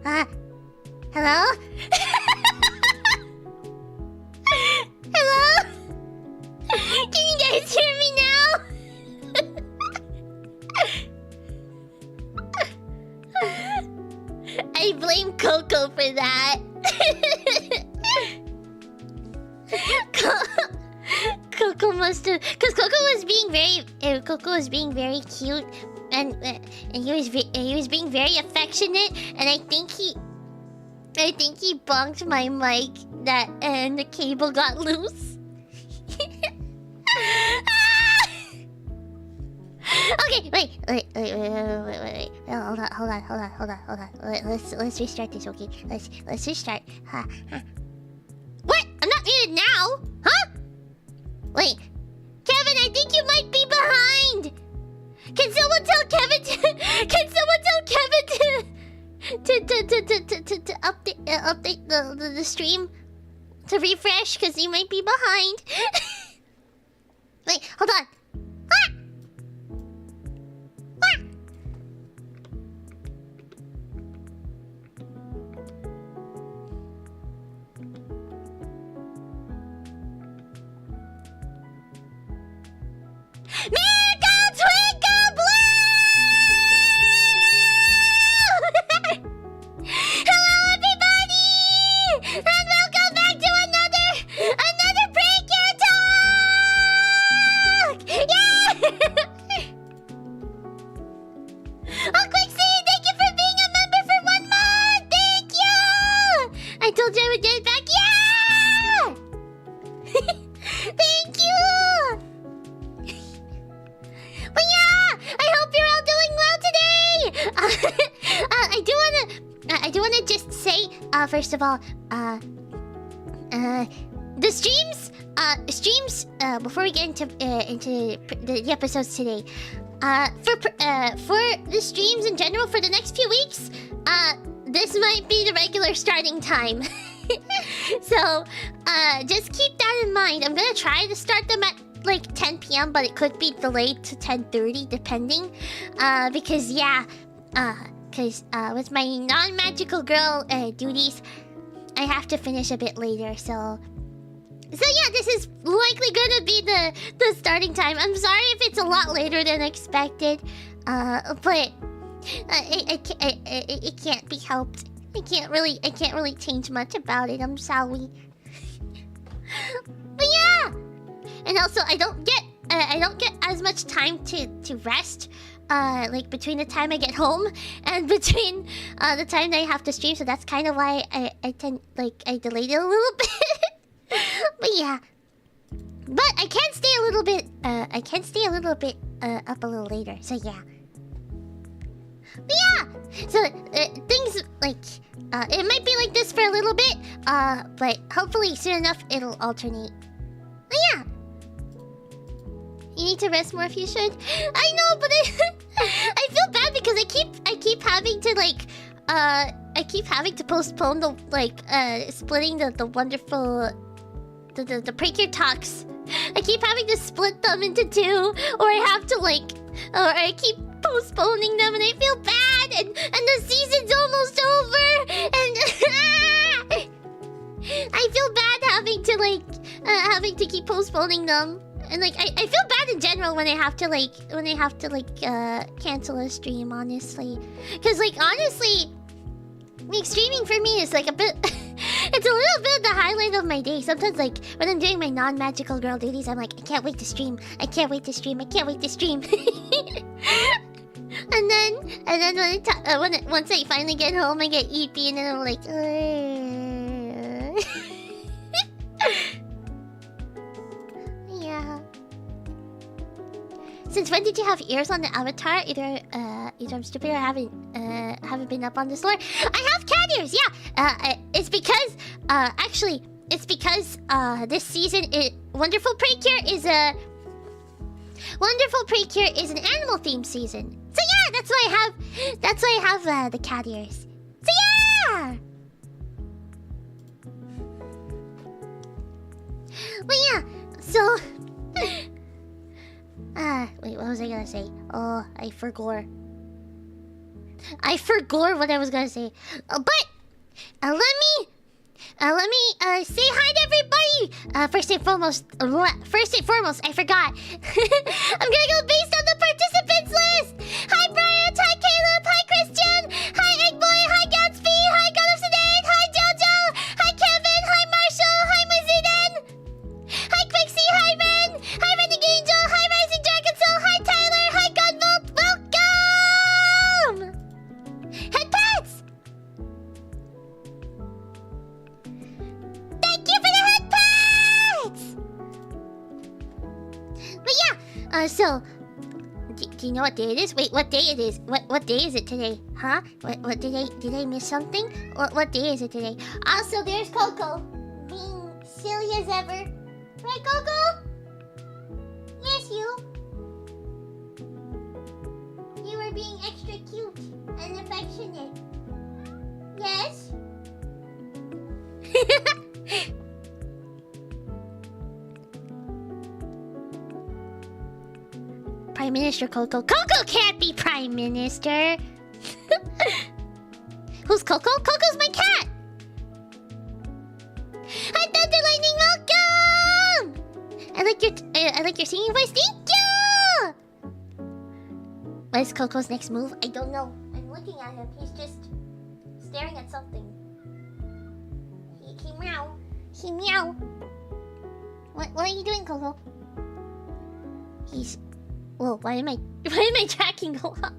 Hello? Hello? Can you guys hear me now? I blame Coco for that. Coco must have, because Coco was being very cute, and he was being very affectionate, and I think he bonked my mic and the cable got loose. Okay, wait. Hold on. Let's restart this, okay? Let's restart. What? I'm not muted now, huh? Wait, Kevin, I think you might be behind. Can someone tell Kevin to update the stream to refresh, because he might be behind. Wait, hold on. Miracle Twinkle Blue! Hello, everybody, and welcome back to another Precure talk. Yeah! Oh, Quixie, thank you for being a member for 1 month. Thank you. I told you I would get it back. Yeah! Thank you. But yeah, I hope you're all doing well today. I do wanna just say, first of all, the streams. Before we get into the episodes today, for the streams in general for the next few weeks, this might be the regular starting time. So, just keep that in mind. I'm gonna try to start them at like 10 p.m, but it could be delayed to 10:30 depending. Because with my non-magical girl duties, I have to finish a bit later. So yeah, this is likely gonna be the starting time. I'm sorry if it's a lot later than expected, but it can't be helped. I can't really change much about it. I'm sorry. But yeah. And also, I don't get as much time to rest, like between the time I get home and between the time that I have to stream. So that's kind of why I delayed it a little bit. But yeah, but I can stay a little bit. Up a little later. So yeah. But yeah, so things like it might be like this for a little bit, but hopefully soon enough it'll alternate. But yeah. You need to rest more if you should. I know, but I feel bad because I keep having to postpone the splitting the wonderful the Precure talks. I keep having to split them into 2, or I keep postponing them, and I feel bad, and the season's almost over, and I feel bad having to keep postponing them. And I feel bad in general when I have to cancel a stream, honestly. Cause honestly, streaming for me is a bit it's a little bit the highlight of my day. Sometimes when I'm doing my non-magical girl duties, I'm like, I can't wait to stream. And then once I finally get home, I get EP, and then I'm like, yeah. Since when did you have ears on the avatar? Either I'm stupid or haven't been up on this lore. I have cat ears, yeah. It's because this season Wonderful Precure is an animal themed season. So yeah, that's why I have the cat ears. So yeah. But yeah, so wait, what was I gonna say? Oh, I forgot. I forgot what I was gonna say. But let me say hi to everybody. First and foremost, I forgot. I'm gonna go based on the participants list. Hi Brian, hi Caleb, hi Christian, hi Eggboy, hi Gatsby, hi God of Sedan, hi Jojo, hi Kevin, hi Marshall, hi Maziden, hi Quixie, hi Ren, hi Renegade Angel, hi Rising Dragon Soul, hi Tyler, hi Godvolt. Welcome! Head pets! Thank you for the head pets! But yeah, so do you know what day it is? Wait, what day it is? What day is it today? Huh? What did I miss something? What day is it today? Also, there's Coco being silly as ever. Right, Coco? Yes, you. You were being extra cute and affectionate. Yes. Prime Minister Coco. Coco can't be Prime Minister. Who's Coco? Coco's my cat. Hi, Thunder Lightning. Welcome. I like your singing voice. Thank you. What is Coco's next move? I don't know. I'm looking at him. He's just staring at something. He meow. He meow. What are you doing, Coco? He's... Whoa, why am I tracking a lot?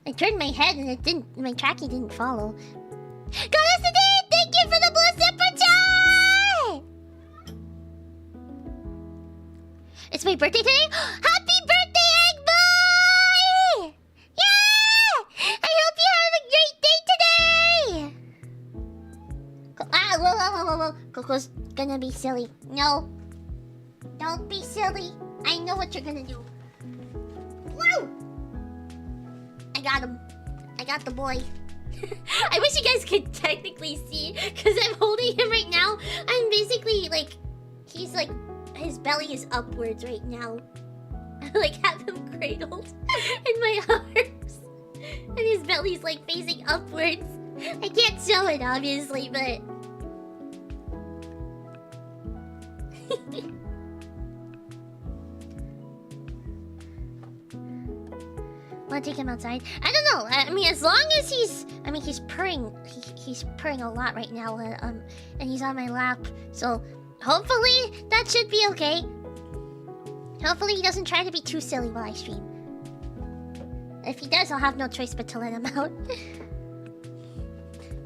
I turned my head and my tracking didn't follow. Goddess Today, thank you for the blue super chat! It's my birthday today? Happy birthday, Egg Boy! Yeah! I hope you have a great day today! Whoa. Coco's gonna be silly. No. Don't be silly. I know what you're gonna do. Whoa! I got him. I got the boy. I wish you guys could technically see, because I'm holding him right now. I'm basically like, he's like, his belly is upwards right now. I like have him cradled in my arms. And his belly's like facing upwards. I can't show it obviously, but... Wanna take him outside? I don't know. I mean, as long as he's purring. He's purring a lot right now. And he's on my lap. So hopefully that should be okay. Hopefully he doesn't try to be too silly while I stream. If he does, I'll have no choice but to let him out.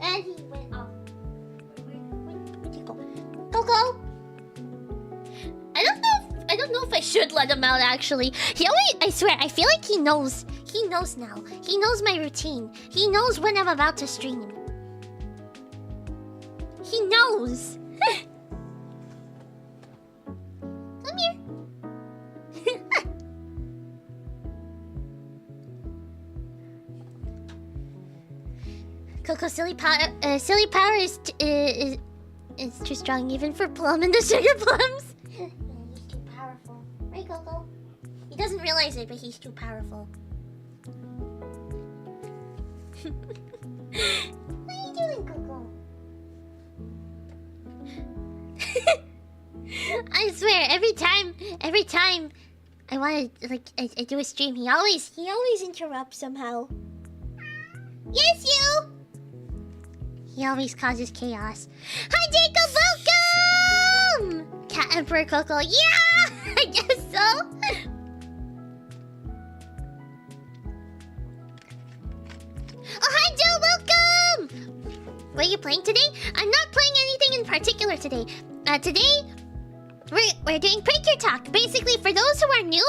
And he went off. Where'd he go? Coco! I don't know if I should let him out, actually. I swear, I feel like he knows. He knows now. He knows my routine. He knows when I'm about to stream. He knows. Come here. Coco, silly power is too strong even for Plum and the Sugarplums. He's too powerful. Right, Coco? He doesn't realize it, but he's too powerful. What are you doing, Coco? I swear, every time I want to, like, I do a stream, he always interrupts somehow. Yes, you! He always causes chaos. Hi, Jacob, welcome! Cat Emperor Coco, yeah! I guess so. Oh, hi, Joe, welcome! What are you playing today? I'm not playing anything in particular today. Today, we're doing Precure Talk. Basically, for those who are new,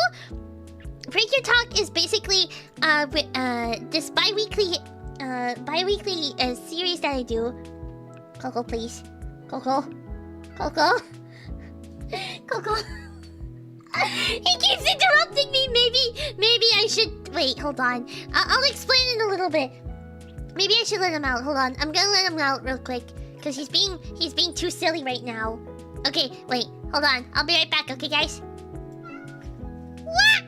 Precure Talk is basically this bi-weekly series that I do. Coco, please. Coco. Coco. Coco. He keeps interrupting me. Maybe I should... Wait, hold on. I'll explain in a little bit. Maybe I should let him out. Hold on. I'm gonna let him out real quick. Because he's being too silly right now. Okay, wait. Hold on. I'll be right back, okay, guys? What?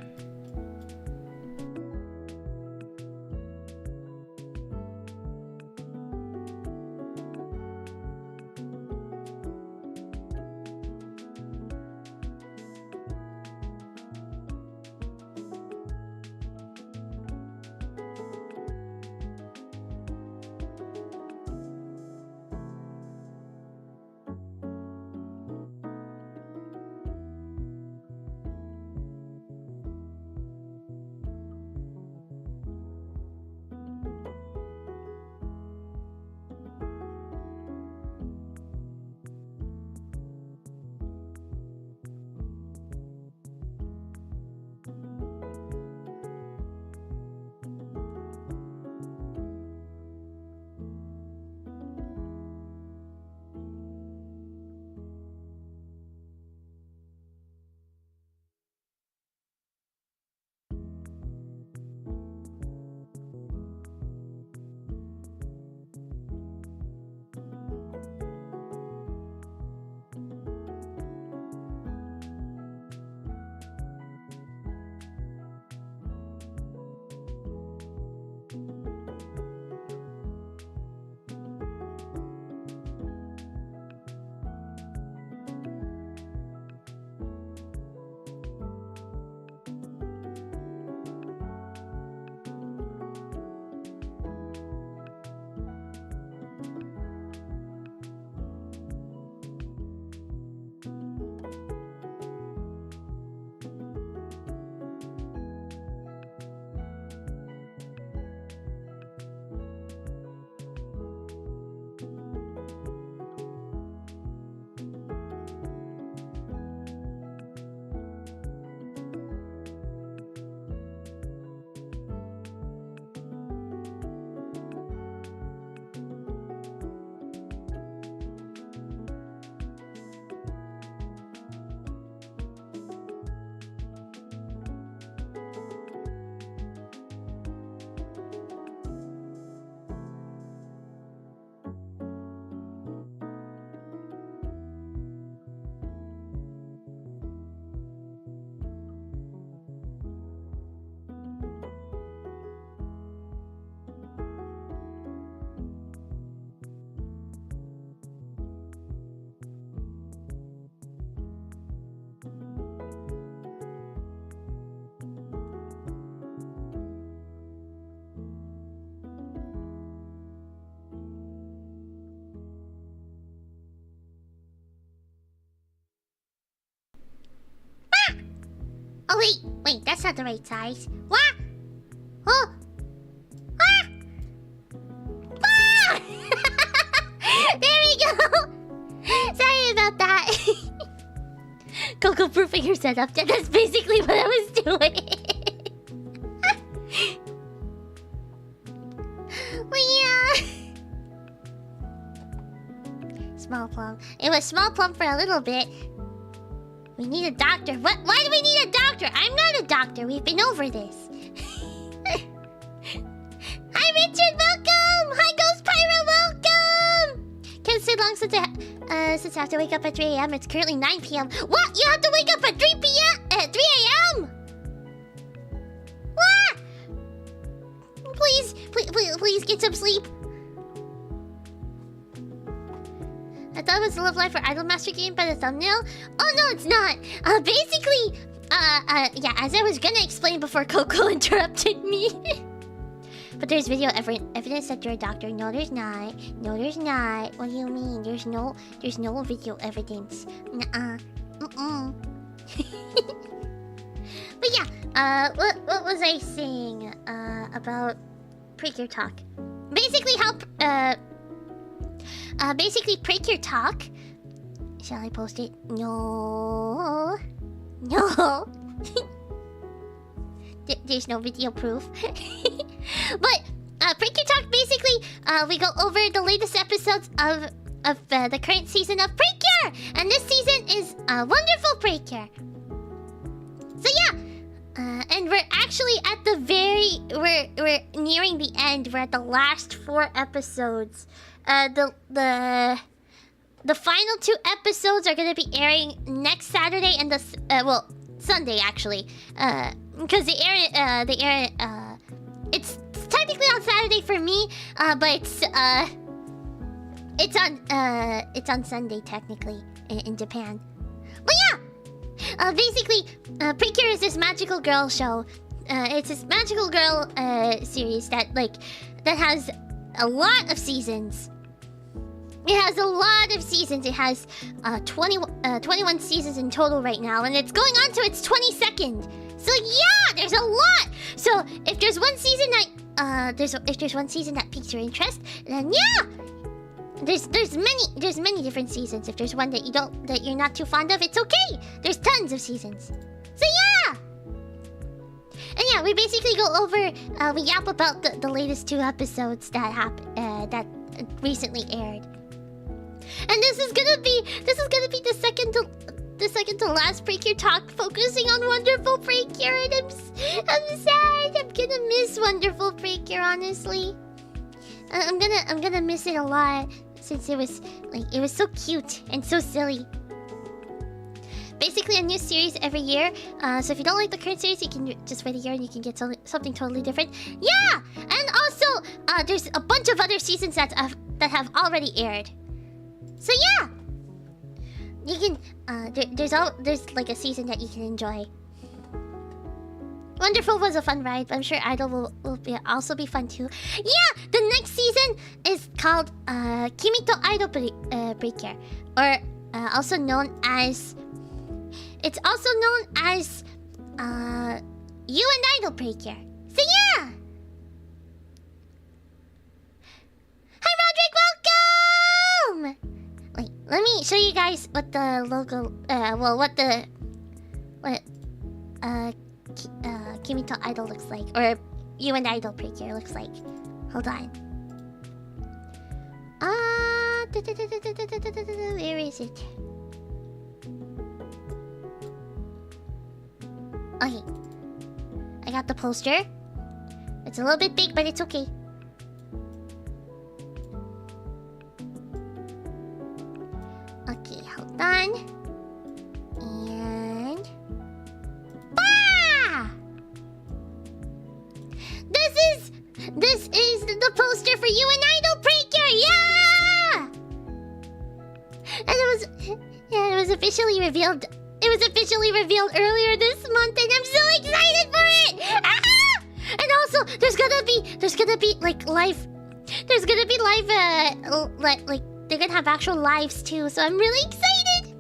Oh, wait, that's not the right size. What? Oh. Ah! Ah! There we go! Sorry about that. Coco proofing your setup. That's basically what I was doing. Well, yeah. Small Plum. It was Small Plum for a little bit. We need a doctor. What? Why do we need a doctor? I'm not a doctor. We've been over this. Hi, Richard. Welcome. Hi, Ghost Pyro. Welcome. Can't stay long since I have to wake up at 3 a.m. It's currently 9 p.m. What? You have to wake up at 3 p.m. At 3 a.m. What? Please get some sleep. I thought it was the Love Life or Idolmaster game by the thumbnail. Oh no, it's not. Basically, yeah, as I was gonna explain before Coco interrupted me. But there's video evidence that you're a doctor. No, there's not. No, there's not. What do you mean? There's no video evidence. Nuh-uh. But yeah, what was I saying about Precure Talk? Basically, basically Precure Talk. Shall I post it? No. There's no video proof. But Precure Talk, basically, we go over the latest episodes of the current season of Precure, and this season is Wonderful Precure. So yeah, and we're actually at the we're nearing the end. We're at the last 4 episodes. The final 2 episodes are gonna be airing next Saturday and Sunday actually. Because they air it's technically on Saturday for me, but it's on Sunday technically in Japan. But yeah, basically, Precure is this magical girl show. It's this magical girl series that has a lot of seasons. It has a lot of seasons. It has 21 seasons in total right now, and it's going on to its 22nd. So yeah, there's a lot. So if there's one season that piques your interest, then yeah, there's many different seasons. If there's one that you're not too fond of, it's okay. There's tons of seasons. So yeah. And yeah, we basically go over, we yap about the latest 2 episodes that recently aired. And this is gonna be the second to last Precure Talk, focusing on Wonderful Precure, and I'm sad. I'm gonna miss Wonderful Precure, honestly. I'm gonna miss it a lot, since it was so cute and so silly. Basically a new series every year. So if you don't like the current series, you can just wait a year and you can get something totally different. Yeah! And also, there's a bunch of other seasons that have already aired. So yeah! You can, there's like a season that you can enjoy. Wonderful was a fun ride, but I'm sure Idol will also be fun too. Yeah! The next season is called, Kimi to Idol Precure. Or, also known as... It's also known as You and Idol Precure. So yeah! Hi Roderick, welcome! Wait, let me show you guys what the logo Kimi to Idol looks like, or You and Idol Precure looks like. Hold on. Where is it? Okay. I got the poster. It's a little bit big, but it's okay. Okay, hold on. And... Bah! This is the poster for You and Idol Precure! Yeah! And it was officially revealed. It was officially revealed earlier this month, and I'm so excited for it! Ah! And also, there's gonna be like live. There's gonna be live, like they're gonna have actual lives too. So I'm really excited.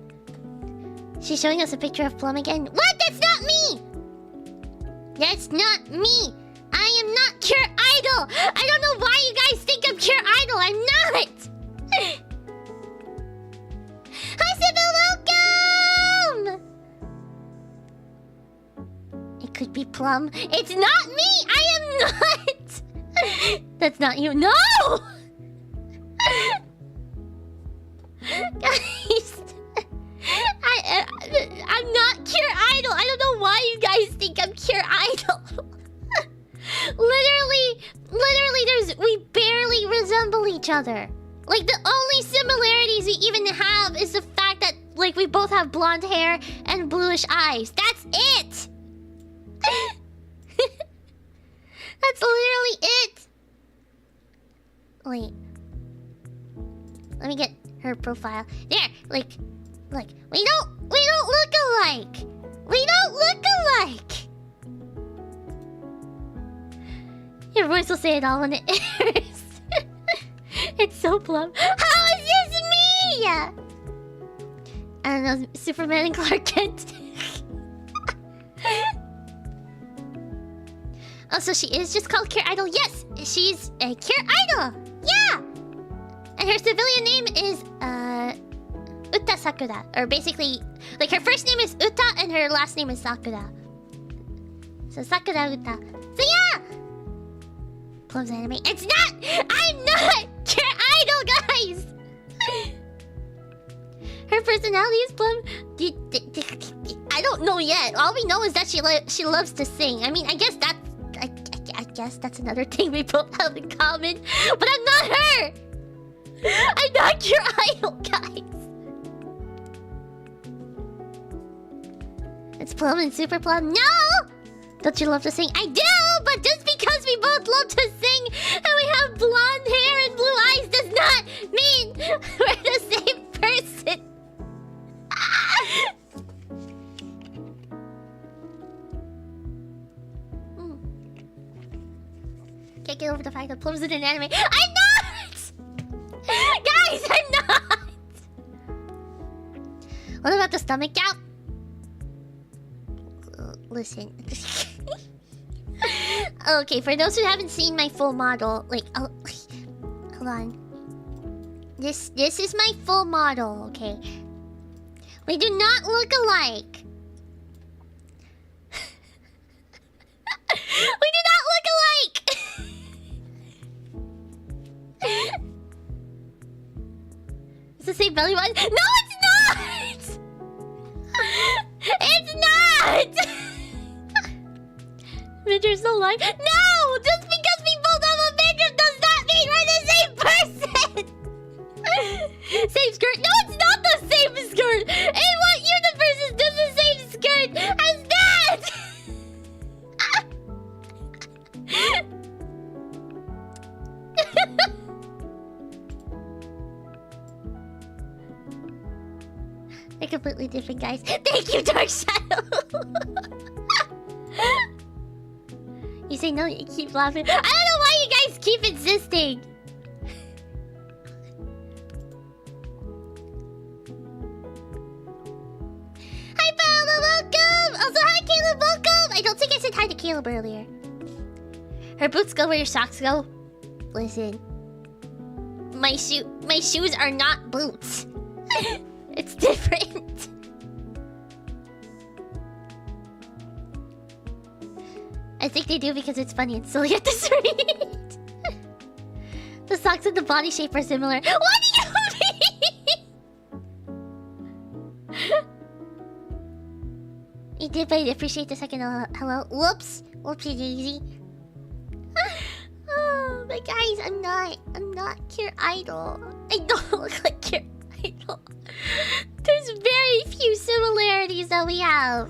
She's showing us a picture of Plum again. What? That's not me. That's not me. I am not Cure Idol. I don't know why you guys think I'm Cure Idol. I'm not. Hi, Sybil. Welcome. It could be Plum. It's not me. I am not. That's not you. No. Guys. I'm not Cure Idol. I don't know why you guys think I'm Cure Idol. literally, we barely resemble each other. Like, the only similarities we even have is the fact that, like, we both have blonde hair and bluish eyes. That's it! That's literally it! Wait. Let me get her profile. There, like, look. We don't look alike! We don't look alike! Your voice will say it all when it airs. It's so Plum. How is this me? I don't know, Superman and Clark Kent. Oh, so she is just called Cure Idol. Yes, she's a Cure Idol. Yeah! And her civilian name is, Uta Sakura. Or basically, like, her first name is Uta and her last name is Sakura. So Sakura Uta. So yeah! Plum's anime. It's not! I'm not Cure Idol, guys! Her personality is Plum. I don't know yet. All we know is that she loves to sing. I mean, I guess that's another thing we both have in common. But I'm not her! I'm not Cure Idol, guys. It's Plum and Super Plum. No! Don't you love to sing? I do! But just because we both love to sing and we have blonde hair and blue eyes does not mean we're the same person. Can't get over the fact that Plum's in an anime. I'm not! Guys, I'm not! What about the stomach out? Listen. Okay, for those who haven't seen my full model, like, oh, hold on. This is my full model, okay? We do not look alike. We do not look alike. It's the same belly button. No, it's not. It's not. Midriff's no lie. No! Just because we both have a midriff does not mean we're the same person! Same skirt. No, it's not the same skirt! In what universe is this the same skirt as that? They're completely different, guys. Thank you, Dark Shadow! You say no, you keep laughing. I don't know why you guys keep insisting. Hi, Paola, welcome! Also, hi, Caleb, welcome! I don't think I said hi to Caleb earlier. Her boots go where your socks go. Listen. My shoes are not boots. It's different. I think they do because it's funny and silly at this rate. The socks and the body shape are similar. What do you mean? You did, but I appreciate the second hello. Whoops. Whoopsie daisy. Oh, but guys, I'm not Cure Idol. I don't look like Cure Idol. There's very few similarities that we have.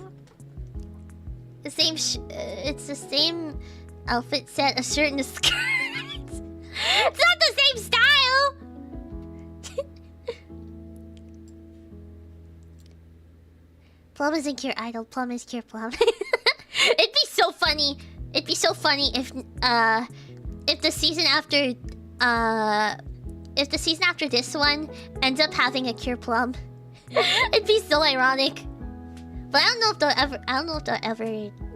The same it's the same outfit set, a shirt and a skirt. It's not the same style. Plum isn't Cure Idol, Plum is Cure Plum. It'd be so funny. It'd be so funny if the season after this one ends up having a Cure Plum. It'd be so ironic. But I don't know if they'll ever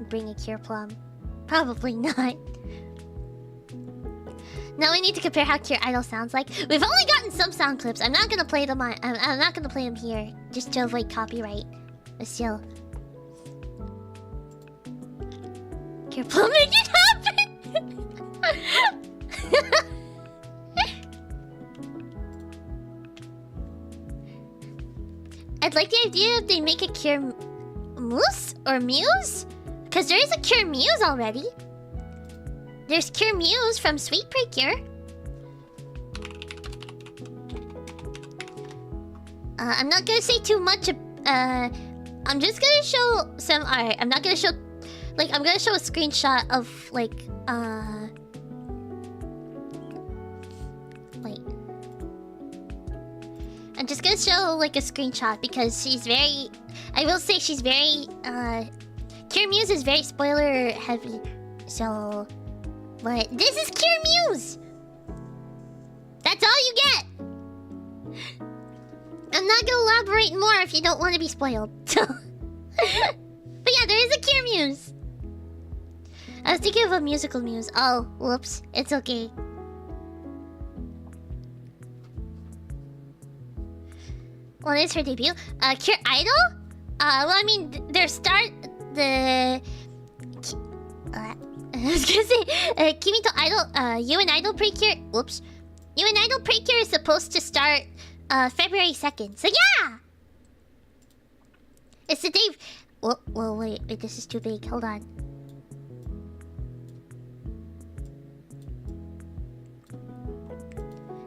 bring a Cure Plum. Probably not. Now we need to compare how Cure Idol sounds like. We've only gotten some sound clips. I'm not gonna play them on. I'm not gonna play them here, just to avoid copyright. But still, Cure Plum, make it happen. I'd like the idea if they make a Cure Moose or Muse, because there is a Cure Muse already. There's Cure Muse from Sweet Precure. I'm not gonna say too much. I'm just gonna show some art. I'm not gonna show, like, I'm gonna show a screenshot of like, wait. I'm just gonna show like a screenshot because she's very. I will say she's very. Cure Muse is very spoiler heavy, so. But this is Cure Muse! That's all you get! I'm not gonna elaborate more if you don't want to be spoiled. But yeah, there is a Cure Muse! I was thinking of a musical muse. Oh, whoops. It's okay. What is her debut? Cure Idol? Well, I mean, their start... I was gonna say, Kimi to Idol, you and Idol Precure. Whoops. You and Idol Precure is supposed to start February 2nd. So yeah! It's the day. Whoa, wait, this is too big. Hold on.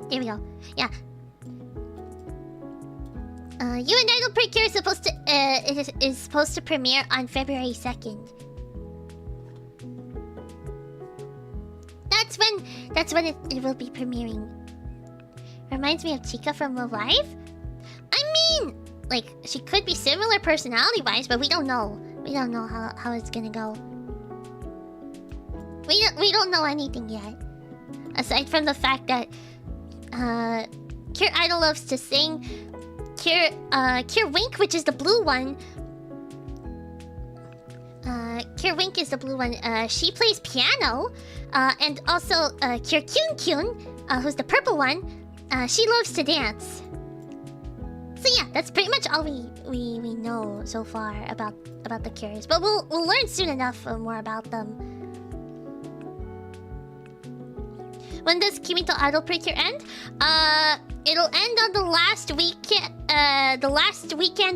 There we go. Yeah. You and Idol Precure is supposed to is supposed to premiere on February 2nd. That's when it will be premiering. Reminds me of Chica from Love Live. I mean, like, she could be similar personality-wise, but we don't know. We don't know how it's gonna go. We don't know anything yet. Aside from the fact that Cure Idol loves to sing. Cure Wink, which is the blue one. Cure Wink is the blue one. She plays piano. And also Cure Kyun Kyun, who's the purple one. She loves to dance. So yeah, that's pretty much all we know so far about the Cures. But we'll learn soon enough more about them. When does Kimi to Idol Precure end? It'll end on the last weekend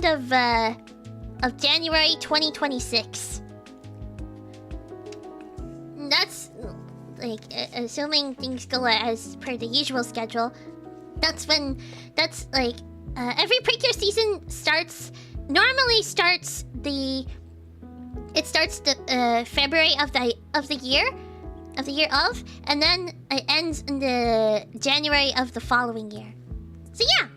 of January 2026. That's like assuming things go as per the usual schedule. That's like every Precure season starts. Normally starts the February of the year. And then it ends in the January of the following year. So yeah.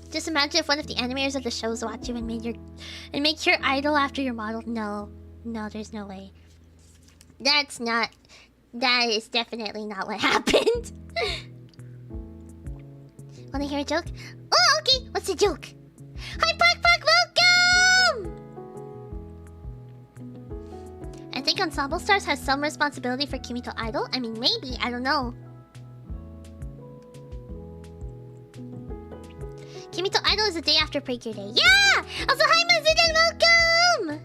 Just imagine if one of the animators of the shows watched you and made your idol after your model. No, there's no way. That is definitely not what happened. Wanna hear a joke? Oh, okay. What's the joke? Hi, Puck, welcome! I think Ensemble Stars has some responsibility for Kimi to Idol. I mean, maybe. I don't know. Kimi to Idol is the day after Precure Day. Yeah! Also, hi, Mazin, and welcome!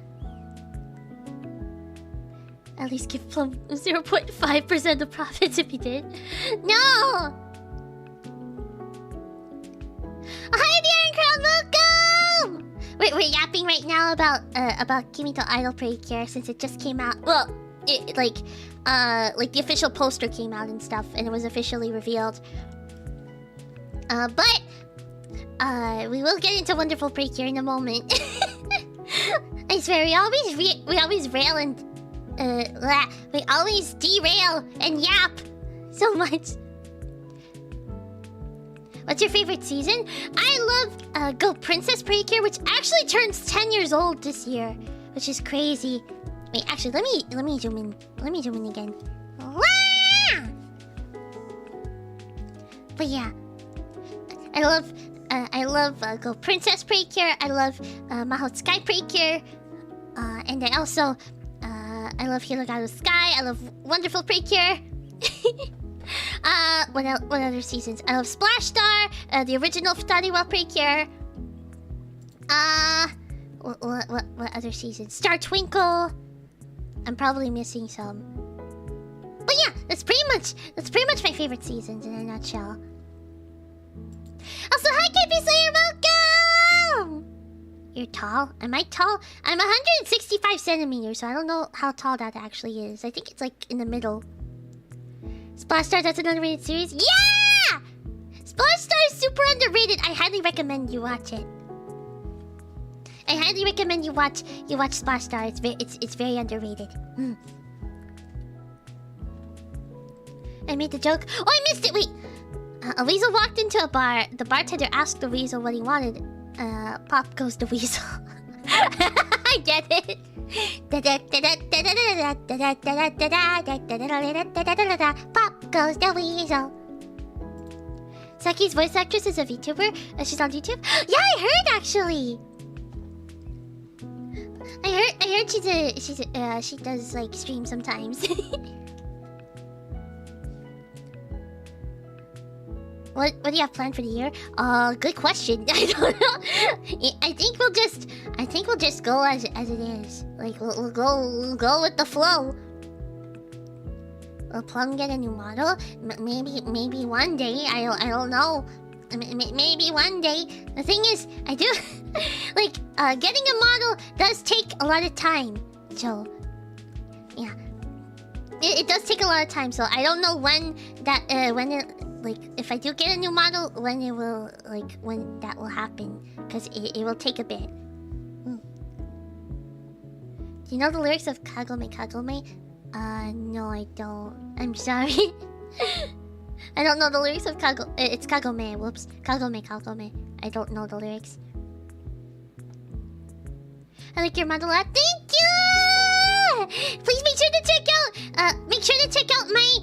At least give Plum 0.5% of profits if you did. No! Hi, the Iron Crown, welcome! We're yapping right now about Kimi to Idol Precure since it just came out. Well, like the official poster came out and stuff, and it was officially revealed. But we will get into Wonderful Precure in a moment. I swear, we always rail and we always derail and yap so much. What's your favorite season? I love Go Princess Precure, which actually turns 10 years old this year, which is crazy. Wait, actually, let me zoom in. Let me zoom in again. Wah! But yeah, I love I love Go Princess Precure. I love Mahou Sky Precure. And I also I love Hiragaru Sky. I love Wonderful Precure. What other seasons? I love Splash Star. The original Futariwa Precure. What other seasons? Star Twinkle. I'm probably missing some. But yeah, that's pretty much my favorite seasons in a nutshell. Also, hi KP Slayer, welcome! You're tall? Am I tall? I'm 165 centimeters, so I don't know how tall that actually is. I think it's like in the middle. Splash Star, that's an underrated series? Yeah! Splash Star is super underrated. I highly recommend you watch it. I highly recommend you watch Splash Star. It's very underrated. I made the joke. Oh, I missed it. Wait. A weasel walked into a bar. The bartender asked the weasel what he wanted. Pop goes the weasel. I get it. Pop goes the weasel. Saki's voice actress is a VTuber. She's on YouTube. Yeah, I heard actually. I heard she does like stream sometimes. What do you have planned for the year? Good question. I don't know. I think we'll just go as it is. Like we'll go with the flow. Will Plum get a new model? Maybe one day. I don't know. Maybe one day. The thing is, I do like getting a model does take a lot of time. So yeah, it does take a lot of time. So I don't know when like if I do get a new model, when that will happen, because it will take a bit. Do you know the lyrics of Kagome Kagome? No, I don't. I'm sorry. I don't know the lyrics of it's Kagome. Whoops, Kagome Kagome. I don't know the lyrics. I like your model art. Thank you. Please make sure to check out my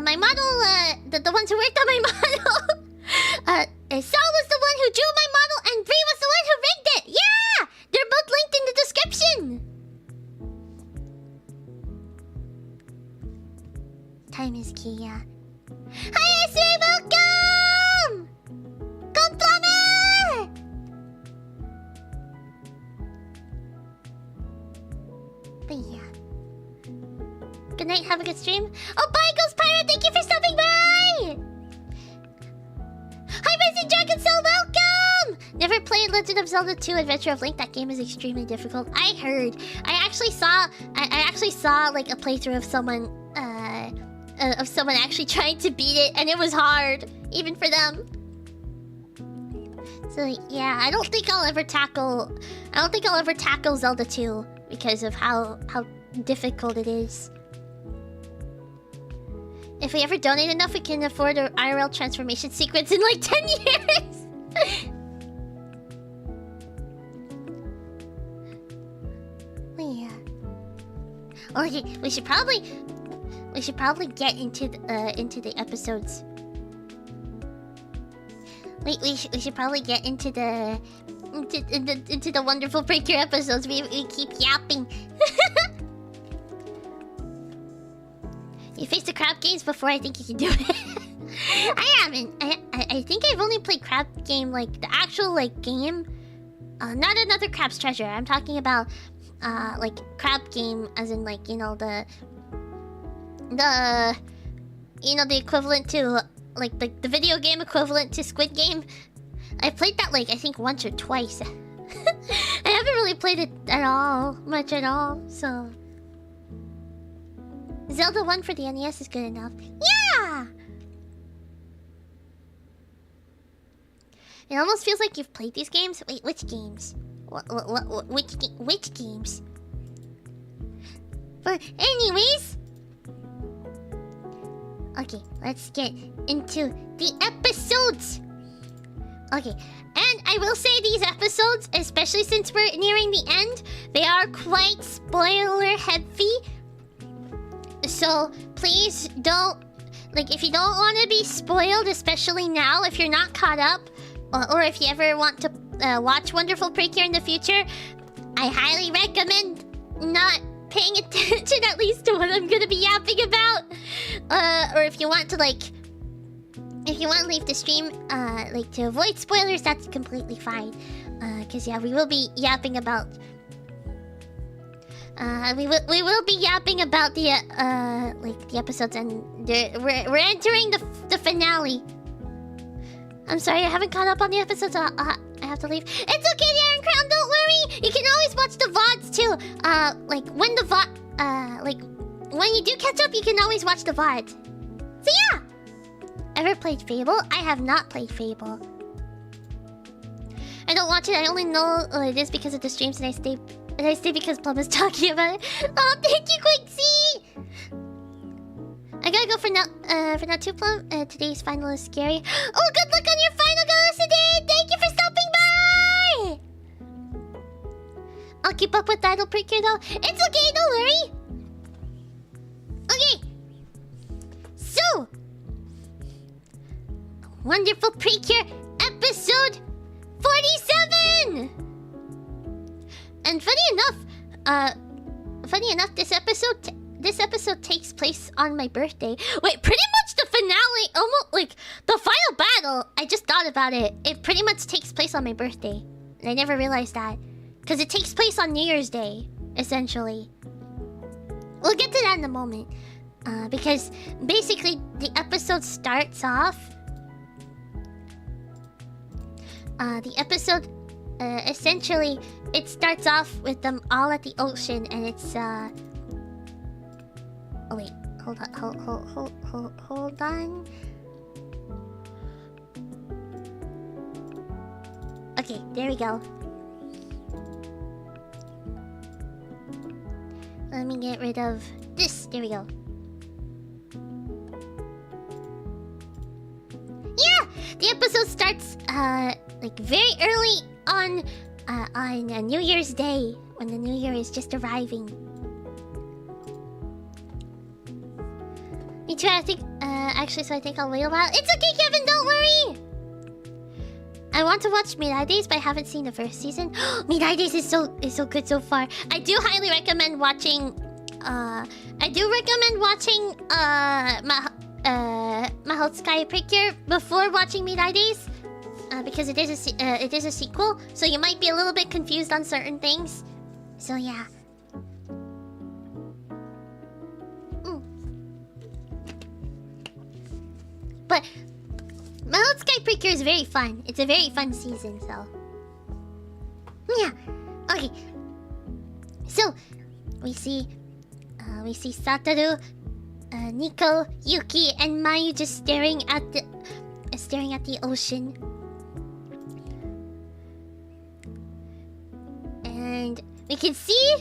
my model, the ones who worked on my model. Sal was the one who drew my model, and Bree was the one who rigged it. Yeah! They're both linked in the description. Time is key, yeah. Hi, Esri, welcome! Come, Plummer! But yeah. Good night, have a good stream. Oh, bye, Ghost Pirate, thank you for stopping by! Hi, Resident Dragon Cell, welcome! Never played Legend of Zelda 2 Adventure of Link. That game is extremely difficult. I heard. I actually saw like a playthrough of someone actually trying to beat it, and it was hard, even for them. So yeah, I don't think I'll ever tackle Zelda 2 because of how difficult it is. If we ever donate enough, we can afford an IRL transformation sequence in like 10 years. Yeah. Okay, we should probably get into the episodes. We should probably get into the wonderful Precure episodes. We keep yapping. You faced the crab games before. I think you can do it. I haven't. I think I've only played crab game, like the actual like game. Not another crab's treasure. I'm talking about like crab game, as in like the equivalent to like the video game equivalent to Squid Game. I played that like I think once or twice. I haven't really played it much at all. So Zelda 1 for the NES is good enough. Yeah. It almost feels like you've played these games. Wait, which games? Which games? But anyways, okay, let's get into the episodes. Okay, and I will say these episodes, especially since we're nearing the end, they are quite spoiler heavy. So please don't like, if you don't want to be spoiled, especially now, if you're not caught up, or if you ever want to watch Wonderful Precure in the future, I highly recommend not paying attention at least to what I'm gonna be yapping about. Or if you want to, like, if you want to leave the stream, like, to avoid spoilers, that's completely fine. Cause yeah, we will be yapping about. We will be yapping about the like the episodes, and we're entering the finale. I'm sorry, I haven't caught up on the episodes. I have to leave. It's okay, Aaron Crown. Don't worry. You can always watch the VODs too. Like when the like when you do catch up, you can always watch the VODs. So yeah. Ever played Fable? I have not played Fable. I don't watch it. I only know it is because of the streams, and I stay because Plum is talking about it. Oh, thank you, Quincy! I gotta go for now too, Plum. Today's final is scary. Oh, good luck on your final, guys, today! Thank you for stopping by! I'll keep up with Idle Precure, though. It's okay, don't worry! Okay. So... Wonderful Precure, episode 47! And funny enough, this episode takes place on my birthday. Wait, pretty much the finale, almost like the final battle. I just thought about it. It pretty much takes place on my birthday, and I never realized that because it takes place on New Year's Day, essentially. We'll get to that in a moment, because basically the episode starts off. The episode, essentially, it starts off with them all at the ocean, and it's, oh wait, hold on. Okay, there we go. Let me get rid of this. There we go. Yeah! The episode starts, like very early on New Year's Day, when the New Year is just arriving. Me too, I think, actually, so I think I'll wait a while. It's okay, Kevin, don't worry! I want to watch Mirai Days, but I haven't seen the first season. Mirai Days is so good so far. I do highly recommend watching, Mahotsukai Precure before watching Mirai Days. Because it is a sequel, so you might be a little bit confused on certain things. So yeah. But Mahotsukai Precure is very fun. It's a very fun season, so yeah. Okay. So we see Satoru, Nico, Yuki, and Mayu just staring at the ocean. And we can see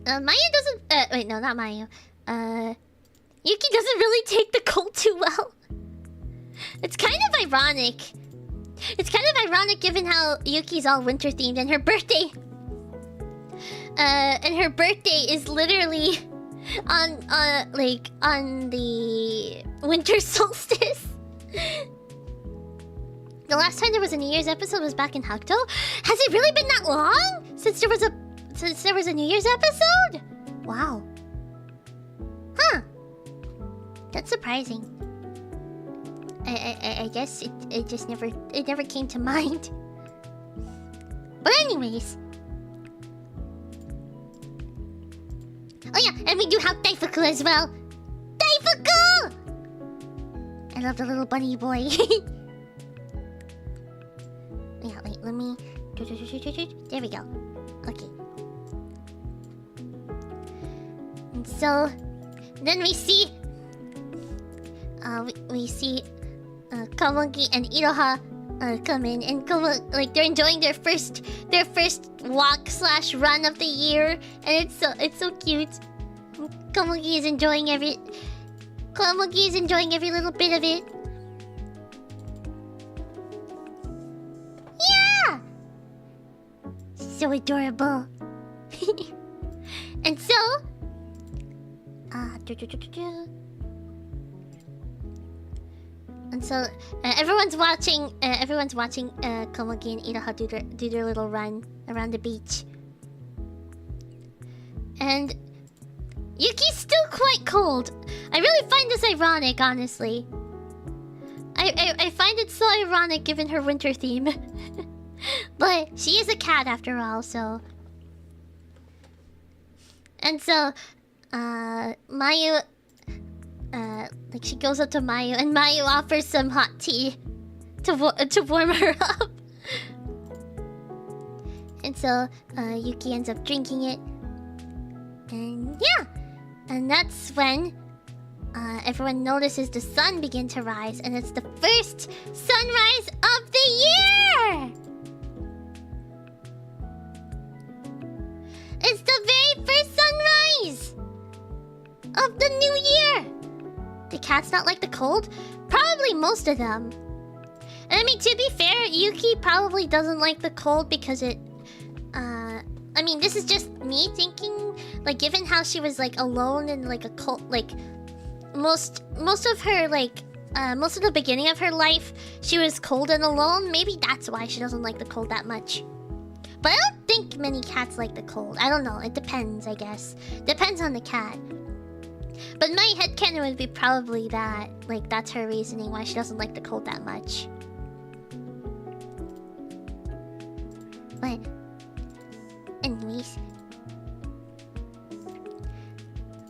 Mayu doesn't wait, no, not Mayu. Yuki doesn't really take the cold too well. It's kind of ironic. It's kind of ironic given how Yuki's all winter themed, and her birthday is literally on the winter solstice. The last time there was a New Year's episode was back in Hakuto. Has it really been that long since there was a New Year's episode? Wow. Huh. That's surprising. I guess it just never came to mind. But anyways. Oh yeah, and we do have Daifuku as well. Daifuku! I love the little bunny boy. Yeah, wait, let me... There we go. Okay. And so... Then we see... we see... Komogi and Iroha come in, and like they're enjoying their first walk/run of the year, and it's so cute. Komogi is enjoying every little bit of it. Yeah, so adorable. And so, And so everyone's watching. Komogi and Iroha do their little run around the beach. And Yuki's still quite cold. I really find this ironic, honestly. I find it so ironic given her winter theme. But she is a cat after all, so. And so, Mayu, like she goes up to Mayu, and Mayu offers some hot tea to warm her up. And so, Yuki ends up drinking it. And yeah, and that's when everyone notices the sun begin to rise, and it's the first sunrise of the year! It's the very first sunrise of the new year! Do cats not like the cold? Probably most of them. And I mean, to be fair, Yuki probably doesn't like the cold because it... I mean, this is just me thinking, like, given how she was, like, alone in, like, a cold... Like, most of her, like... most of the beginning of her life, she was cold and alone. Maybe that's why she doesn't like the cold that much. But I don't think many cats like the cold. I don't know. It depends, I guess. Depends on the cat. But my headcanon would be probably that. Like, that's her reasoning why she doesn't like the cold that much. But... anyways...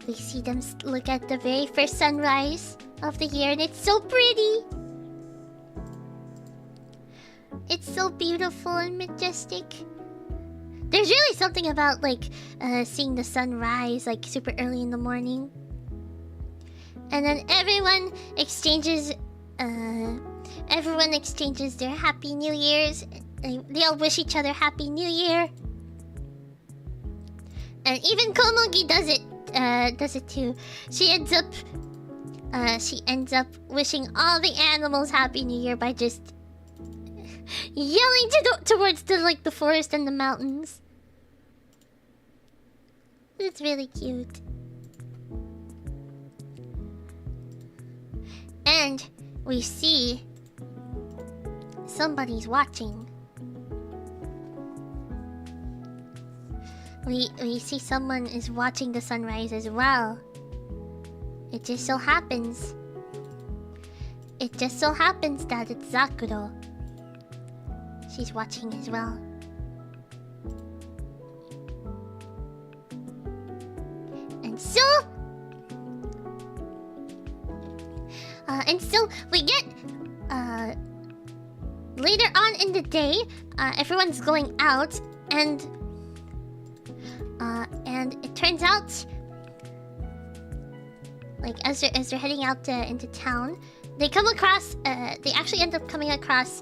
we see them look at the very first sunrise of the year, and it's so pretty! It's so beautiful and majestic. There's really something about, like, seeing the sun rise, like, super early in the morning. And then everyone exchanges their Happy New Years. They all wish each other Happy New Year. And even Komogi does it too. She ends up wishing all the animals Happy New Year by just yelling towards the forest and the mountains. It's really cute. And we see somebody's watching. We see someone is watching the sunrise as well. It just so happens that it's Zakuro. She's watching as well. And so we get later on in the day, everyone's going out, and it turns out, like, as they're heading out into town, they come across they actually end up coming across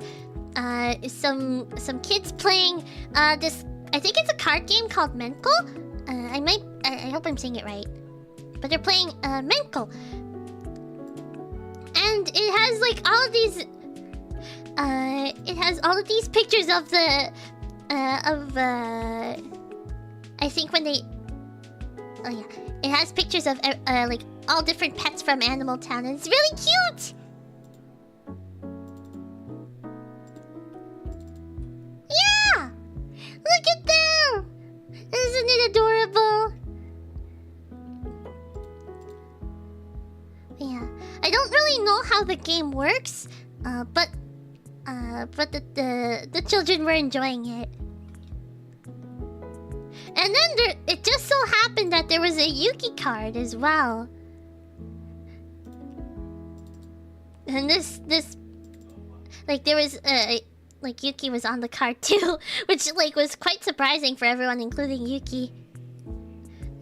some kids playing this, I think it's a card game called Menko. I hope I'm saying it right, but they're playing Menko, and it has like all of these pictures of the I think when they... oh yeah. It has pictures of like all different pets from Animal Town, and it's really cute! Yeah! Look at them! Isn't it adorable? Yeah. I don't really know how the game works, but the children were enjoying it. And then it just so happened that there was a Yuki card as well. And this like there was like Yuki was on the card too, which like was quite surprising for everyone, including Yuki.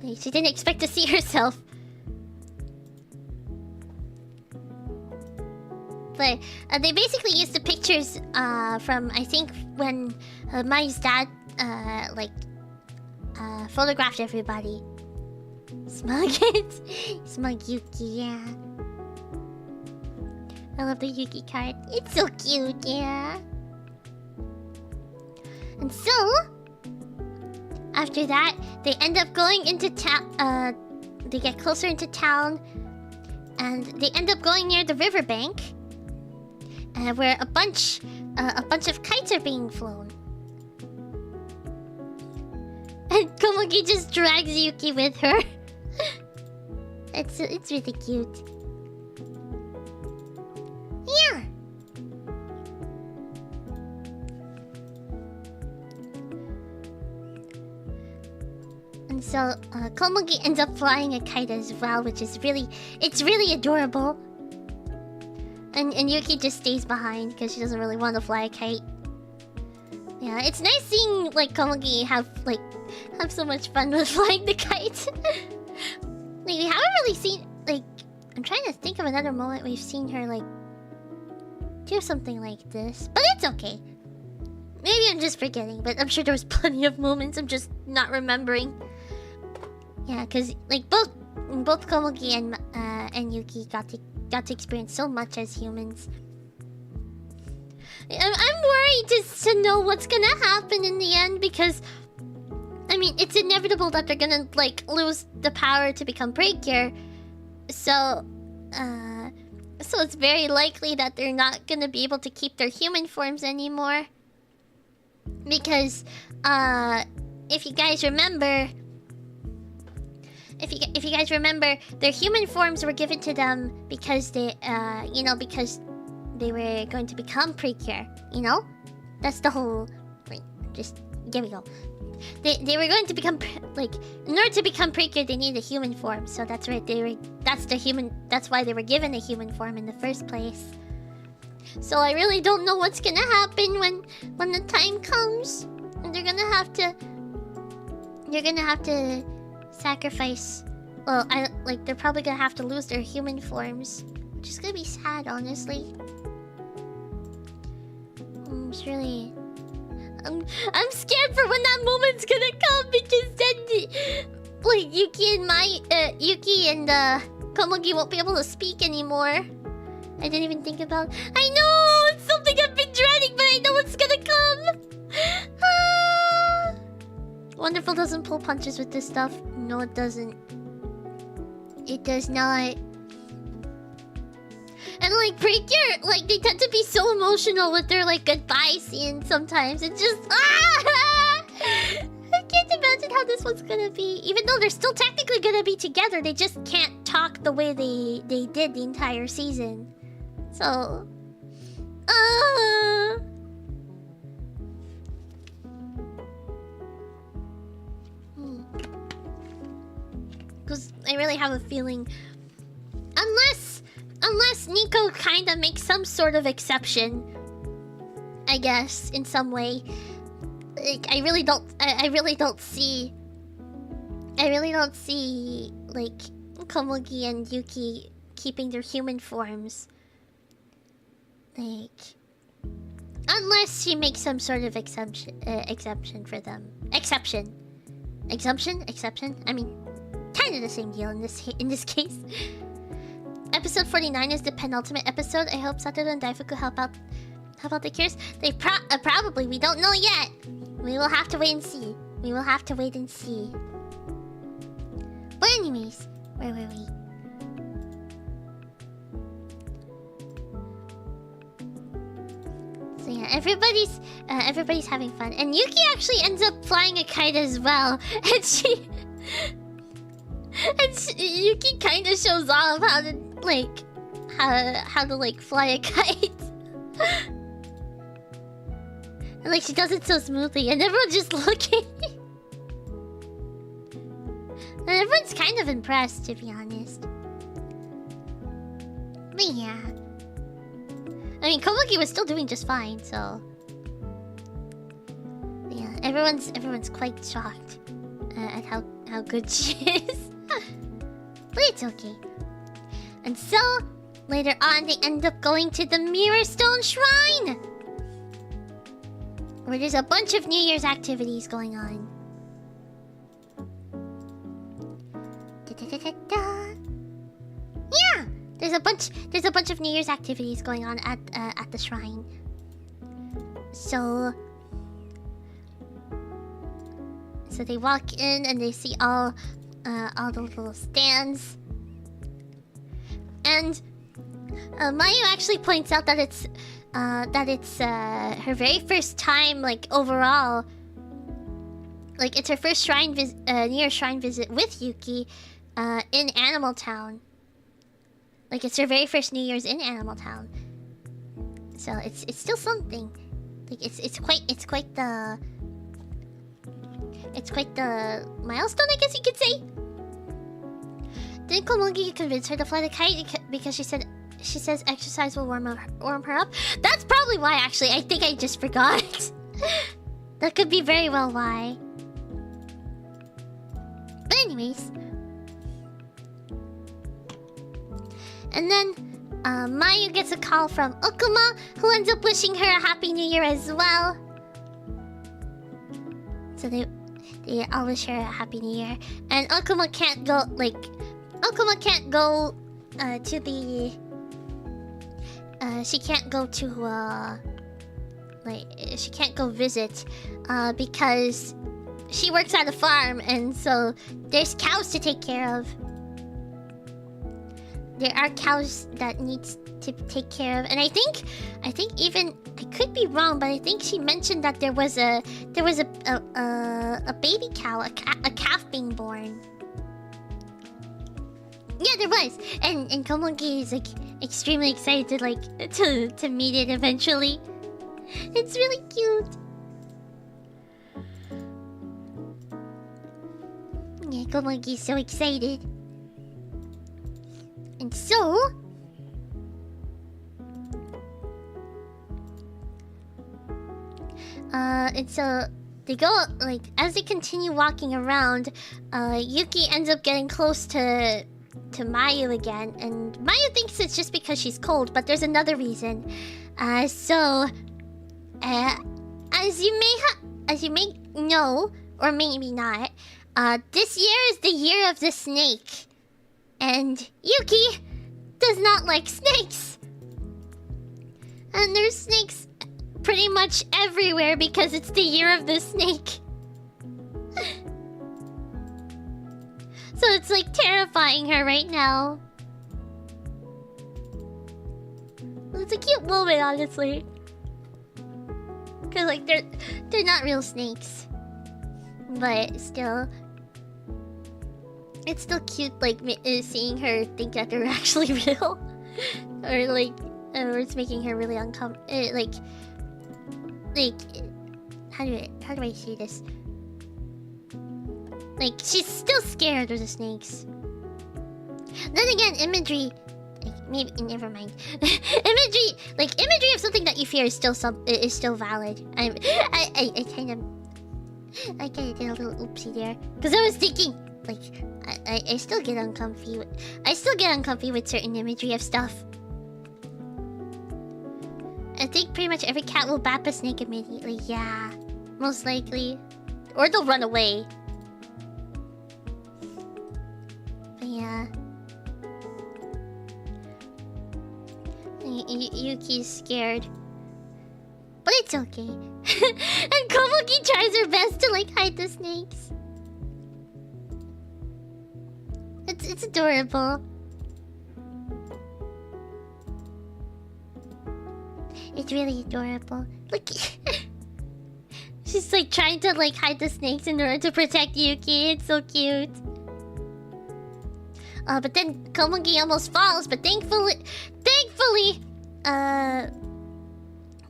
Like, she didn't expect to see herself. But they basically used the pictures from, I think, when Mayu's dad photographed everybody. Smug it. Smug Yuki, yeah. I love the Yuki card. It's so cute, yeah. And so, after that, they end up going into town. They get closer into town, and they end up going near the riverbank. where a bunch of kites are being flown. And Komugi just drags Yuki with her. It's really cute. Yeah. And so Komugi ends up flying a kite as well, which is really adorable. And Yuki just stays behind because she doesn't really want to fly a kite. Yeah, it's nice seeing like Komugi have so much fun with flying the kite. Like, we haven't really seen, like, I'm trying to think of another moment we've seen her like do something like this, but it's okay. Maybe I'm just forgetting, but I'm sure there was plenty of moments I'm just not remembering. Yeah, because like both Komugi and Yuki got to experience so much as humans. I'm worried just to know what's gonna happen in the end, because I mean, it's inevitable that they're gonna like lose the power to become Precure. So it's very likely that they're not gonna be able to keep their human forms anymore. Because if you guys remember, their human forms were given to them because they because they were going to become Precure. You know, that's the whole. Wait, just there we go. They were going to become like, in order to become Precure, they need a human form. So that's right. That's why they were given a human form in the first place. So I really don't know what's gonna happen when the time comes, and they're gonna have to sacrifice. Well, they're probably gonna have to lose their human forms, which is gonna be sad, honestly. It's really. I'm scared for when that moment's gonna come, because then, like, Yuki and Komugi won't be able to speak anymore. I didn't even think about. I know it's something I've been dreading, but I know it's gonna come. Wonderful doesn't pull punches with this stuff. No, it doesn't. It does not. And like Precure, like they tend to be so emotional with their like goodbye scenes sometimes. It's just I can't imagine how this one's gonna be. Even though they're still technically gonna be together, they just can't talk the way they did the entire season. So because I really have a feeling, unless Nico kinda makes some sort of exception, I guess, in some way. Like, I really don't see like Komugi and Yuki keeping their human forms. Like, unless she makes some sort of exception for them. Exception. I mean, kind of the same deal in this case. Episode 49 is the penultimate episode. I hope Satoru and Daifuku help out the cures. They probably, we don't know yet. We will have to wait and see. But anyways, where were we? So yeah, everybody's having fun, and Yuki actually ends up flying a kite as well, and Yuki kind of shows off how to fly a kite. And like she does it so smoothly, and everyone's just looking. And everyone's kind of impressed, to be honest. But yeah, I mean, Komugi was still doing just fine, so yeah, everyone's quite shocked at how good she is. But it's okay. And so, later on, they end up going to the Mirror Stone Shrine, where there's a bunch of New Year's activities going on. Yeah! There's a bunch of New Year's activities going on at the shrine. So they walk in and they see all the little stands. And Mayu actually points out that that it's her very first time, like, overall. Like, it's her first New Year's shrine visit with Yuki in Animal Town. Like, it's her very first New Year's in Animal Town. So it's still something. Like, it's quite the milestone, I guess you could say. Didn't Komugi convince her to fly the kite because she says exercise will warm her up? That's probably why, actually. I think I just forgot. That could be very well why. But anyways. And then Mayu gets a call from Okuma, who ends up wishing her a Happy New Year as well. So they all wish her a Happy New Year. And Okuma can't go, like... Okuma can't go to the... she can't go to, like, she can't go visit because she works at a farm, and so there's cows to take care of. There are cows that needs to take care of, and I think even, I could be wrong, but I think she mentioned that there was a baby cow, a calf being born. Yeah, there was, and Komugi is like extremely excited, like to meet it eventually. It's really cute. Yeah, Komugi's so excited. And so... and so they go, like, as they continue walking around, Yuki ends up getting close to Mayu again, and Mayu thinks it's just because she's cold, but there's another reason. As you may know, or maybe not, this year is the year of the snake. And Yuki does not like snakes. And there's snakes pretty much everywhere because it's the year of the snake. So it's like terrifying her right now. It's a cute moment, honestly. Cause like they're not real snakes. But still, it's still cute, like, seeing her think that they're actually real. Or like, or it's making her really uncomfortable. Like, how do I say this? Like, she's still scared of the snakes. Then again, imagery, like, maybe, never mind. imagery of something that you fear is still valid. I kind of did a little oopsie there, because I was thinking, like, I still get uncomfy with certain imagery of stuff. I think pretty much every cat will bap a snake immediately. Yeah, most likely, or they'll run away. But yeah, Yuki's scared, but it's okay. And Komugi tries her best to, like, hide the snakes. It's adorable. It's really adorable. Look, she's like trying to, like, hide the snakes in order to protect Yuki. It's so cute. But then Komugi almost falls, but thankfully,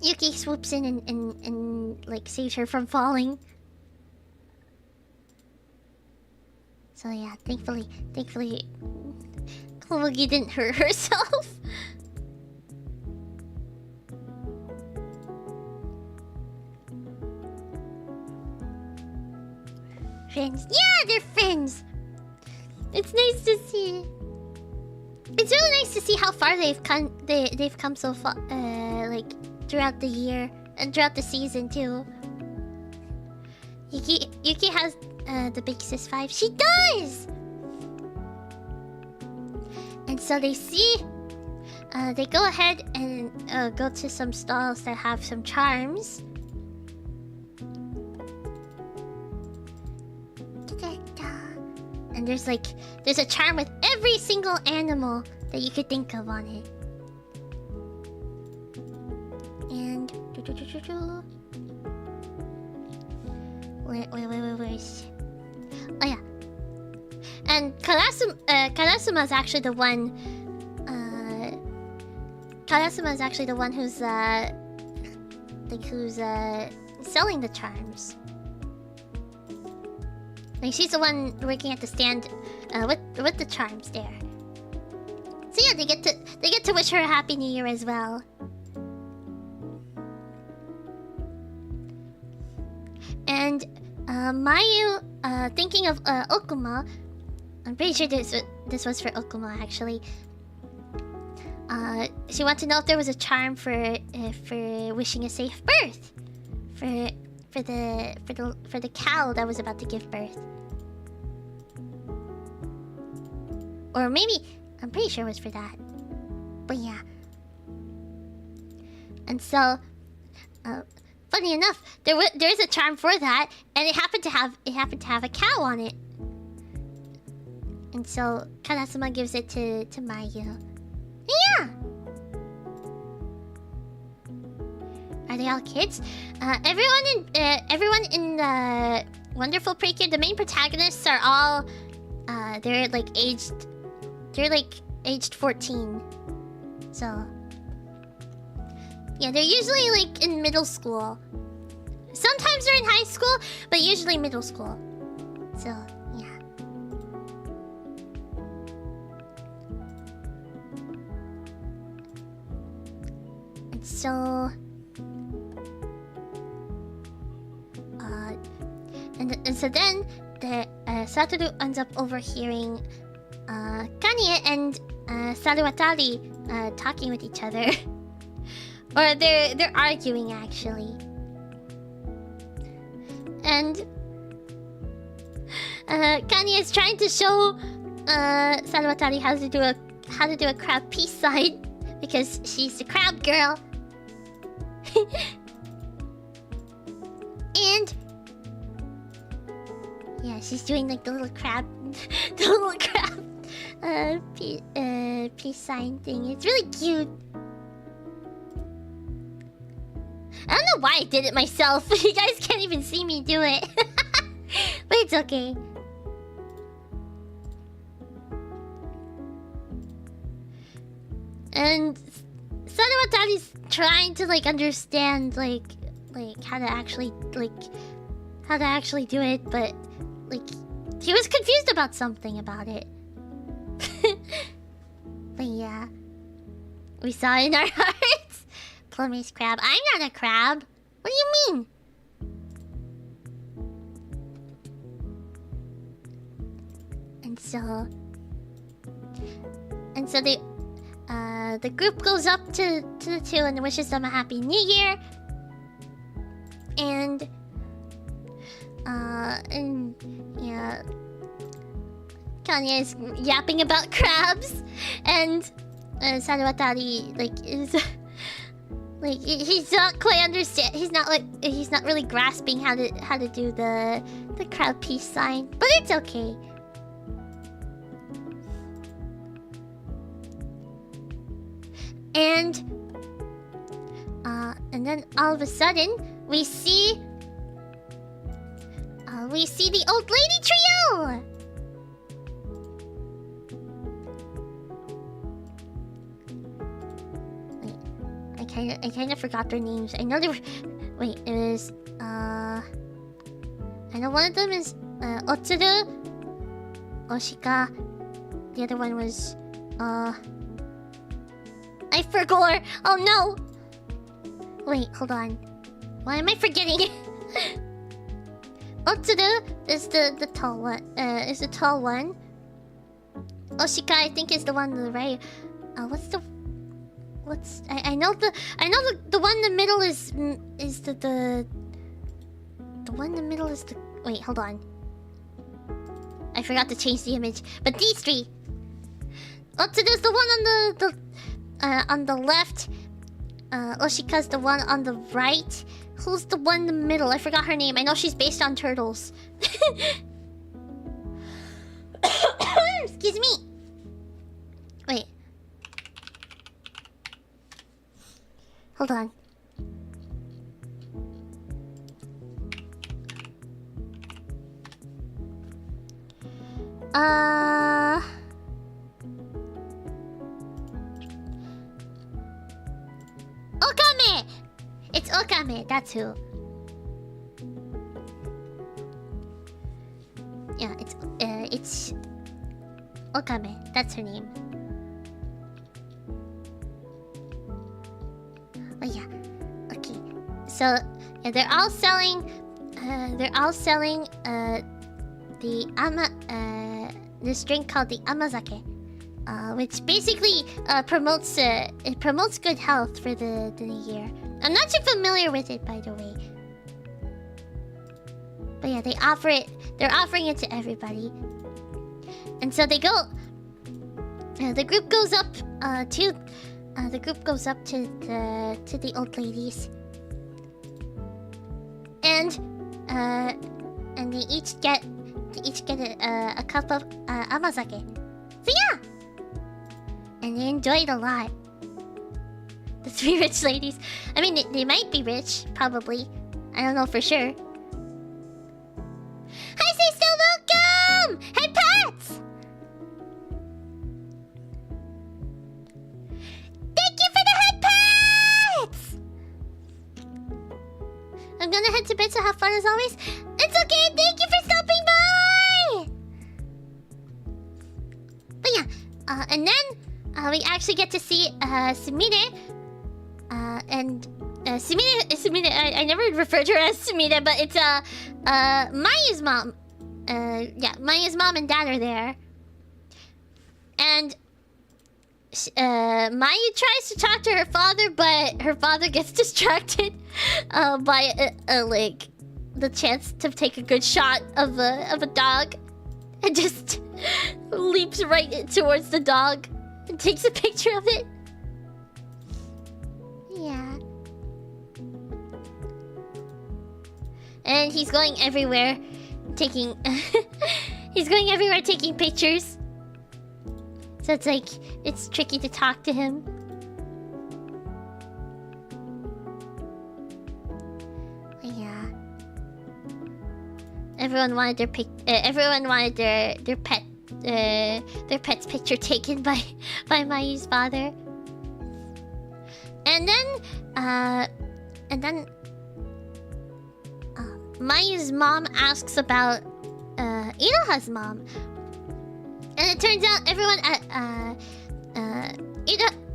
Yuki swoops in and like saves her from falling. So yeah, thankfully, Komugi didn't hurt herself. Friends, yeah, they're friends. It's nice to see. It's really nice to see how far they've come. They've come so far, like throughout the year and throughout the season too. Yuki has the big sis vibe. She does. And so they see. They go ahead and go to some stalls that have some charms. And there's a charm with every single animal that you could think of on it. Where is... Oh yeah. And Karasuma is actually the one... Karasuma is actually the one who's, selling the charms. Like, she's the one working at the stand, with the charms there. So yeah, they get to wish her a happy new year as well. And Mayu, thinking of Okuma, I'm pretty sure this was for Okuma actually. She wanted to know if there was a charm for wishing a safe birth for the cow that was about to give birth. Or maybe I'm pretty sure it was for that. But yeah. And so, funny enough, there is a charm for that, and it happened to have a cow on it. And so Karasuma gives it to Mayu. Yeah. Are they all kids? Everyone in the Wonderful Precure, the main protagonists are all they're like aged 14. So yeah, they're usually like in middle school. Sometimes they're in high school, but usually middle school. So yeah. And so and so then the Satoru ends up overhearing Kanye and Saruwatari talking with each other. Or they're arguing actually. And Kanye is trying to show Saruwatari how to do a crab peace sign because she's the crab girl. And yeah, she's doing like the little crab peace sign thing. It's really cute. I don't know why I did it myself. You guys can't even see me do it. But it's okay. And Saruwatari's trying to like understand like how to actually do it, but like he was confused about something about it. But yeah, we saw it in our hearts. Plum is crab. I'm not a crab. What do you mean? And so the group goes up to the two and wishes them a happy new year. And yeah, Kanye is yapping about crabs, and Saruwatari is like he's not quite understand. He's not really grasping how to do the crab peace sign, but it's okay. And then all of a sudden we see the old lady trio. Wait, I kind of forgot their names. I know they were. Wait, it was I know one of them is Otsuru, Oshika. The other one was I forgot. Oh no! Wait, hold on. Why am I forgetting? Otsuru is the tall one. Is the tall one. Oshika, I think, is the one on the right. I know the one in the middle is the one in the middle is the. Wait, hold on. I forgot to change the image. But these three. Otsuru's the one on the left. Oshika's the one on the right. Who's the one in the middle? I forgot her name. I know she's based on turtles. Excuse me. Wait. Hold on. Okame! It's Okame, that's who. Yeah, it's Okame, that's her name. Oh yeah, okay. So yeah, they're all selling this drink called the amazake, which basically promotes good health for the new year. I'm not too familiar with it, by the way. But yeah, they're offering it to everybody. And so they go. The group goes up to the old ladies, and they each get a cup of amazake. So yeah, and they enjoy it a lot. The three rich ladies. I mean, they might be rich, probably. I don't know for sure. Hi, sister, welcome! Hey, pets! Thank you for the head pets! I'm gonna head to bed, so have fun as always. It's okay, thank you for stopping by! But yeah, and then we actually get to see Sumire. And Sumire, I never referred to her as Sumire, but it's Mayu's mom. Yeah, Mayu's mom and dad are there. And Mayu tries to talk to her father, but her father gets distracted by like the chance to take a good shot of a dog, and just leaps right towards the dog and takes a picture of it. Yeah. And he's going everywhere taking taking pictures. So it's like it's tricky to talk to him. Yeah. Everyone wanted their pet's picture taken by Mayu's father. And then Mayu's mom asks about Iroha's mom, and it turns out everyone at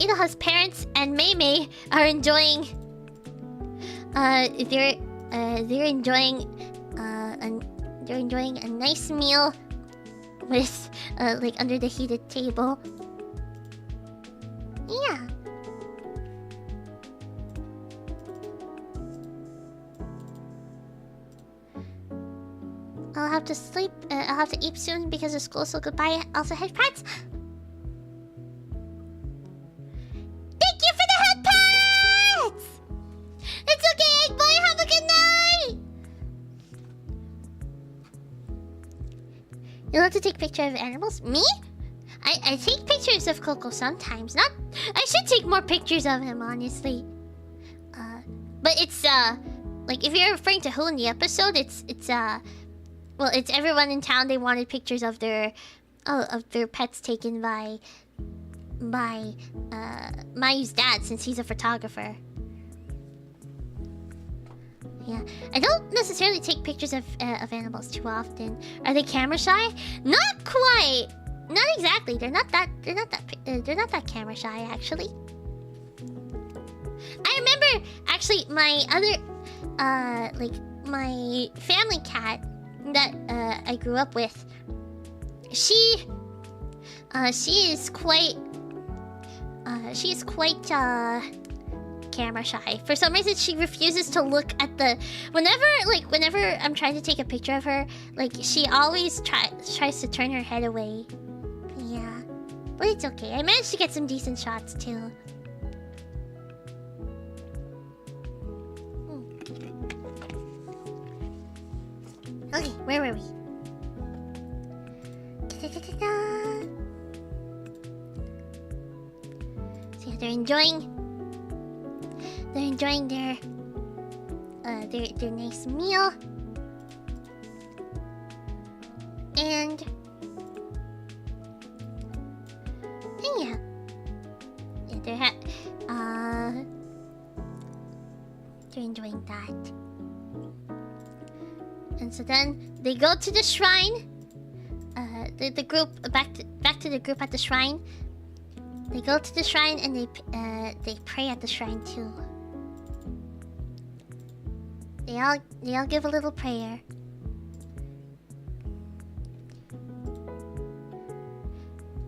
Iroha's parents and Mei are enjoying. They're enjoying a nice meal with like under the heated table. Yeah. I'll have to sleep. I'll have to eat soon because of school. So goodbye. Also, head pets. Thank you for the head pets. It's okay, Egg Boy. Have a good night. You love to take pictures of animals. Me? I take pictures of Coco sometimes. Not. I should take more pictures of him, honestly. But it's like if you're referring to who in the episode, it's well, it's everyone in town. They wanted pictures of their pets taken by Mayu's dad, since he's a photographer. Yeah, I don't necessarily take pictures of animals too often. Are they camera shy? Not quite. Not exactly. They're not that camera shy, actually. I remember actually my other like my family cat that I grew up with. She is quite camera shy. For some reason, she refuses to look at the whenever I'm trying to take a picture of her, like she always tries to turn her head away. Yeah, but it's okay. I managed to get some decent shots too. Okay, where were we? So yeah, they're enjoying their nice meal, and doing that. And so then they go to the shrine. The group back to the group at the shrine. They go to the shrine and they pray at the shrine too. They all give a little prayer.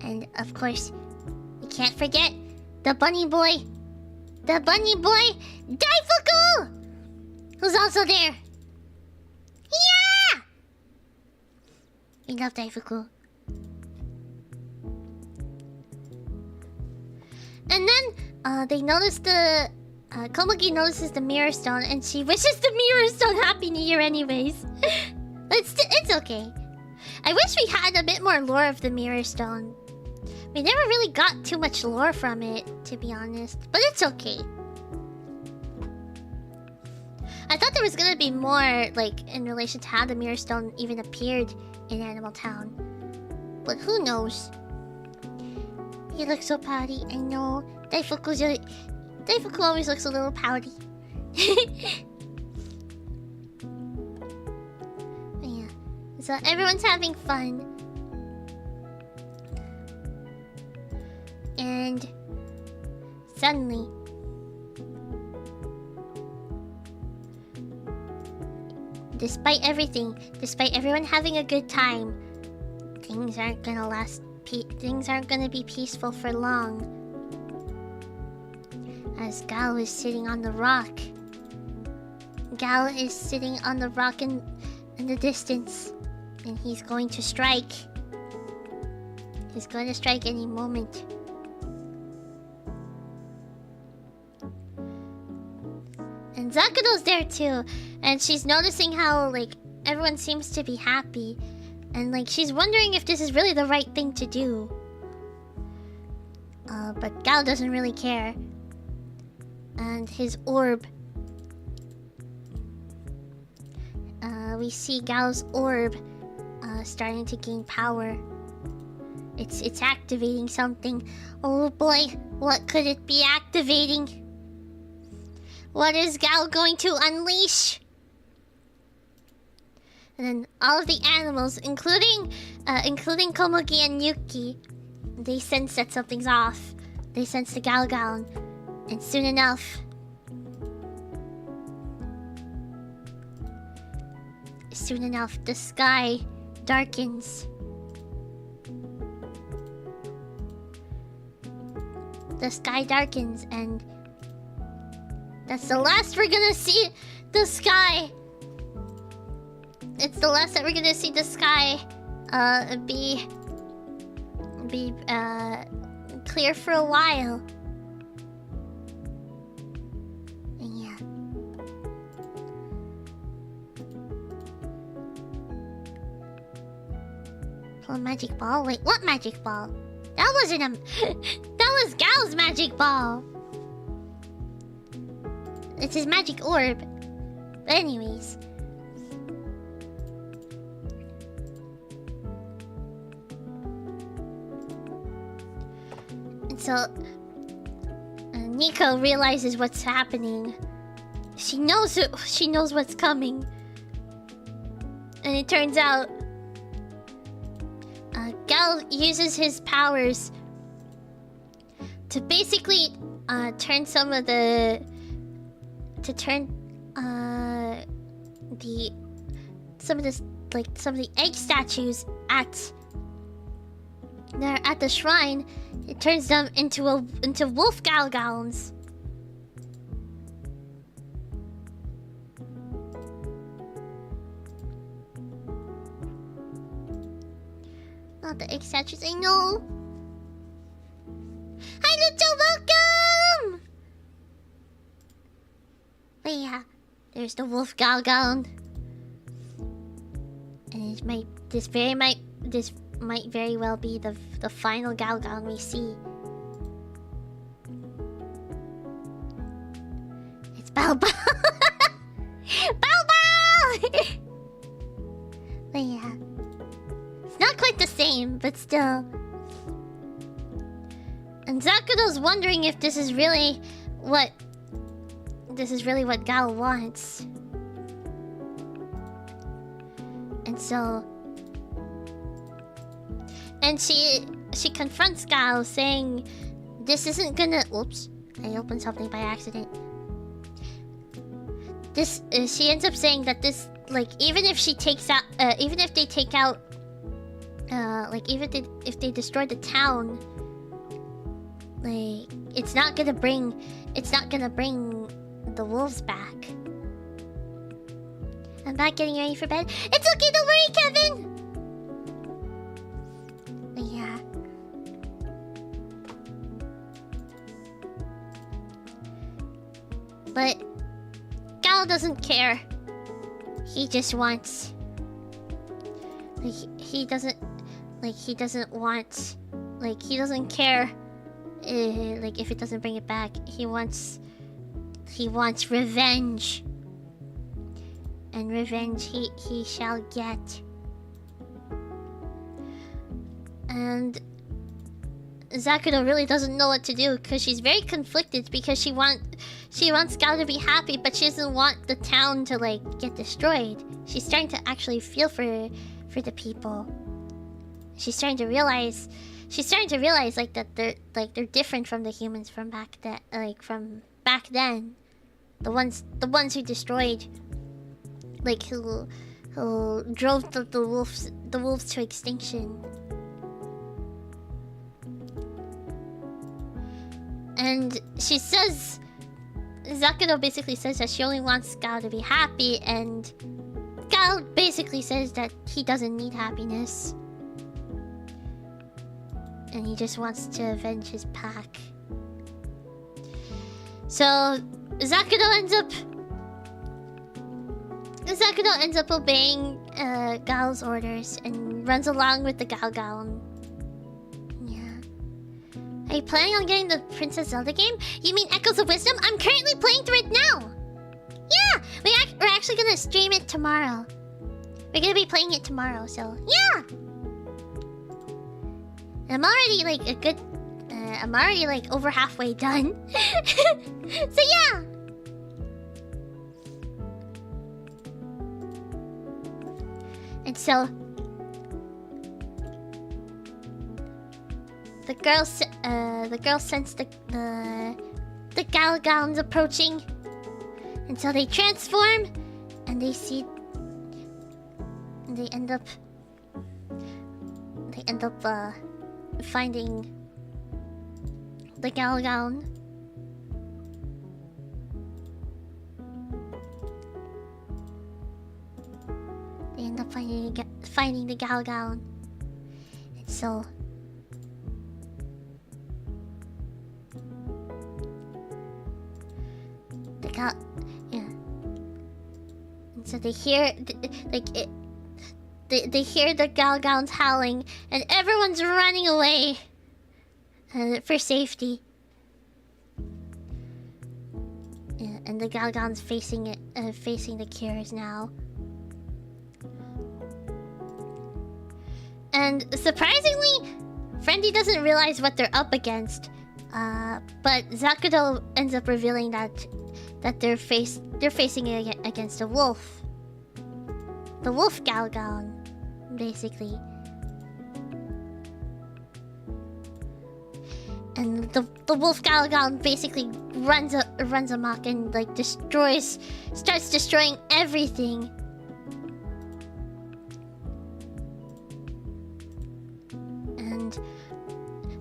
And of course, you can't forget the bunny boy. The bunny boy, Daifuku! Who's also there. Yeah! We love Daifuku. And then, they notice Komugi notices the mirror stone and she wishes the mirror stone Happy New Year anyways. It's okay. I wish we had a bit more lore of the mirror stone. We never really got too much lore from it, to be honest. But it's okay. I thought there was gonna be more, like, in relation to how the mirror stone even appeared in Animal Town. But who knows? He looks so pouty, I know. Daifuku always looks a little pouty. Yeah. So everyone's having fun. And suddenly, despite everyone having a good time, things aren't gonna last. Things aren't gonna be peaceful for long. As Gal is sitting on the rock. Gal is sitting on the rock in the distance, and he's going to strike. He's going to strike any moment. And Zakudo's there too, and she's noticing how, like, everyone seems to be happy. And, like, she's wondering if this is really the right thing to do. But Gal doesn't really care. And his orb. We see Gal's orb starting to gain power. It's activating something. Oh boy, what could it be activating? What is Gal going to unleash? And then all of the animals, including Komugi and Yuki, they sense that something's off. They sense the Galgal, and soon enough, the sky darkens. The sky darkens, and that's the last we're gonna see the sky. It's the last that we're gonna see the sky be clear for a while. Yeah. Plum magic ball? Wait, what magic ball? That wasn't a... that was Gal's magic ball. It's his magic orb. But anyways. So, Nico realizes what's happening. She knows what's coming. And it turns out, Gal uses his powers to basically turn some of the egg statues at the shrine. It turns them into wolf galgons. Not the egg statues, I know. Hi, little welcome. But yeah, there's the wolf galgon, and this might very well be the final Galgon we see. It's Bao Bao! Bao Bao! But yeah. It's not quite the same, but still. And Zakudo's wondering if this is really what this is really what Gal wants. And so... And she confronts Gal, saying, this isn't gonna... Oops. I opened something by accident. She ends up saying that this... Like, even if she takes out... even if they take out... like, even if they destroy the town... Like, it's not gonna bring... It's not gonna bring the wolves back. I'm not getting ready for bed. It's okay, don't worry, Kevin! Yeah. But Gal doesn't care. He just wants... Like, he doesn't... Like, he doesn't want... Like, he doesn't care... like, if it doesn't bring it back. He wants revenge. And revenge he shall get. And Zakudo really doesn't know what to do because she's very conflicted because she wants Gal to be happy, but she doesn't want the town to like get destroyed. She's starting to actually feel for the people. She's starting to realize like that they're different from the humans from back then. The ones who destroyed, like who drove the wolves to extinction. And she says, Zakudo basically says that she only wants Gal to be happy, and Gal basically says that he doesn't need happiness. And he just wants to avenge his pack. So Zakudo ends up obeying Gal's orders and runs along with the Galgown. Are you planning on getting the Princess Zelda game? You mean Echoes of Wisdom? I'm currently playing through it now! Yeah! We're actually gonna stream it tomorrow. We're gonna be playing it tomorrow, so... Yeah! I'm already, like, I'm already, like, over halfway done. So, yeah! And so... The girl sensed the Galgowns approaching, and so they transform, and they see, and they end up finding the Galgown. They end up finding the Galgown, and so. Yeah. And so they hear, they hear the Galgowns howling, and everyone's running away for safety. Yeah, and the Galgowns facing the Cures now. And surprisingly, Friendy doesn't realize what they're up against. But Zakudo ends up revealing that they're facing it against a wolf. The wolf Galgown, basically. And the wolf Galgown basically runs amok and like starts destroying everything.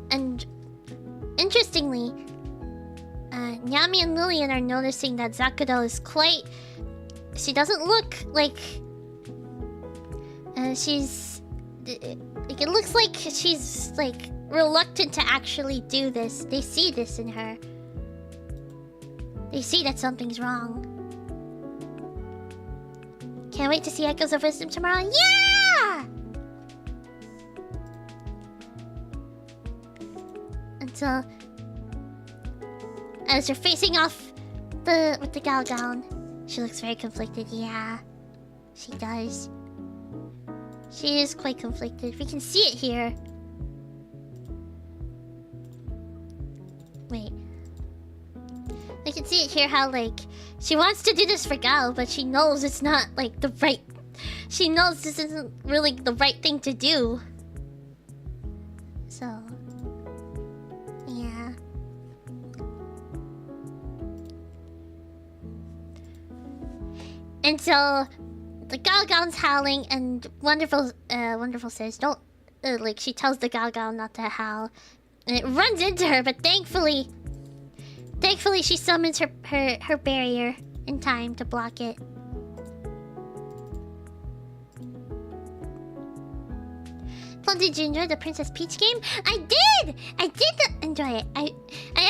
And interestingly, Nyami and Lillian are noticing that Zakudo is quite... She doesn't look like... she's... Like, it looks like she's, like, reluctant to actually do this. They see this in her. They see that something's wrong. Can't wait to see Echoes of Wisdom tomorrow. Yeah! And so... As they're facing off with the Galgown, she looks very conflicted. Yeah, she does. She is quite conflicted. We can see it here. Wait. I can see it here how, like, she wants to do this for Gal, but she knows it's not, like, the right... She knows this isn't really the right thing to do. So... yeah. And so... the Galgon's howling, and Wonderful says, don't... like, she tells the Galgon not to howl. And it runs into her, but thankfully... Thankfully, she summons her barrier in time to block it. Plum, did you enjoy the Princess Peach game? I did! I did enjoy it. I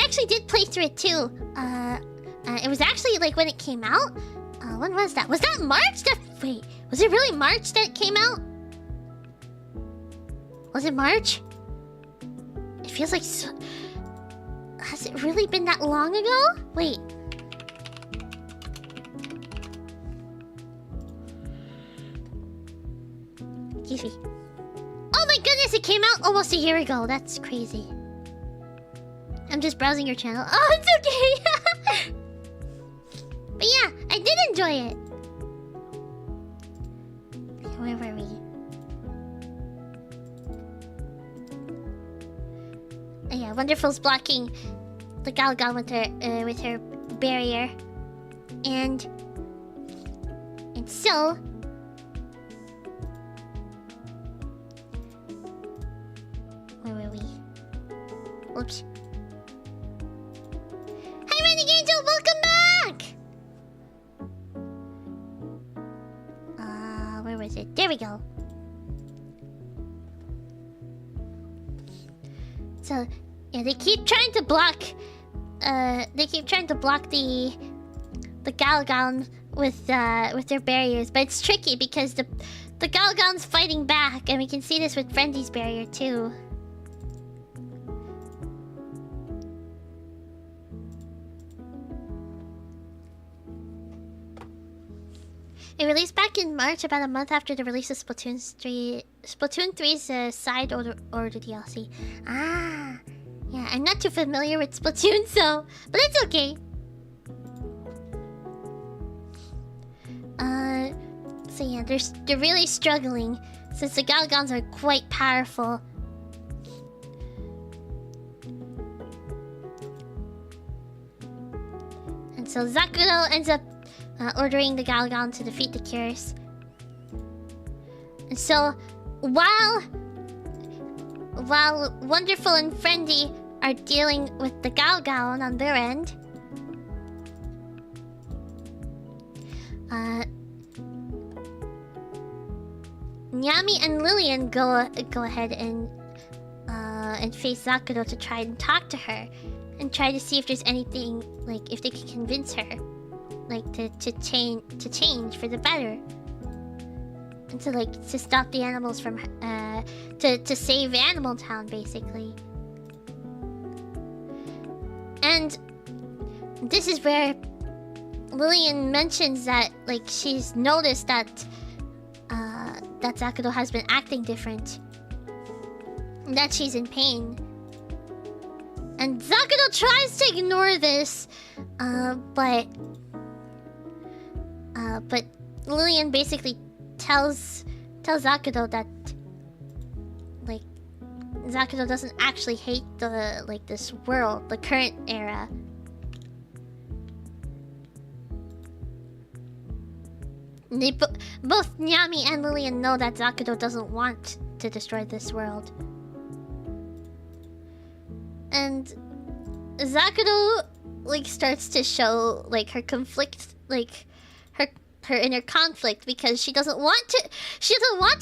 actually did play through it too. It was actually like when it came out. When was that? Was that March? Wait, was it really March that it came out? Was it March? It feels like so... Has it really been that long ago? Wait. Excuse me. Oh my goodness, it came out almost a year ago. That's crazy. I'm just browsing your channel. Oh, it's okay. But yeah, I did enjoy it. Where were we? Oh yeah, Wonderful's blocking the Galgon with her barrier, and so where were we? Oops. Hi, Renegade Angel, welcome back. Where was it? There we go. So, yeah, they keep trying to block. They keep trying to block the Galgon with their barriers, but it's tricky because the Galgon's fighting back, and we can see this with Frenzy's barrier too. It released back in March, about a month after the release of Splatoon 3's side order DLC. Ah, yeah, I'm not too familiar with Splatoon, but it's okay. So yeah, they're really struggling since the Galgons are quite powerful. And so Zakuro ends up ordering the Galgon to defeat the Cures. And so, while Wonderful and Friendly are dealing with the Galgon on their end, Nyami and Lillian go ahead and face Zakuro to try and talk to her and try to see if there's anything, like, if they can convince her, like, to change for the better, and to stop the animals from to save Animal Town, basically. And this is where Lillian mentions that, like, she's noticed that that Zakuro has been acting different, and that she's in pain. And Zakuro tries to ignore this, but Lillian basically tells Zakuro that, like, Zakuro doesn't actually hate this world, the current era. They both Nyami and Lillian know that Zakuro doesn't want to destroy this world. And Zakuro, like, starts to show, like, her conflict, like, her inner conflict, because she doesn't want to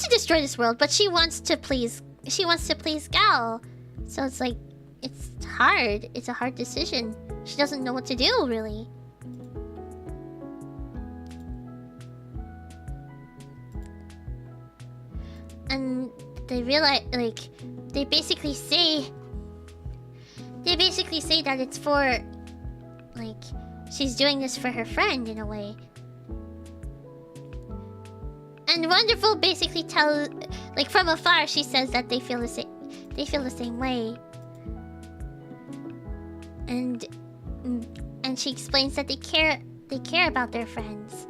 destroy this world, but she wants to please Gal. So it's like, it's hard. It's a hard decision. She doesn't know what to do, really. And they realize, like, they basically say that it's for, like, she's doing this for her friend in a way. And Wonderful basically tells, like, from afar, she says that they feel the same way. And and she explains that they care about their friends.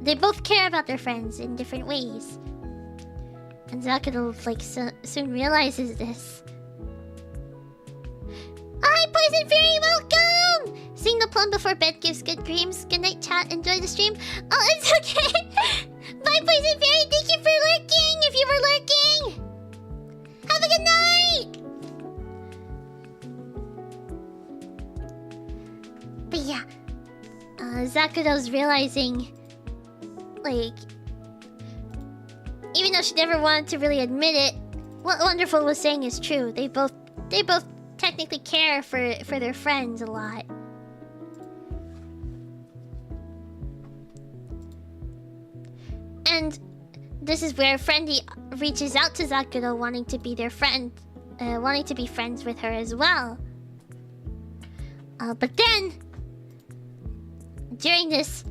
They both care about their friends in different ways. And Zakuro, like, soon realizes this. Hi, Poison Fairy, welcome! Sing the Plum before bed gives good dreams. Good night, chat. Enjoy the stream. Oh, it's okay. Bye, Poison Fairy. Thank you for lurking, if you were lurking. Have a good night! But yeah, Zakuro's realizing, like, even though she never wanted to really admit it, what Wonderful was saying is true. They both technically care for their friends a lot. And this is where Friendy reaches out to Zakuro, wanting to be their friend, wanting to be friends with her as well. But then, during this,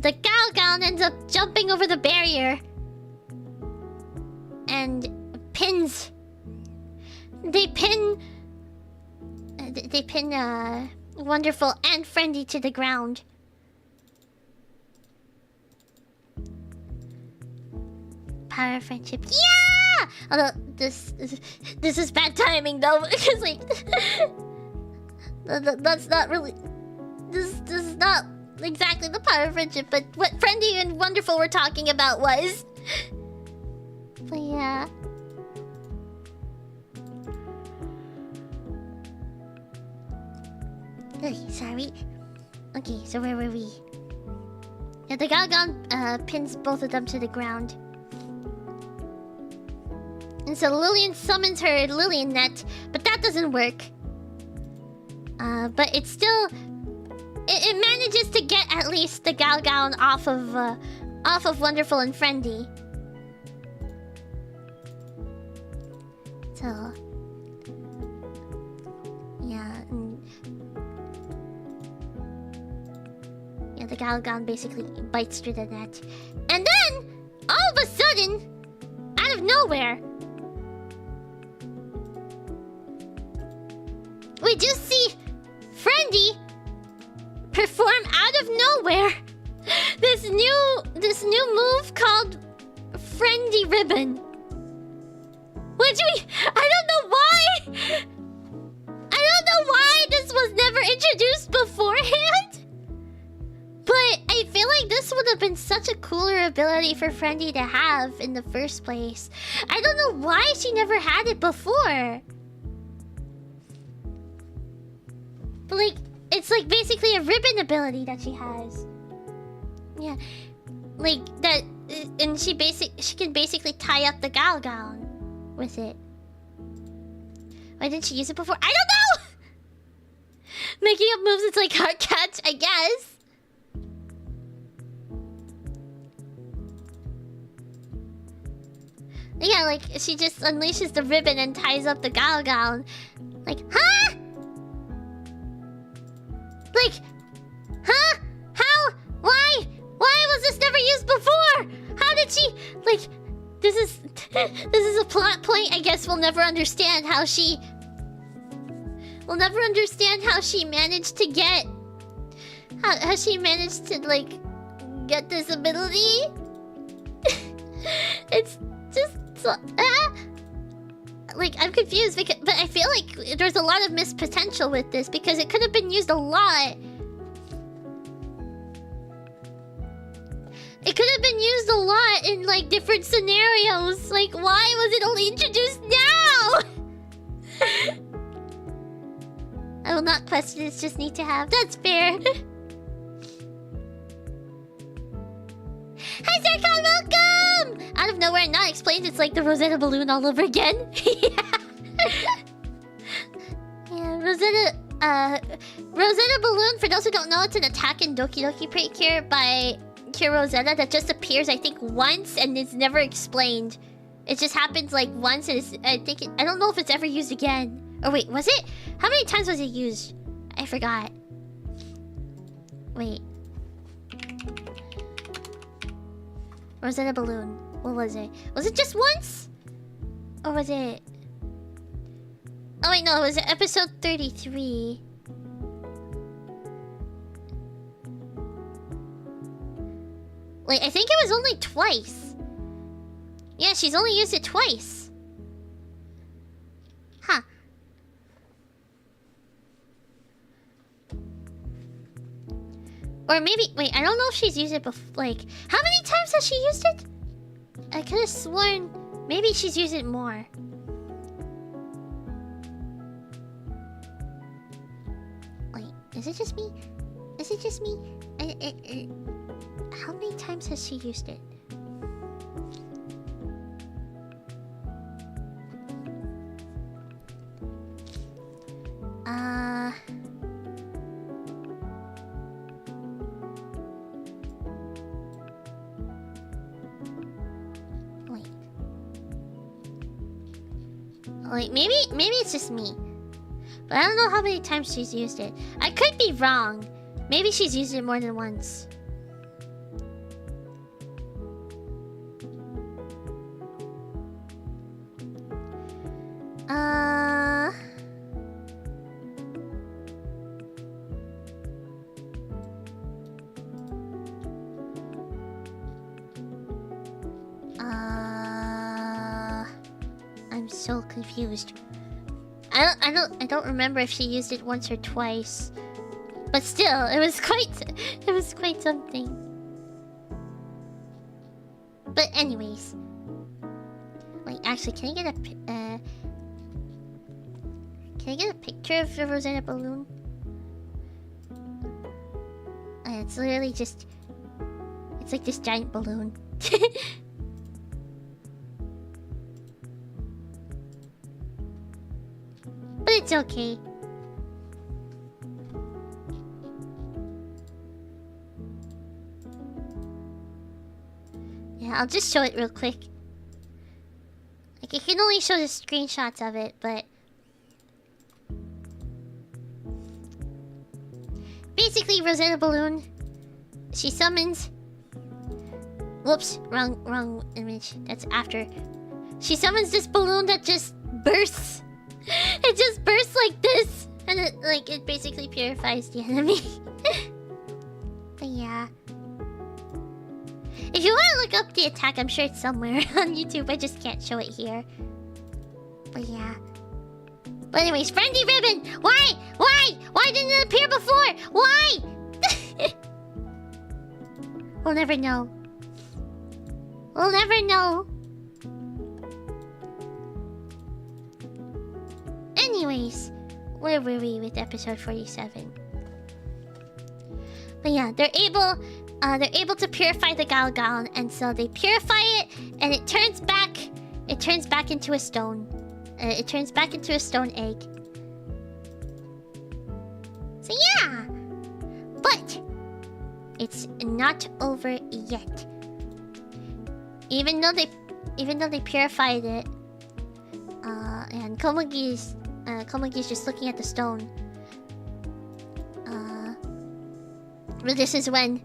the Galgown ends up jumping over the barrier and pins. They pin Wonderful and Friendy to the ground. Power of friendship. Yeah! Although this is bad timing though, because like that's not really this is not exactly the power of friendship, but what Friendy and Wonderful were talking about was. But yeah. Okay, sorry. Okay, so where were we? Yeah, the Galgon pins both of them to the ground. And so Lillian summons her Lillian net, but that doesn't work. But it's still... It manages to get at least the Galgown off of Wonderful and Friendy. So... yeah, the Galgown basically bites through the net. And then, all of a sudden, out of nowhere, we just see Friendy perform out of nowhere this new move called Friendy Ribbon. Which I don't know why! I don't know why this was never introduced beforehand! But I feel like this would have been such a cooler ability for Friendy to have in the first place. I don't know why she never had it before. But like, it's like basically a ribbon ability that she has. Yeah. Like that, and she can basically tie up the Galgown with it. Why didn't she use it before? I don't know! Making up moves, it's like hard catch, I guess. Yeah, like, she just unleashes the ribbon and ties up the Galgown. Like, huh? Like, huh? How? Why? Why was this never used before? How did she... Like, this is a plot point I guess we'll never understand how she... We'll never understand how she managed to get... How she managed to, like, get this ability. It's just... like, I'm confused, because, but I feel like there's a lot of missed potential with this, because it could have been used a lot. It could have been used a lot in, like, different scenarios. Like, why was it only introduced now? I will not question, it's just need to have. That's fair. Hi, Zircon, welcome! Out of nowhere and not explained, it's like the Rosetta Balloon all over again. Yeah, Rosetta Balloon, for those who don't know, it's an attack in Doki Doki Precure by Cure Rosetta that just appears, I think, once and it's never explained. It just happens like once and I don't know if it's ever used again. Or wait, was it? How many times was it used? I forgot. Wait. Rosetta Balloon. What was it? Was it just once? Or was it... Oh wait, no, it was episode 33. Like, I think it was only twice. Yeah, she's only used it twice. Huh. Or maybe... Wait, I don't know if she's used it before. Like, how many times has she used it? I could have sworn... Maybe she's used it more. Wait, is it just me? Is it just me? How many times has she used it? Wait, maybe it's just me. But I don't know how many times she's used it. I could be wrong. Maybe she's used it more than once. I'm so confused. I don't remember if she used it once or twice. But still, it was quite something. But anyways. Wait, actually, can I get a picture of the Rosetta balloon? It's literally just... It's like this giant balloon. But it's okay. Yeah, I'll just show it real quick. Like, I can only show the screenshots of it, but... Basically, Rosetta Balloon, she summons... Whoops, wrong image. That's after. She summons this balloon that just bursts. It just bursts like this. And it basically purifies the enemy. But yeah. If you want to look up the attack, I'm sure it's somewhere on YouTube. I just can't show it here. But yeah. But anyways, Friendly Ribbon! Why? Why didn't it appear before? Why? We'll never know. We'll never know. Anyways, where were we with episode 47? But yeah, they're able to purify the Galgal, and so they purify it, and it turns back into a stone. It turns back into a stone egg. So yeah, but it's not over yet. Even though they purified it, and Komugi's just looking at the stone. But this is when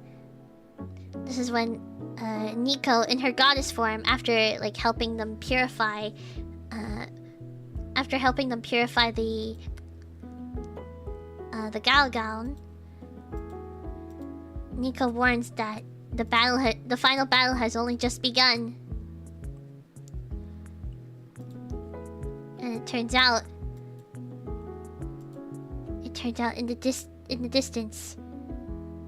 Nico, in her goddess form, after helping them purify the Galgal, Nico warns that the final battle has only just begun. And it turns out in the distance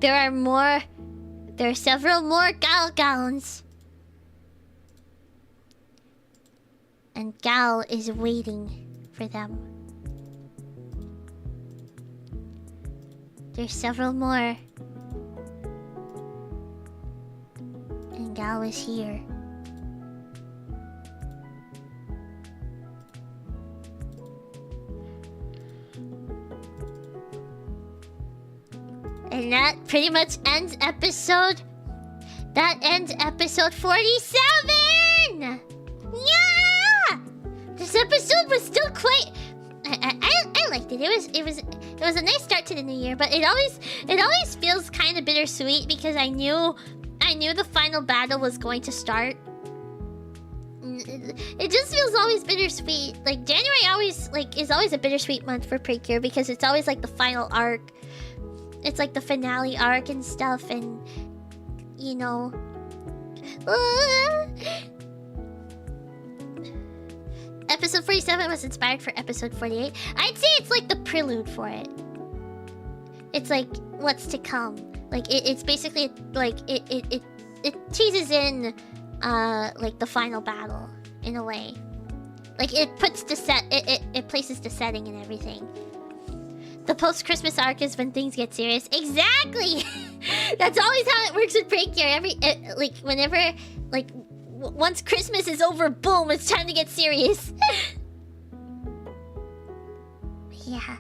there are several more Galgals. And Gal is waiting for them. There's several more. And Gal is here. And that pretty much ends episode... That ends episode 47! Yeah! This episode was still quite... I liked it. It was a nice start to the new year, but it always feels kind of bittersweet because I knew the final battle was going to start. It just feels always bittersweet. Like January always is always a bittersweet month for Precure because it's always like the final arc. It's like the finale arc and stuff, and you know, Episode 47 was inspired for episode 48. I'd say it's like the prelude for it. It's like what's to come. Like it's basically like it teases in like the final battle in a way. Like it puts the set it places the setting and everything. The post-Christmas arc is when things get serious. Exactly. That's always how it works with Precure. Like whenever like once Christmas is over, boom, it's time to get serious. Yeah.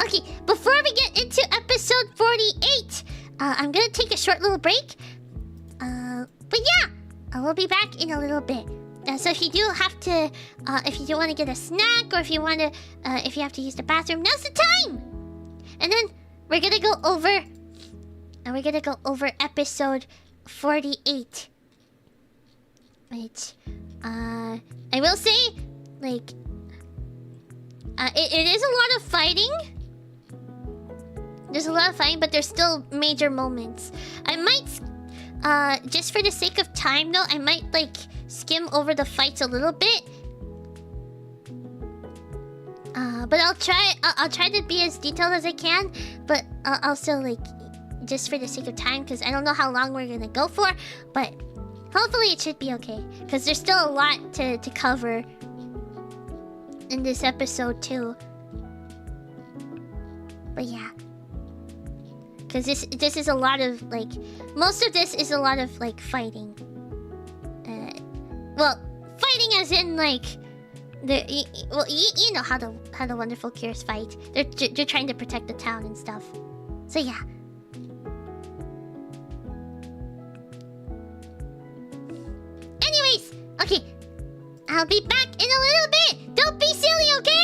Okay, before we get into episode 48, I'm gonna take a short little break. But yeah, we'll be back in a little bit. So if you do have to, if you do want to get a snack, or if you want to, if you have to use the bathroom, now's the time. And then we're gonna go over, episode 48. Which, I will say, like, it is a lot of fighting. There's a lot of fighting, but there's still major moments. I might, just for the sake of time, though, I might, like, skim over the fights a little bit. But I'll try to be as detailed as I can. But also, like, just for the sake of time, because I don't know how long we're gonna go for. But hopefully it should be okay, because there's still a lot to cover in this episode too. But yeah, because this is a lot of like, most of this is a lot of like fighting. Well, fighting as in like you know how the wonderful Cures fight. They're trying to protect the town and stuff. So yeah. Anyways, okay, I'll be back in a little bit. Don't be silly, okay?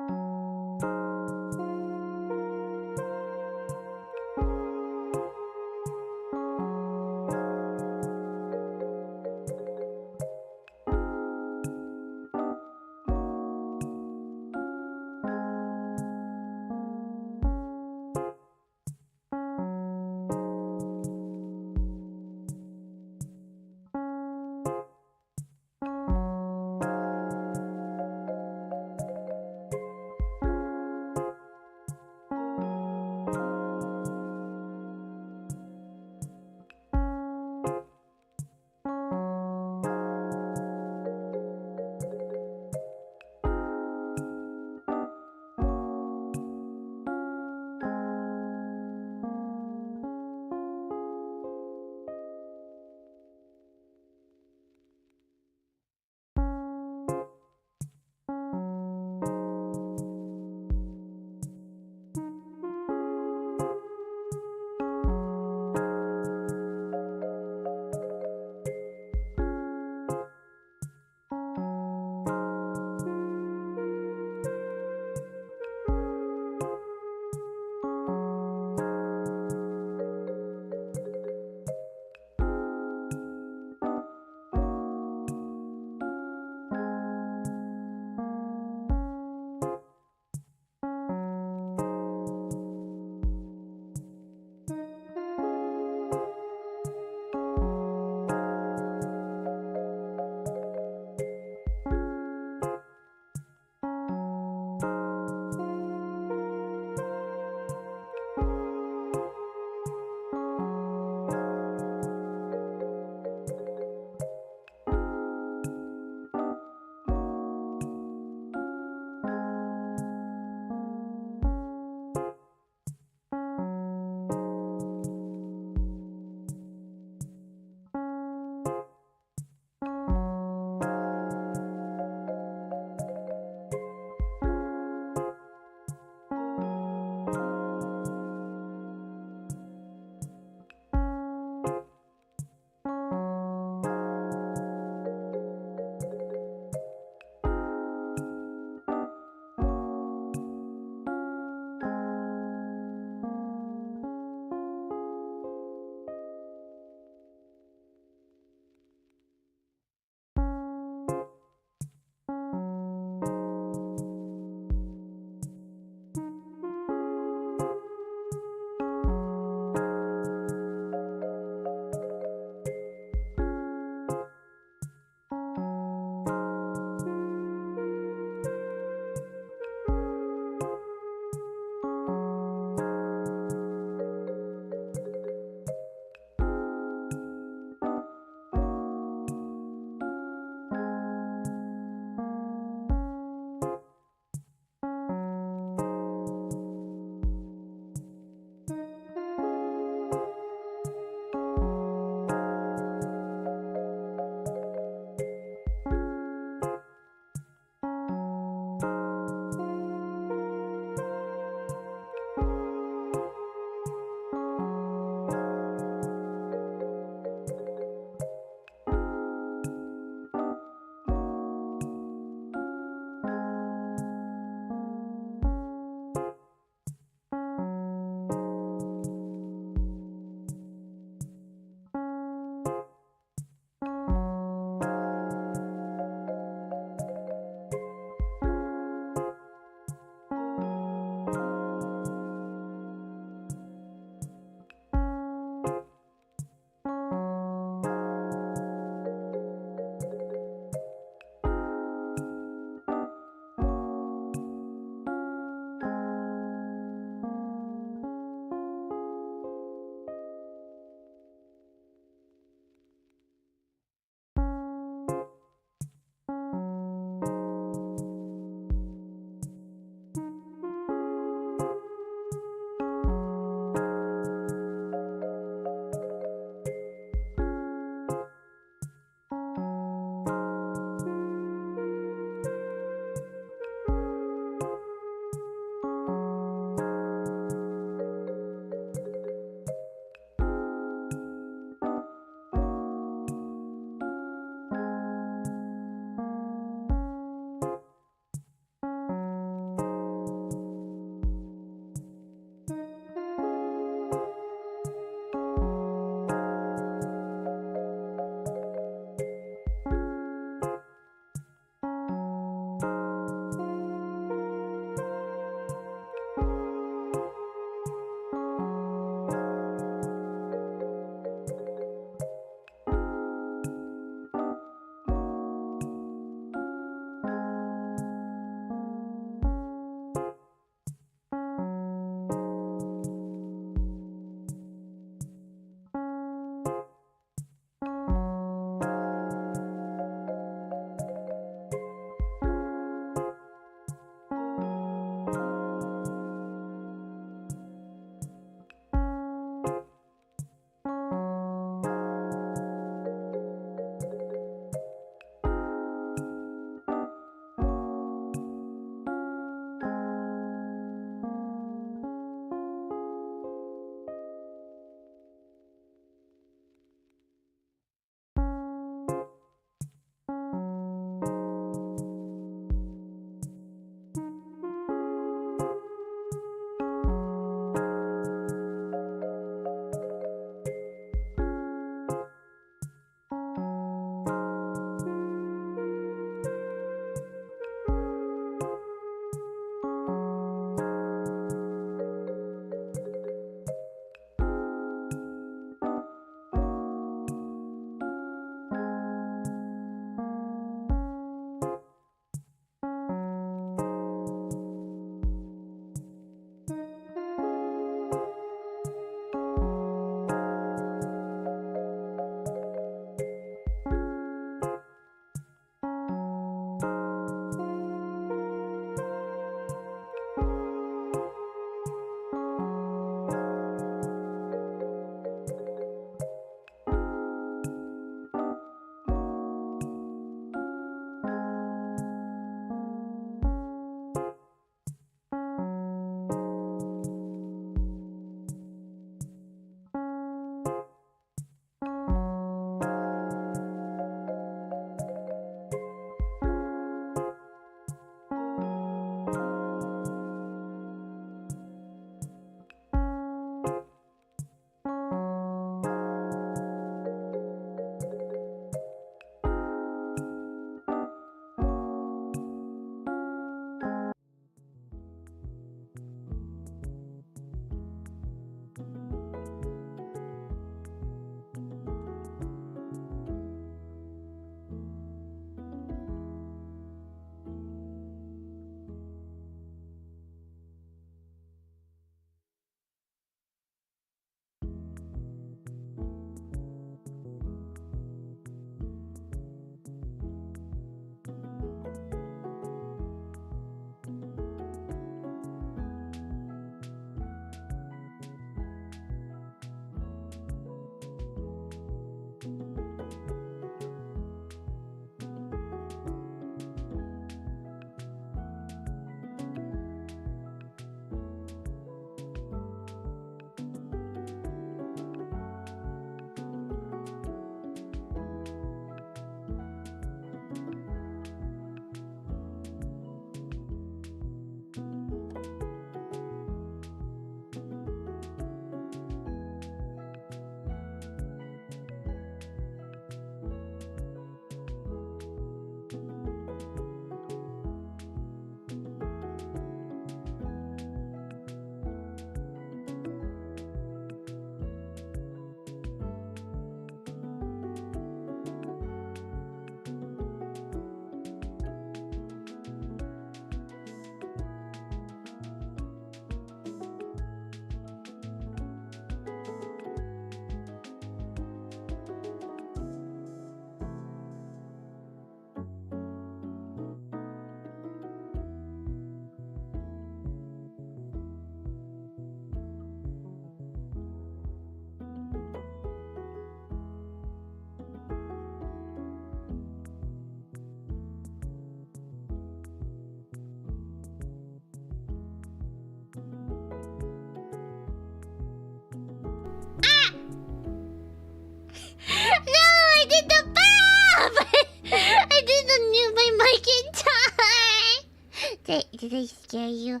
did I scare you?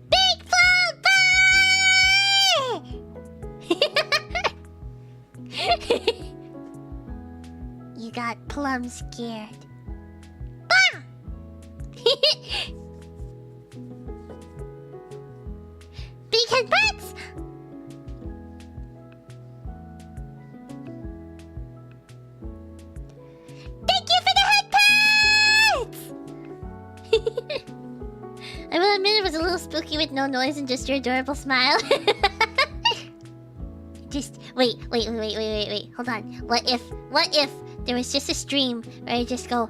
Big Plum! You got Plum scared. Big headbutts! Thank you for the headpats! I will admit it was a little spooky with no noise and just your adorable smile. Just wait. Hold on. What if there was just a stream where I just go.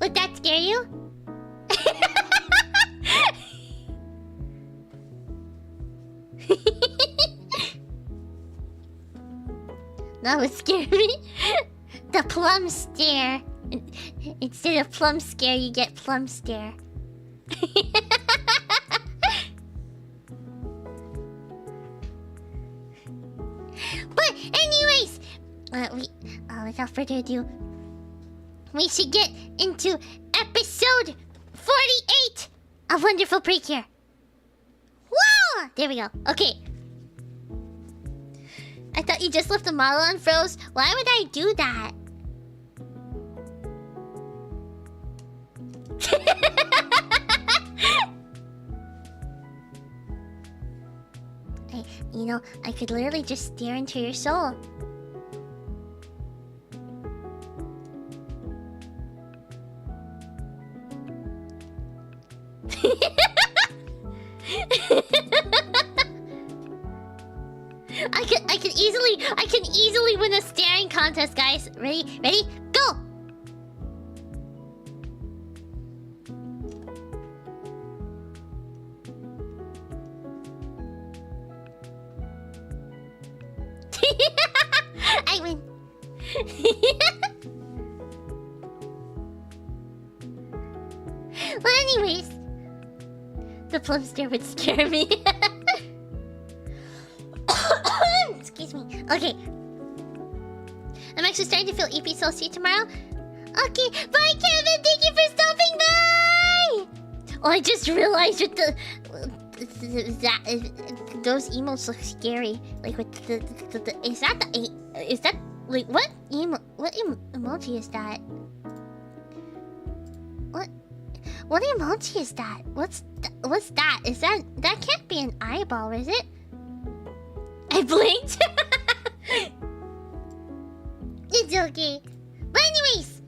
Would that scare you? That would scare me. The plum stare. Instead of plum scare, you get plum stare. But anyways, without further ado, we should get into episode 48 of Wonderful Precure. Wow! There we go. Okay. I thought you just left the model unfroze. Why would I do that? I could literally just stare into your soul. I can easily win a staring contest, guys. Ready, go! I win. Well, anyways, the plum stare would scare me. Excuse me. Okay. I'm actually starting to feel EP, so I'll see you tomorrow. Okay. Bye, Kevin. Thank you for stopping by. Oh, I just realized with those emotes look scary. Like with the is that like what emoji is that? What emoji is that? What's that? Is that can't be an eyeball, is it? I blinked. It's okay. But anyways.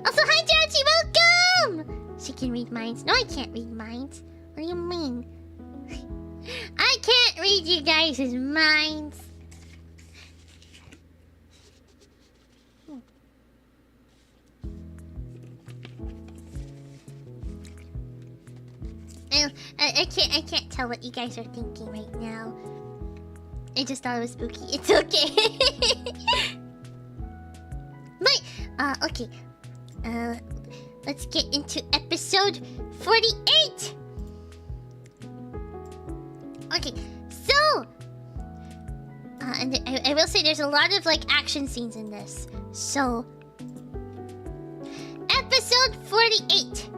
Also, hi Jirachi, welcome! She can read minds. No, I can't read minds. What do you mean? I can't read you guys' minds. I can't tell what you guys are thinking right now. I just thought it was spooky. It's okay. But okay. Let's get into episode 48. Okay, so and I will say there's a lot of like action scenes in this. So episode 48.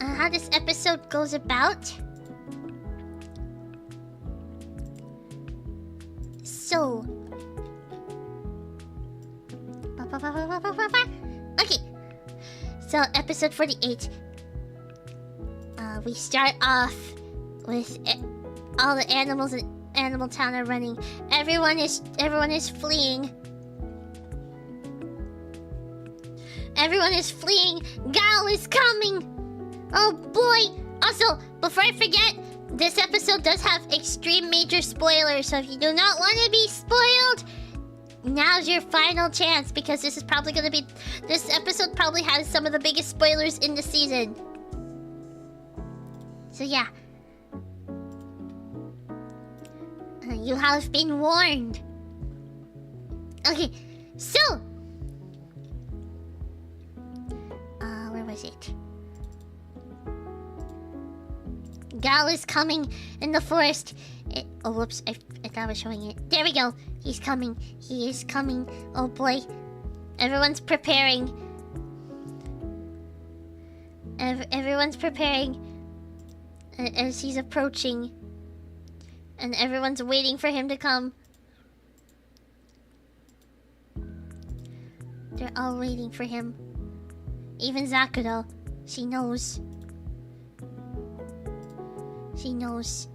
How this episode goes about. So okay. So episode 48. We start off with all the animals in Animal Town are running. Everyone is fleeing. Everyone is fleeing. Gal is coming. Oh boy. Also, before I forget, this episode does have extreme major spoilers, so if you do not want to be spoiled, now's your final chance, because this is probably going to be... This episode probably has some of the biggest spoilers in the season. So yeah. You have been warned. Okay, so... where was it? Gal is coming in the forest. Oh, whoops. I thought I was showing it. There we go. He's coming. He is coming. Oh, boy. Everyone's preparing. Everyone's preparing as he's approaching. And everyone's waiting for him to come. They're all waiting for him. Even Zakuro. She knows. She knows.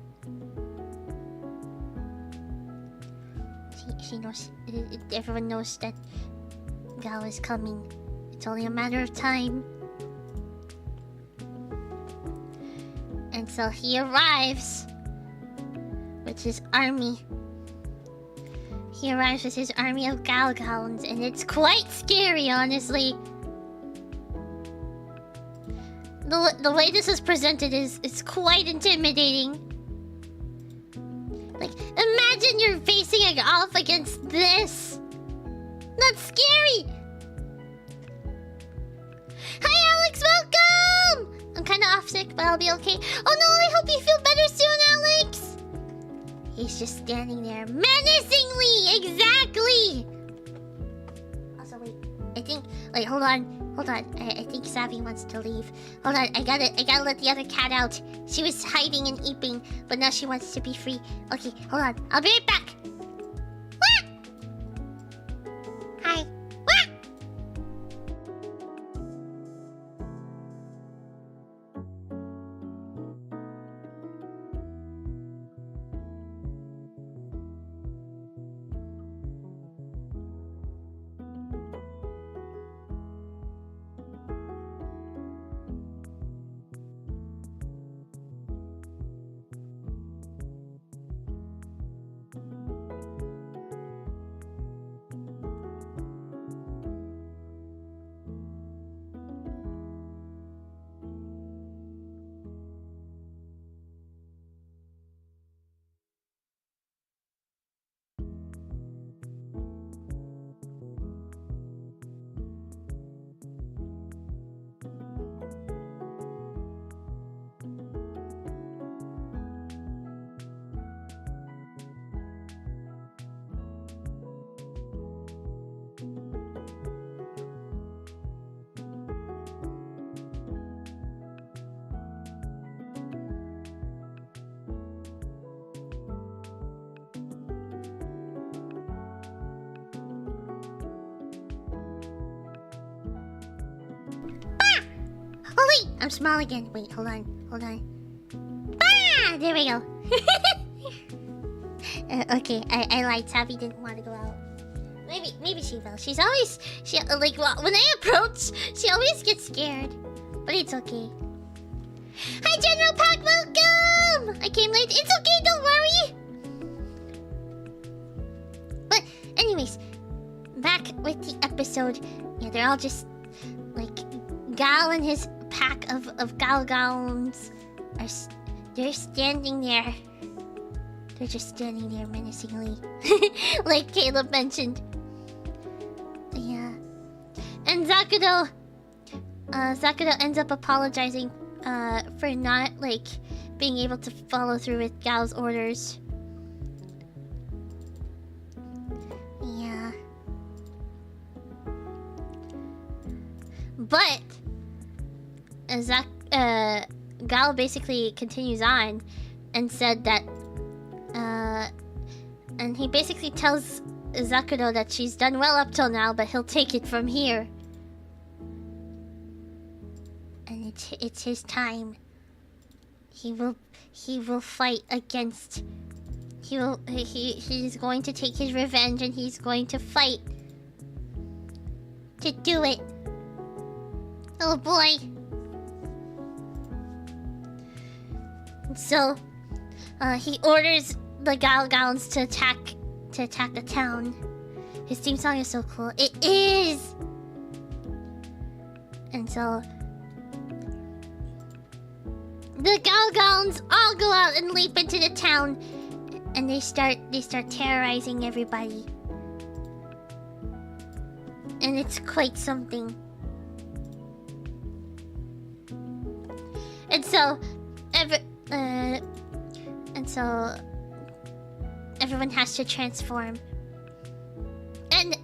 She knows. Everyone knows that Gal is coming. It's only a matter of time. And so he arrives with his army. He arrives with his army of Galgowns, and it's quite scary, honestly. The way this is presented is quite intimidating. Like, imagine you're facing off against this. That's scary. Hi, Alex, welcome! I'm kind of off sick, but I'll be okay. Oh no, I hope you feel better soon, Alex! He's just standing there menacingly, exactly! Also, wait, I think, wait, hold on. I think Savvy wants to leave. Hold on, I gotta let the other cat out. She was hiding and eeping, but now she wants to be free. Okay, hold on. I'll be right back. Wah! Hi. Wah! I'm small again. Wait, hold on. Ah! There we go. Okay, I lied. Savvy didn't want to go out. Maybe she will. She's always... like, well, when I approach, she always gets scared. But it's okay. Hi, General Pack, welcome! I came late. It's okay, don't worry. But, anyways, back with the episode. Yeah, they're all just, like, Gal and his pack of Galgowns are... they're standing there. They're just standing there menacingly. Like Caleb mentioned. Yeah. And Zakuro ends up apologizing for not, like, being able to follow through with Gal's orders. Yeah. But Gal basically continues on and said that and he basically tells Zakuro that she's done well up till now, but he'll take it from here. And it's his time. He will fight against... He's going to take his revenge, and he's going to fight to do it. Oh boy. So, he orders the Galgowns to attack the town. His theme song is so cool. It is. And so, the Galgowns all go out and leap into the town, and they start terrorizing everybody. And it's quite something. And so, everyone has to transform. And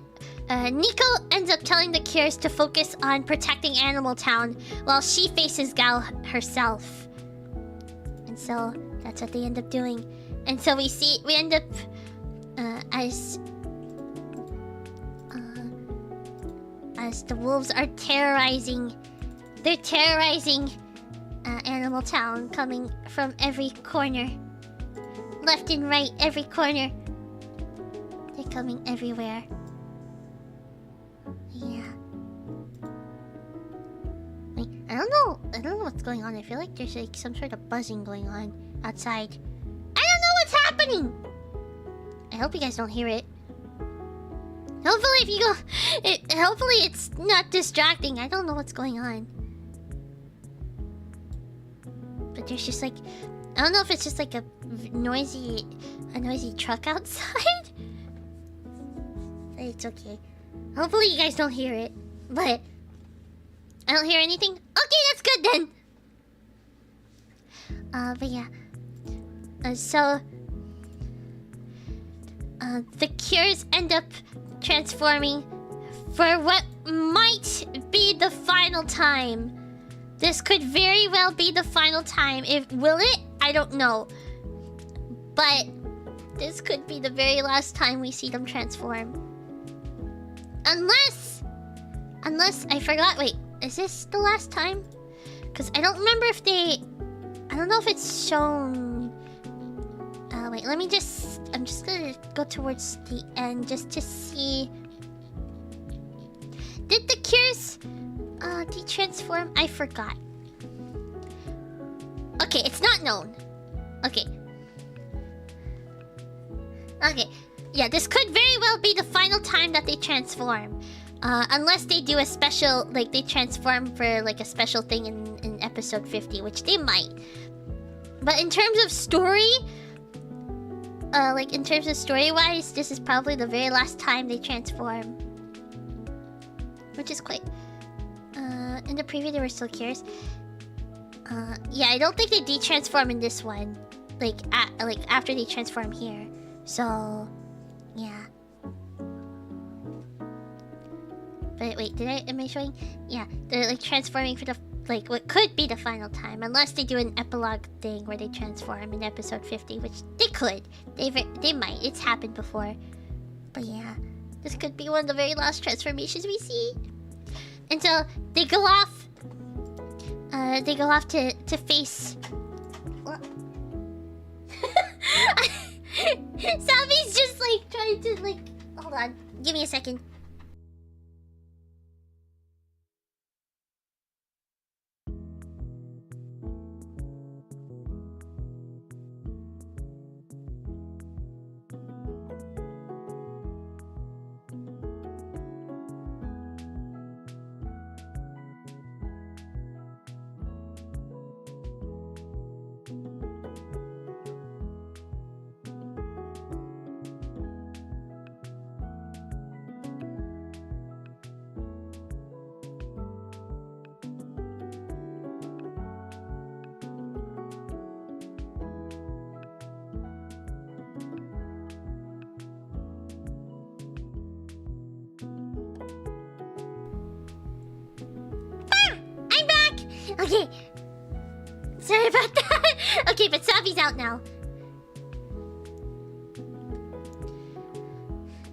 Nico ends up telling the Cures to focus on protecting Animal Town while she faces Gal herself. And so that's what they end up doing. And so we end up as the wolves are terrorizing. They're terrorizing Animal Town, coming from every corner, left and right, every corner. They're coming everywhere. Yeah. Wait, I don't know what's going on. I feel like there's like some sort of buzzing going on outside. I don't know what's happening. I hope you guys don't hear it. Hopefully, hopefully it's not distracting. I don't know what's going on. But there's just like, I don't know if it's just like a noisy truck outside. It's okay. Hopefully you guys don't hear it. But I don't hear anything. Okay, that's good then. But yeah. So the Cures end up transforming for what might be the final time. This could very well be the final time. Will it? I don't know. But this could be the very last time we see them transform. Unless I forgot. Wait, is this the last time? Because I don't remember if they. I don't know if it's shown. Wait. I'm just gonna go towards the end just to see. Did the Cures de-transform? I forgot. Okay, it's not known. Okay. Yeah, this could very well be the final time that they transform. Unless they do a special, like they transform for like a special thing in episode 50, which they might. But in terms of story, story-wise, this is probably the very last time they transform. Which is quite... in the preview, they were still Cures. Yeah, I don't think they de-transform in this one. Like after they transform here. So, yeah. But wait, am I showing? Yeah, they're like transforming for the like what could be the final time, unless they do an epilogue thing where they transform in episode 50, which they could. They might. It's happened before. But yeah, this could be one of the very last transformations we see. And so they go off. They go off to face. Salvi's just like trying to like. Hold on, give me a second. Okay. Sorry about that. Okay, but Savi's out now.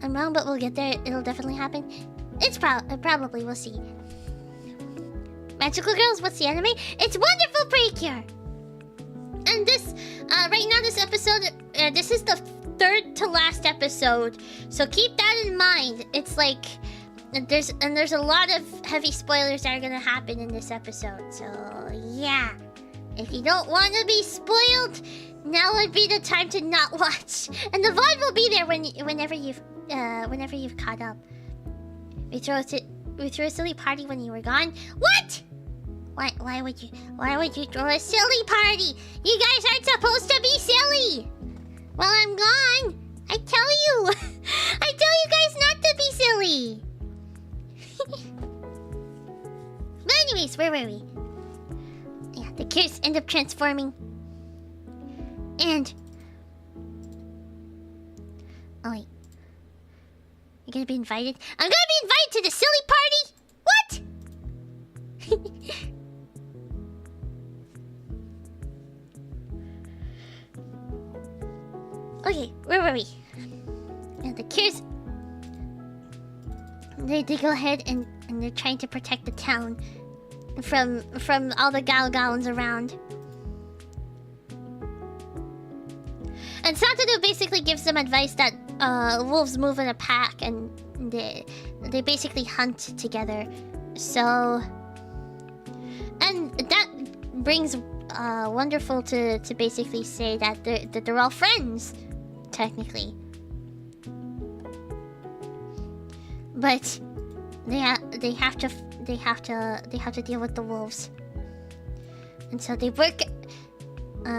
I'm wrong, but we'll get there. It'll definitely happen. It's probably, we'll see. Magical Girls, what's the anime? It's wonderful, Precure! And this, right now, this episode, this is the third to last episode. So keep that in mind. It's like, there's a lot of heavy spoilers that are gonna happen in this episode. So yeah, if you don't want to be spoiled, now would be the time to not watch. And the VOD will be there whenever you've caught up. We threw a silly party when you were gone. What? Why would you throw a silly party? You guys aren't supposed to be silly. Well, I'm gone. I tell you. I tell you guys not to be silly. But anyways, where were we? Yeah, the kids end up transforming. And... oh wait. You're gonna be invited? I'm gonna be invited to the silly party? What? Okay, where were we? And the kids... They go ahead and they're trying to protect the town from all the galgowns around. And Santadu basically gives them advice that wolves move in a pack and they basically hunt together. So... and that brings Wonderful to basically say that they're all friends, technically. But they have to deal with the wolves, and so they work.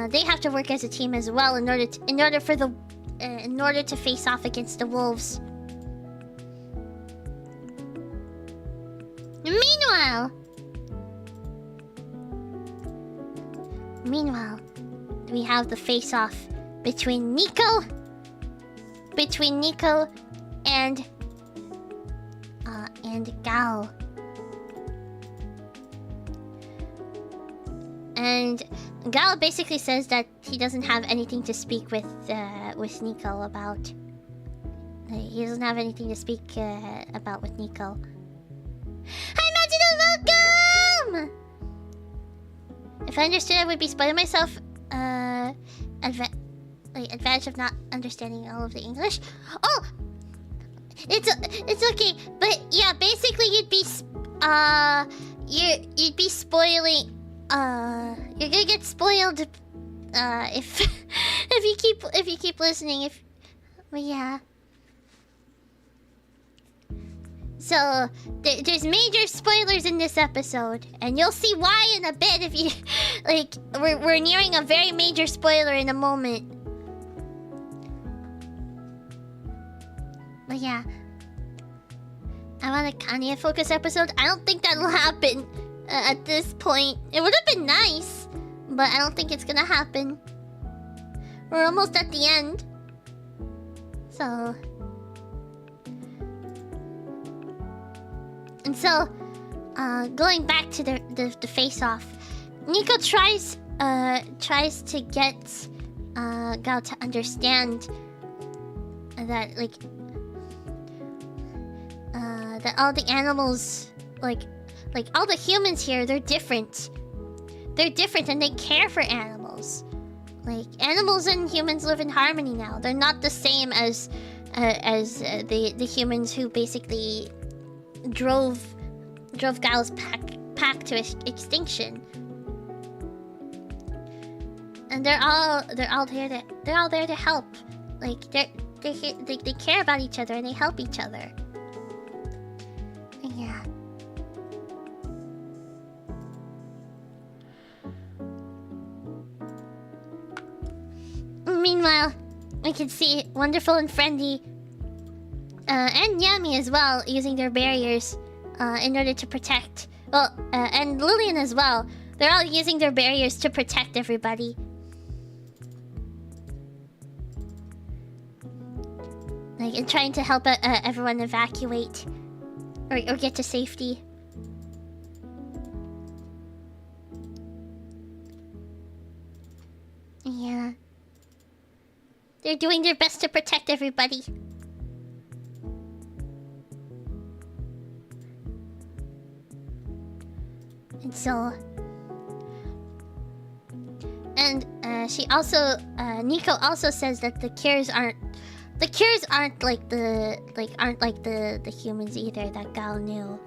They have to work as a team as well in order to face off against the wolves. Meanwhile, we have the face-off between Nico and Gal. And Gal basically says that he doesn't have anything to speak with Nico about. He doesn't have anything to speak about with Nico. Hi, Magino, welcome! If I understood, I would be spoiling myself. Advantage of not understanding all of the English. Oh, it's okay. But yeah, basically you'd be spoiling. You're gonna get spoiled. If if you keep listening. But yeah. So there's major spoilers in this episode, and you'll see why in a bit. If you like, we're nearing a very major spoiler in a moment. But yeah, I want a Kanye focus episode. I don't think that'll happen at this point. It would have been nice, but I don't think it's gonna happen. We're almost at the end, so. And so, going back to the face-off, Nico tries to get Gao to understand that that all the animals, like all the humans here, they're different. They're different, and they care for animals. Like, animals and humans live in harmony now. They're not the same as the humans who basically drove Gao's pack to extinction. And they're all there to help. Like, they care about each other and they help each other. Yeah. Meanwhile, we can see Wonderful and Friendly and Yami as well using their barriers in order to protect. Well, and Lillian as well. They're all using their barriers to protect everybody. Like, and trying to help everyone evacuate or get to safety. Yeah. They're doing their best to protect everybody. And so... And she also... Nico also says that the cures aren't the Cures aren't like the humans either. That gal knew.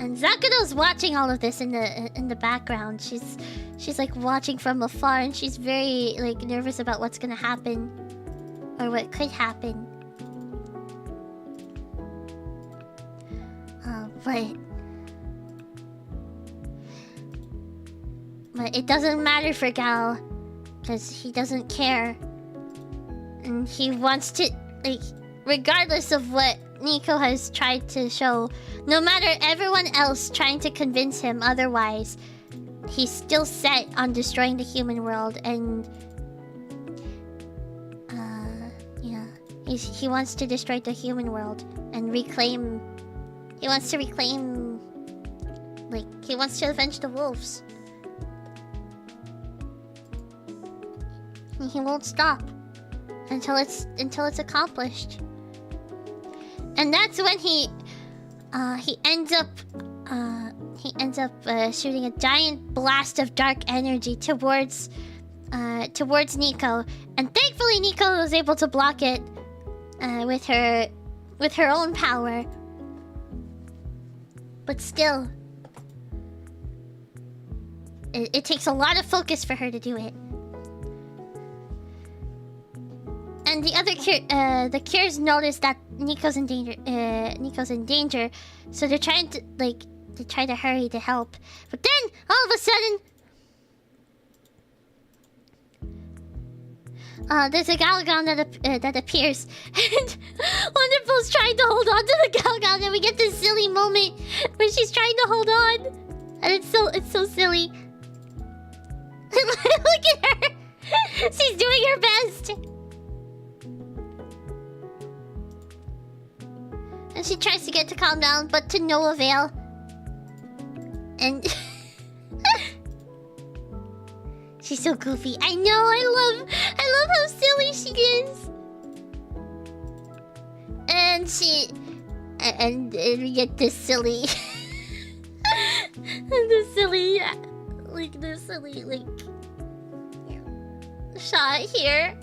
And Zakudo's watching all of this in the background. She's like watching from afar, and she's very like nervous about what's gonna happen, or what could happen. But it doesn't matter for Gal, because he doesn't care, and he wants to, like, regardless of what Nico has tried to show, no matter everyone else trying to convince him otherwise, he's still set on destroying the human world. And yeah, he wants to destroy the human world and reclaim. He wants to reclaim, like, he wants to avenge the wolves. And he won't stop until it's accomplished. And that's when he ends up shooting a giant blast of dark energy towards Nico, and thankfully Nico was able to block it with her own power. But still, it takes a lot of focus for her to do it. And the other the Cures notice that Nico's in danger, so they're trying to try to hurry to help. But then all of a sudden, there's a Galgon that appears, and Wonderful's trying to hold on to the Galgon, and we get this silly moment where she's trying to hold on, and it's so silly. Look at her, she's doing her best. And she tries to get to calm down, but to no avail. And she's so goofy. I know. I love how silly she is. And we get this silly, this silly shot here.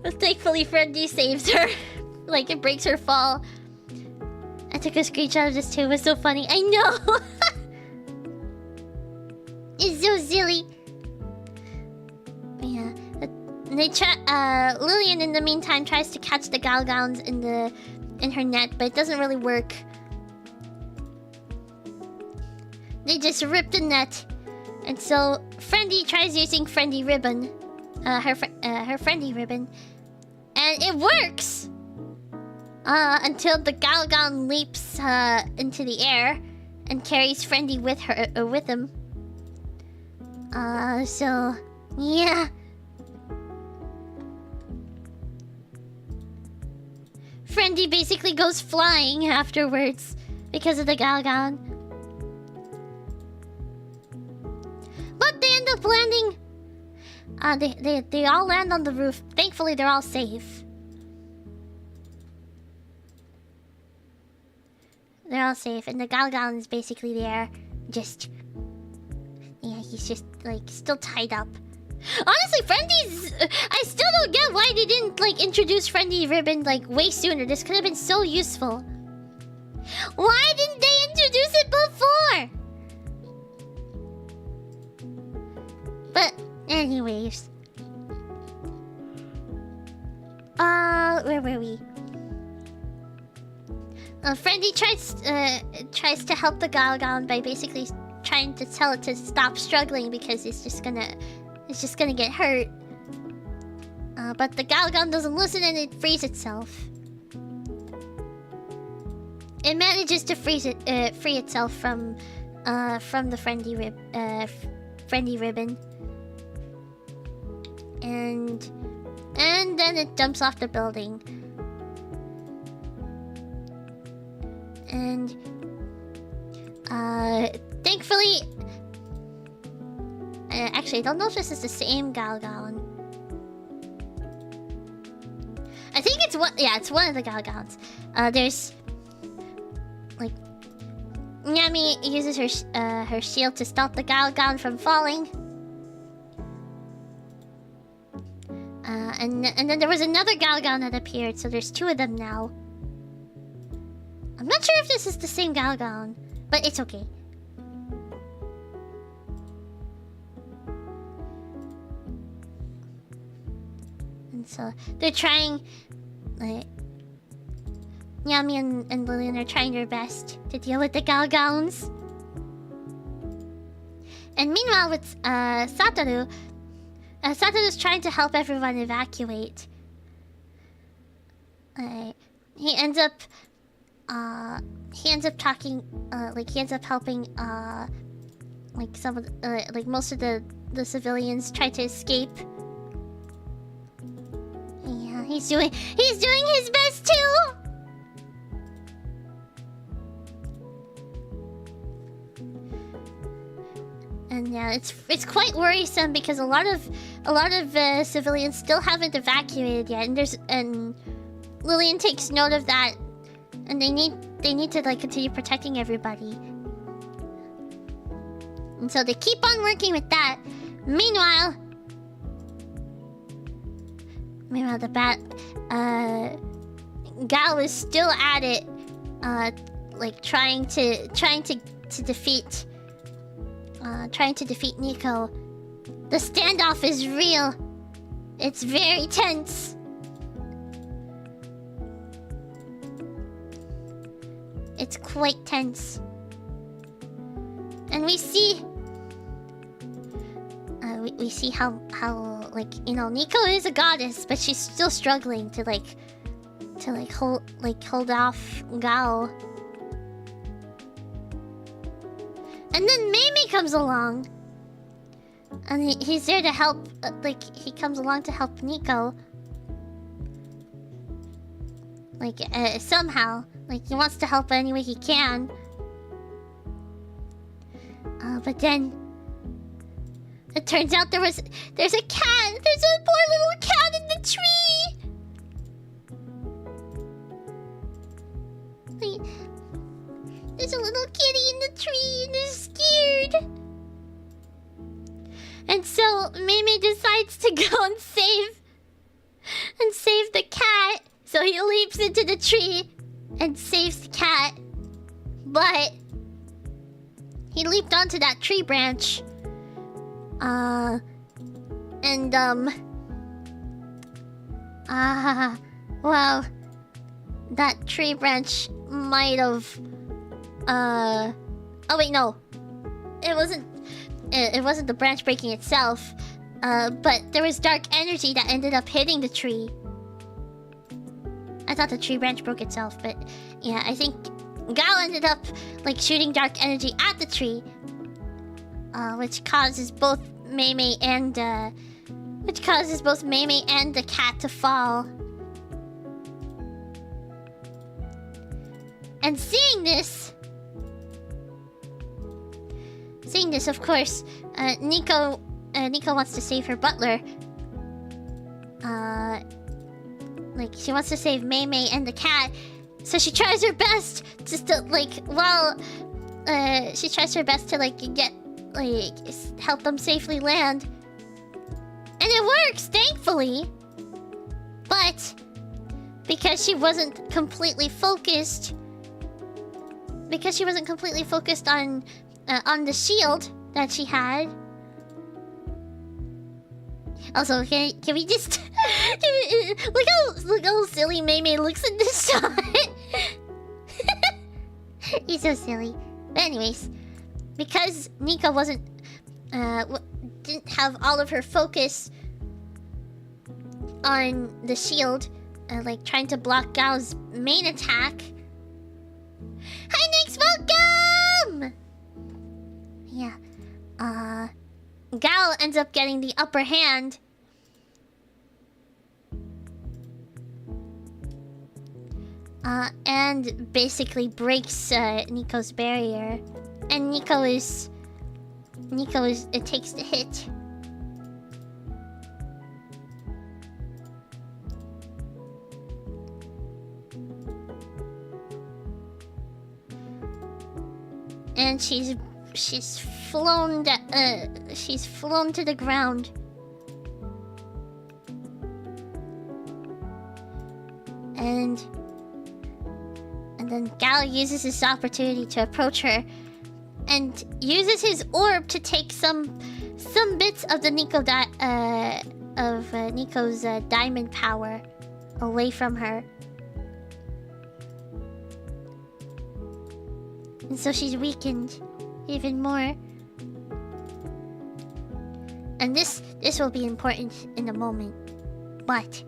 But thankfully, Friendly saves her. Like, it breaks her fall. I took a screenshot of this too. It was so funny. I know. It's so silly. Yeah. They Lillian, in the meantime, tries to catch the Galgons in her net, but it doesn't really work. They just rip the net, and so Friendly tries using Friendly Ribbon, her Friendly Ribbon, and it works. Until the Galgon leaps into the air and carries Friendly with him. So yeah. Friendly basically goes flying afterwards because of the Galgon. But they end up landing. They all land on the roof. Thankfully, they're all safe. They're all safe, and the Galgon is basically there, just... Yeah, he's just, like, still tied up. Honestly, Friendly's... I still don't get why they didn't, like, introduce Friendly Ribbon, like, way sooner. This could have been so useful. Why didn't they introduce it before? But, anyways... where were we? Friendly tries to help the Galgon by basically trying to tell it to stop struggling because it's just gonna get hurt. But the Galgon doesn't listen and it frees itself. It manages to free itself from the Friendly Ribbon, and then it jumps off the building. And thankfully, actually, I don't know if this is the same Galgon. I think it's one. Yeah, it's one of the Galgons. There's like Nyami uses her shield to stop the Galgon from falling, And then there was another Galgon that appeared, so there's 2 of them now. I'm not sure if this is the same Galgon, but it's okay. And so they're trying, like, Yami and Lillian are trying their best to deal with the Galgons. And meanwhile, with Satoru, Satoru's trying to help everyone evacuate. He ends up talking, he ends up helping, some of, most of the civilians try to escape. Yeah, he's doing his best too. And yeah, it's quite worrisome because a lot of civilians still haven't evacuated yet, and Lillian takes note of that, and they need to continue protecting everybody. And so they keep on working with that. Meanwhile, the Gal is still at it, trying to defeat Nico. The standoff is real. It's very tense. It's quite tense. And we see how Nico is a goddess, but she's still struggling to hold off Gao. And then Mei comes along. And he's there to help, he comes along to help Nico. Somehow. He wants to help any way he can. But then it turns out there's a cat. There's a poor little cat in the tree. There's a little kitty in the tree and it's scared. And so Mei decides to go and save the cat. So he leaps into the tree and saves the cat. But he leaped onto that tree branch. Well, that tree branch might have, oh wait, no. It wasn't the branch breaking itself. But there was dark energy that ended up hitting the tree. I thought the tree branch broke itself, but yeah, I think Gao ended up shooting dark energy at the tree, which causes both Mei and the cat to fall. And seeing this, of course, Nico wants to save her butler. She wants to save Mei and the cat, so she tries her best just to she tries her best to get help them safely land, and it works, thankfully. But because she wasn't completely focused on the shield that she had. Also, can we just look how silly Mei looks in this shot. He's so silly. But anyways, because Nico didn't have all of her focus on the shield, trying to block Gao's main attack. Hi, Nix, welcome! Yeah, Gao ends up getting the upper hand. And basically breaks Nico's barrier. And it takes the hit. And she's flown to the ground. And then Gal uses this opportunity to approach her and uses his orb to take some bits of the Nico's diamond power away from her. And so she's weakened even more. And this will be important in a moment. But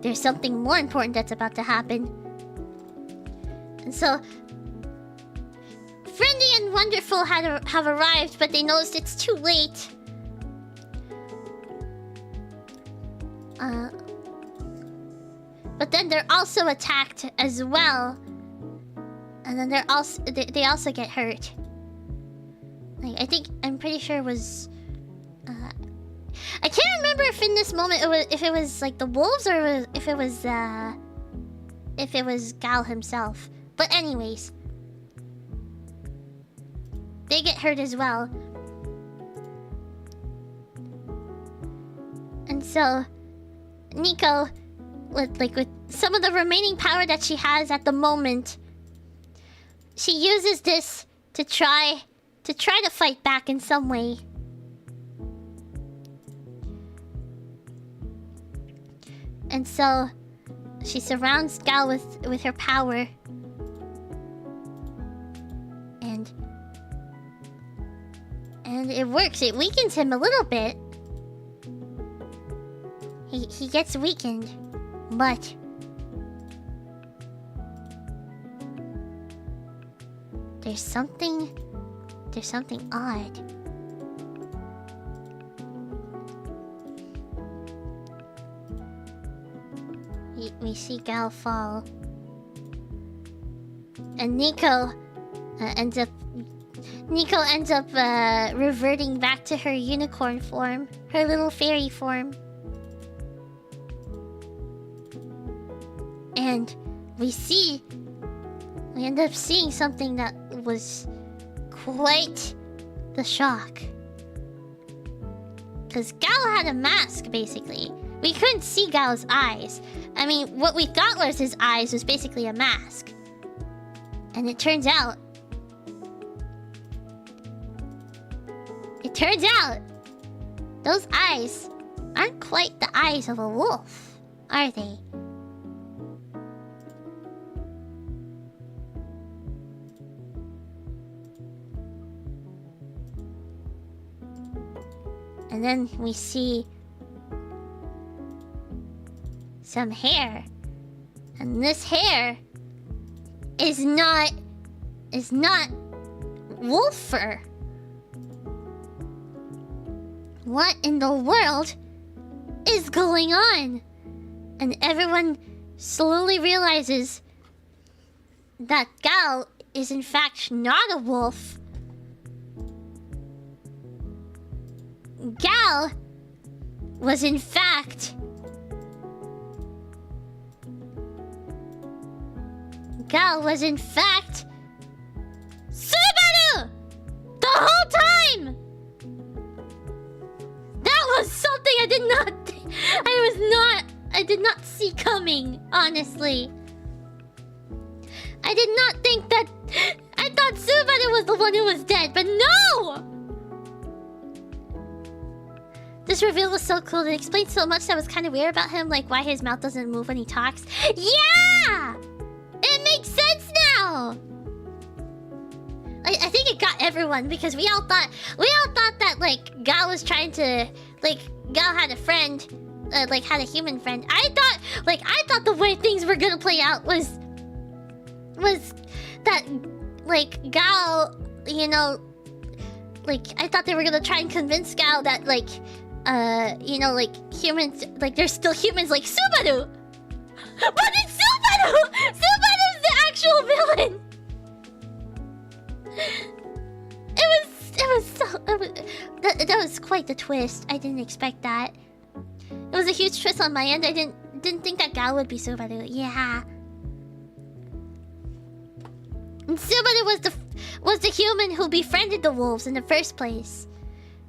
there's something more important that's about to happen. And so Friendly and Wonderful have arrived, but they noticed it's too late. But then they're also attacked as well. And then they also get hurt. Like, I'm pretty sure it was I can't remember if in this moment if it was like the wolves or if it was Gal himself. But anyways, they get hurt as well. And so Nico, with some of the remaining power that she has at the moment, she uses this to try to fight back in some way. And so she surrounds Gal with her power. And it works. It weakens him a little bit. He gets weakened, but there's something odd. We see Gal fall, and Nico ends up reverting back to her unicorn form, her little fairy form. And we end up seeing something that was quite the shock. Because Gal had a mask, basically. We couldn't see Gal's eyes. I mean, what we thought was his eyes was basically a mask. And it turns out those eyes aren't quite the eyes of a wolf, are they? And then we see some hair. And this hair is not wolf fur. What in the world is going on? And everyone slowly realizes that Gal is in fact not a wolf. Gal was in fact Subaru! The whole time! That was something I did not see coming, honestly. I did not think that... I thought Subaru was the one who was dead, but no! This reveal was so cool. It explained so much that was kind of weird about him, like why his mouth doesn't move when he talks. Yeah! It makes sense now! I think it got everyone, because we all thought that, like, Gal was trying to... Like, Gal had a friend, had a human friend. I thought the way things were gonna play out was that, like, Gal, you know... Like, I thought they were gonna try and convince Gal that, like... you know, like, humans... Like, there's still humans like Subaru! But it's Subaru! Subaru's the actual villain! That was quite the twist. I didn't expect that. It was a huge twist on my end. I didn't think that Gal would be Subaru. Yeah. And Subaru was the human who befriended the wolves in the first place.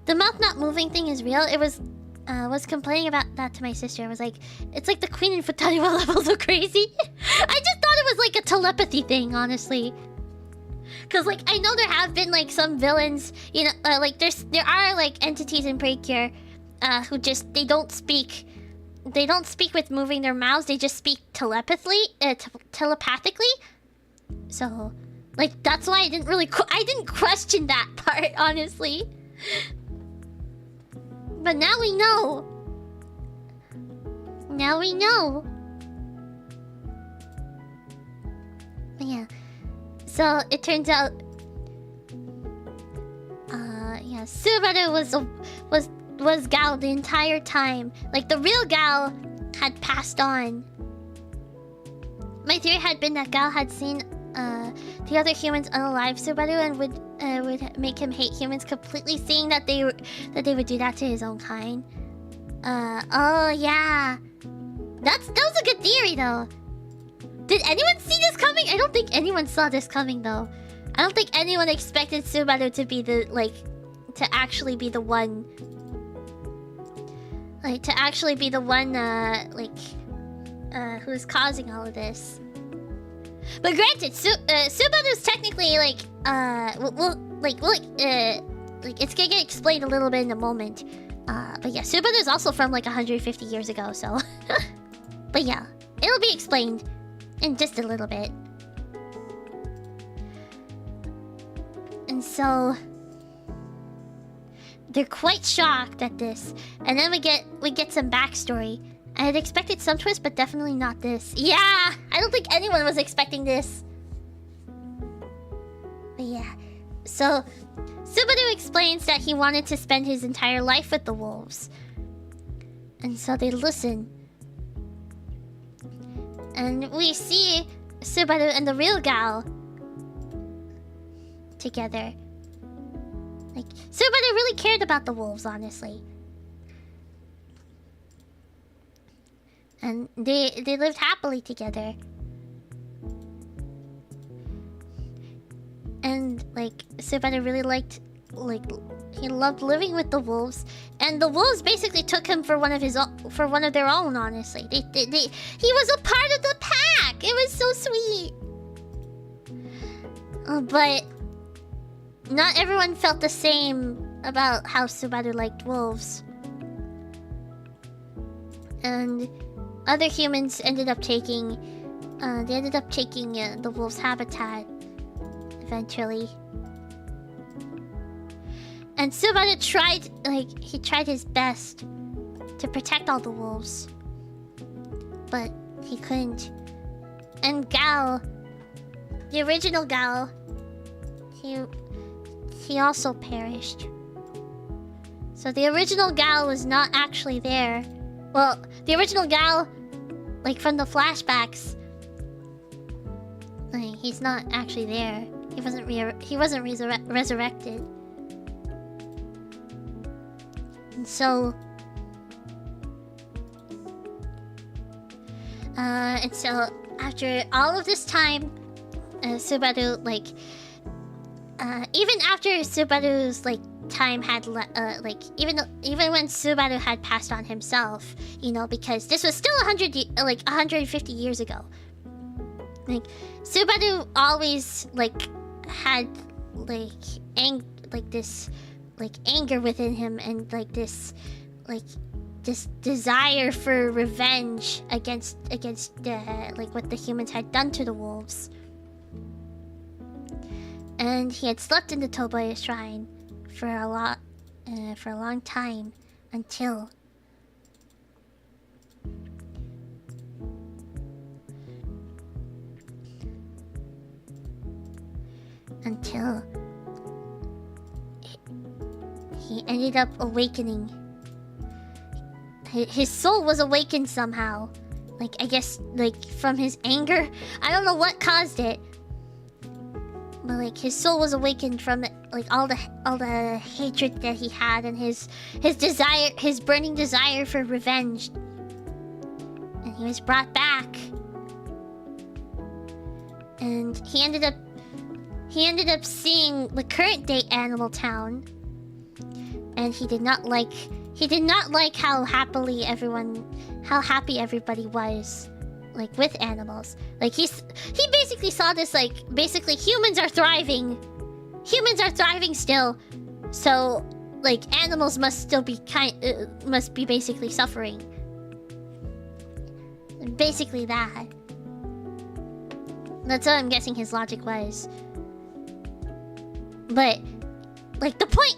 The mouth not moving thing is real. It was was complaining about that to my sister. I was like, it's like the Queen and Futariwa levels of crazy. I just thought it was like a telepathy thing, honestly. Cause like I know there have been like some villains, you know, like there are like entities in Precure, who just they don't speak with moving their mouths. They just speak telepathically. So, like that's why I didn't question that part, honestly. But now we know. Now we know. But yeah. So it turns out, yeah, Subaru was Gal the entire time. Like the real Gal had passed on. My theory had been that Gal had seen the other humans unalive Subaru and would make him hate humans completely, seeing that they would do that to his own kind. Oh yeah, that was a good theory though. Did anyone see this coming? I don't think anyone saw this coming though. I don't think anyone expected Subaru to be the to actually be the one who's causing all of this. But granted, Subaru's technically it's gonna get explained a little bit in a moment. But yeah, Subaru's also from like 150 years ago, so. But yeah, it'll be explained in just a little bit. And so they're quite shocked at this, and then we get some backstory. I had expected some twist, but definitely not this. Yeah, I don't think anyone was expecting this. But yeah, so Subaru explains that he wanted to spend his entire life with the wolves, and so they listen. And we see Subaru and the real Gal together. Like, Subaru really cared about the wolves, honestly. And they lived happily together. And, like, Subaru really he loved living with the wolves, and the wolves basically took him for one of their own. Honestly, he was a part of the pack. It was so sweet. But not everyone felt the same about how Subaru liked wolves, and other humans ended up taking the wolves' habitat eventually. And Subaru tried his best to protect all the wolves, but he couldn't. And Gal, the original Gal, he also perished. So the original Gal was not actually there. Well, the original Gal, like from the flashbacks, he's not actually there. He wasn't resurrected. And so after all of this time, Subaru, even after Subaru's time had even when Subaru had passed on himself, you know, because this was still 150 years ago. Subaru always had this anger within him, and this desire for revenge against what the humans had done to the wolves. And he had slept in the Toboya shrine for a long time until he ended up awakening. His soul was awakened somehow. I guess, from his anger. I don't know what caused it. But, his soul was awakened from, all the hatred that he had, and his desire, his burning desire for revenge. And he was brought back. And he ended up seeing the current day Animal Town. and he did not like how happy everybody was, like, with animals. Like, he basically saw this, like, basically humans are thriving still, so, like, animals must still be must be basically suffering. Basically that. That's what I'm guessing his logic was. But, like, the point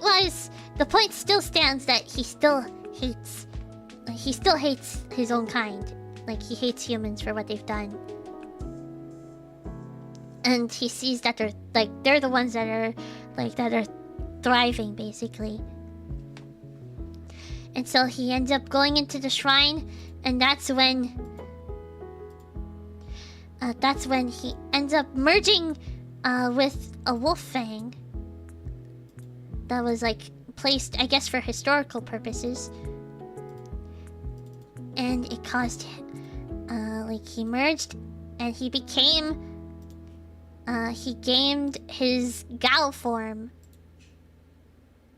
still stands that he still hates his own kind. Like, he hates humans for what they've done. And he sees that they're the ones that are thriving, basically. And so he ends up going into the shrine, and that's when he ends up merging with a wolf fang that was, like, placed, I guess, for historical purposes. And it caused like, he merged and he became he gained his gal form.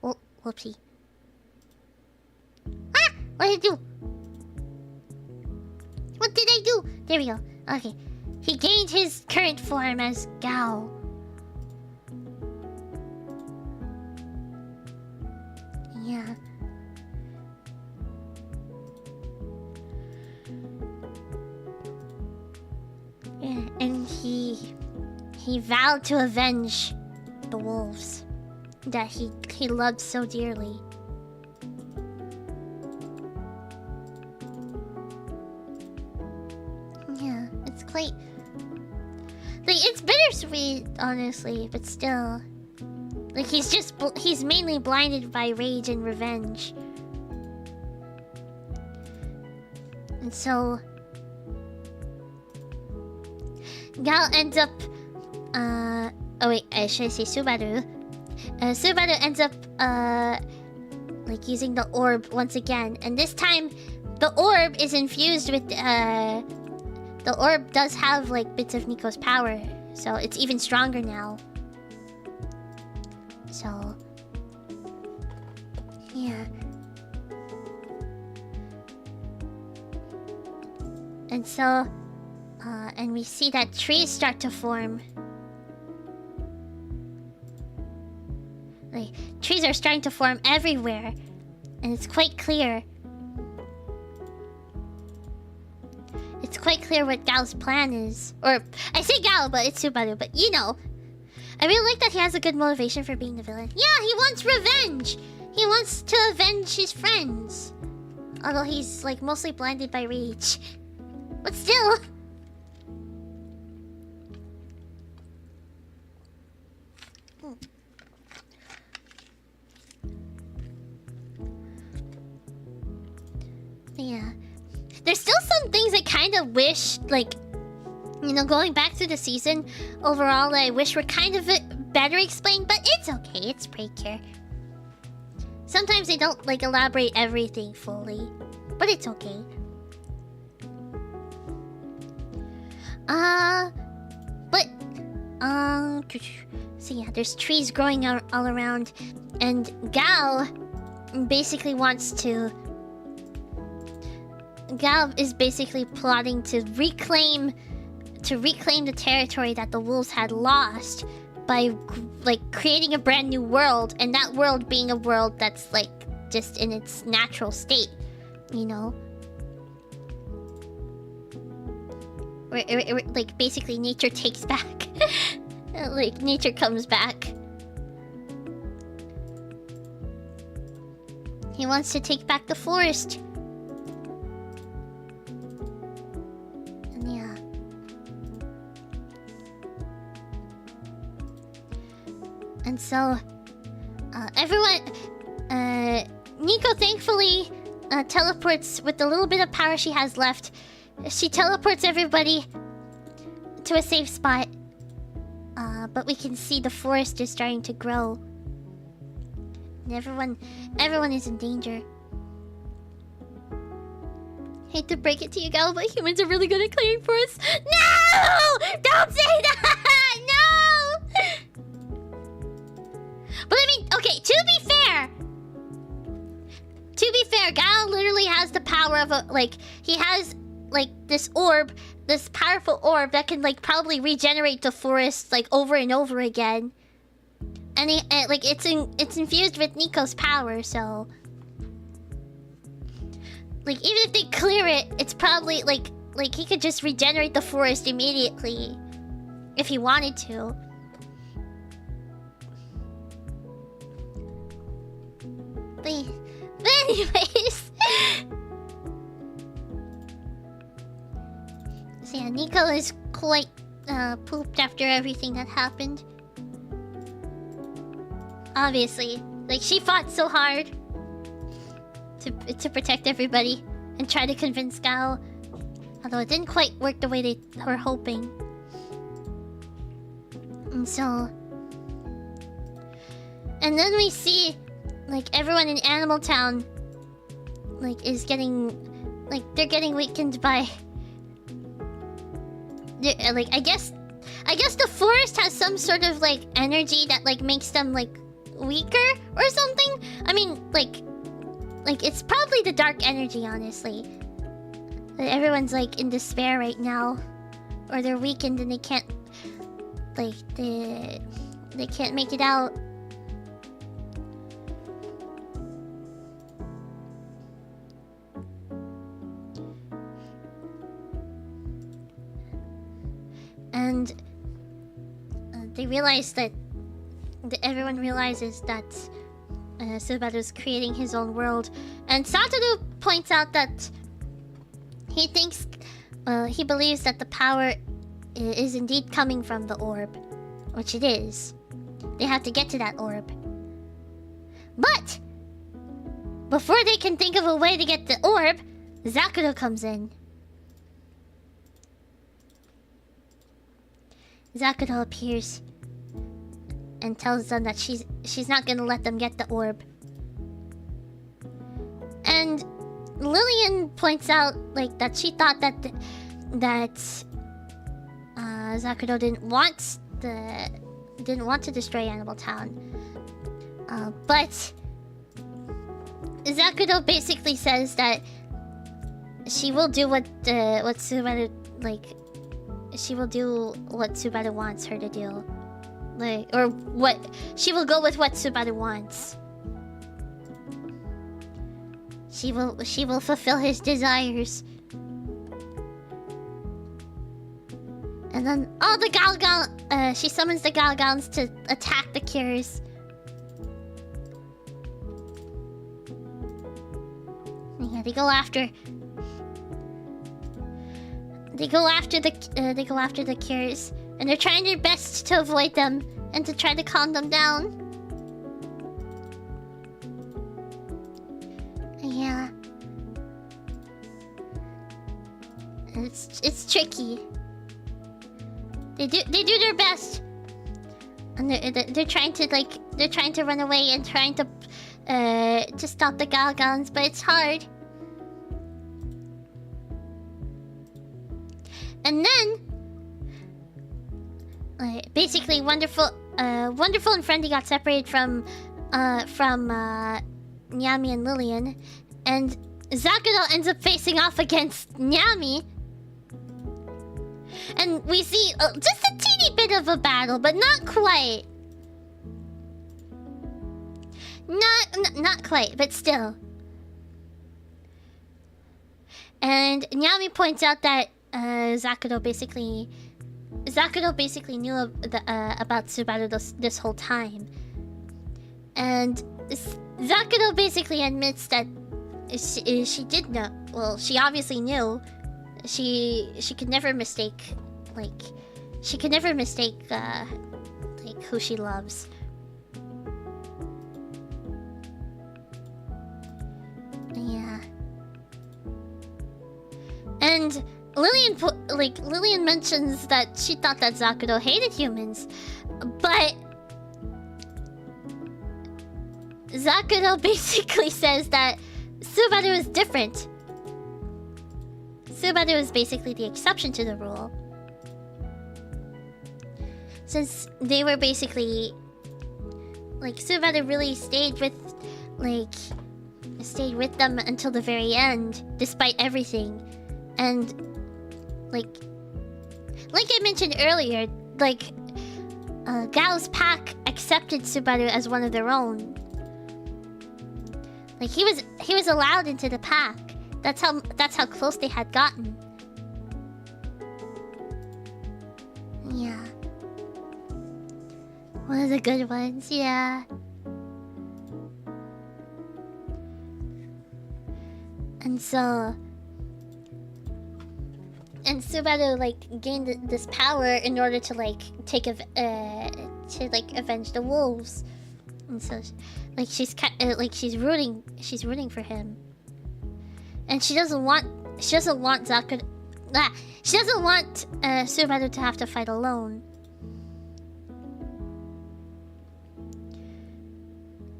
Oh, whoopsie. Ah! What did I do? What did I do? There we go. Okay. He gained his current form as Gao. Yeah. Yeah, and he vowed to avenge the wolves that he loved so dearly. Yeah, it's quite, like, it's bittersweet, honestly, but still, like, he's mainly blinded by rage and revenge. And so Gal ends up oh wait, should I say Subaru? Subaru ends up like, using the orb once again, and this time the orb is infused with the orb does have, like, bits of Nico's power, so it's even stronger now. So yeah. And so and we see that trees start to form. Like, trees are starting to form everywhere, and it's quite clear. It's quite clear what Gal's plan is. Or, I say Gal, but it's Subaru, but you know. I really like that he has a good motivation for being the villain. Yeah, he wants revenge! He wants to avenge his friends. Although he's, like, mostly blinded by rage. But still. Yeah. There's still some things I kind of wish, like, you know, going back through the season, overall, I wish were kind of better explained, but it's okay, it's Precure. Sometimes they don't, like, elaborate everything fully, but it's okay. So yeah, there's trees growing all around, and Gal basically wants to... Gal is basically plotting to reclaim the territory that the wolves had lost by, like, creating a brand new world, and that world being a world that's, like, just in its natural state, you know? Where, like, basically nature takes back. Like, nature comes back. He wants to take back the forest. And yeah. And so, everyone... Nico thankfully teleports with the little bit of power she has left. She teleports everybody to a safe spot. But we can see the forest is starting to grow. And everyone is in danger. Hate to break it to you, Gal, but humans are really good at clearing forests. No! Don't say that! No! But I mean, okay, to be fair, to be fair, Gao literally has the power of a he has this orb, this powerful orb that can probably regenerate the forest over and over again. And it's infused with Nico's power, so even if they clear it, it's probably he could just regenerate the forest immediately if he wanted to. But anyways, so yeah, Nico is quite pooped after everything that happened. Obviously, she fought so hard to protect everybody and try to convince Gao, although it didn't quite work the way they were hoping. And so, and then we see everyone in Animal Town is getting they're getting weakened by I guess the forest has some sort of energy that makes them weaker or something. I mean it's probably the dark energy, honestly. Everyone's in despair right now, or they're weakened and they can't they can't make it out. And they realize that everyone realizes that Subaru's creating his own world, and Satoru points out that he thinks, he believes that the power is indeed coming from the orb, which it is. They have to get to that orb. But before they can think of a way to get the orb, Zakuro comes in. Zakuro appears and tells them that she's not gonna let them get the orb. And Lillian points out that she thought that Zakuro didn't want to destroy Animal Town. But Zakuro basically says that she will do what Subaru she will do what Subaru wants her to do. Or what... She will go with what Subaru wants. She will fulfill his desires. And then all the Galgal... she summons the Galgons to attack the Cures. Yeah, they go after... They go after the Cures, and they're trying their best to avoid them and to try to calm them down. Yeah, it's tricky. They do their best, and they're trying to run away and trying to stop the Galgons, but it's hard. And then, basically, Wonderful and Friendly got separated from Nyami and Lillian, and Zakuro ends up facing off against Nyami. And we see just a teeny bit of a battle, but not quite. Not quite, but still. And Nyami points out that Zakuro basically knew about Subaru this whole time, and Zakuro basically admits that she did know. Well, she obviously knew. She could never mistake who she loves. Yeah. And Lillian mentions that she thought that Zakuro hated humans, but Zakuro basically says that Subaru is different. Subaru is basically the exception to the rule, since they were basically Subaru really stayed with stayed with them until the very end, despite everything. And like I mentioned earlier, like Gao's pack accepted Subaru as one of their own. Like he was allowed into the pack. That's how close they had gotten. Yeah. One of the good ones, yeah. And so... And Subaru, like, gained this power in order to, like, avenge the wolves. And so, like, she's rooting for him. And she doesn't want Subaru to have to fight alone.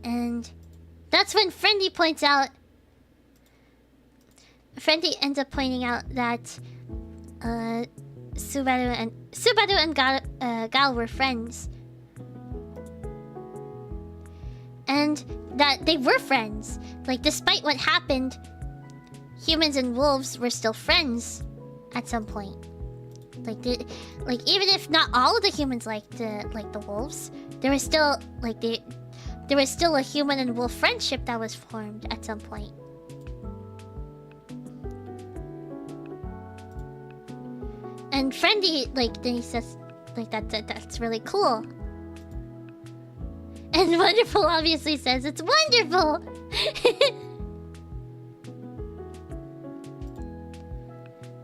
And that's when Friendly ends up pointing out that Subaru and Gal were friends. And that they were friends. Like, despite what happened, humans and wolves were still friends at some point. Like even if not all of the humans liked the wolves, there was still a human and wolf friendship that was formed at some point. And Friendly, like, then he says, like, that's really cool. And Wonderful obviously says, it's wonderful!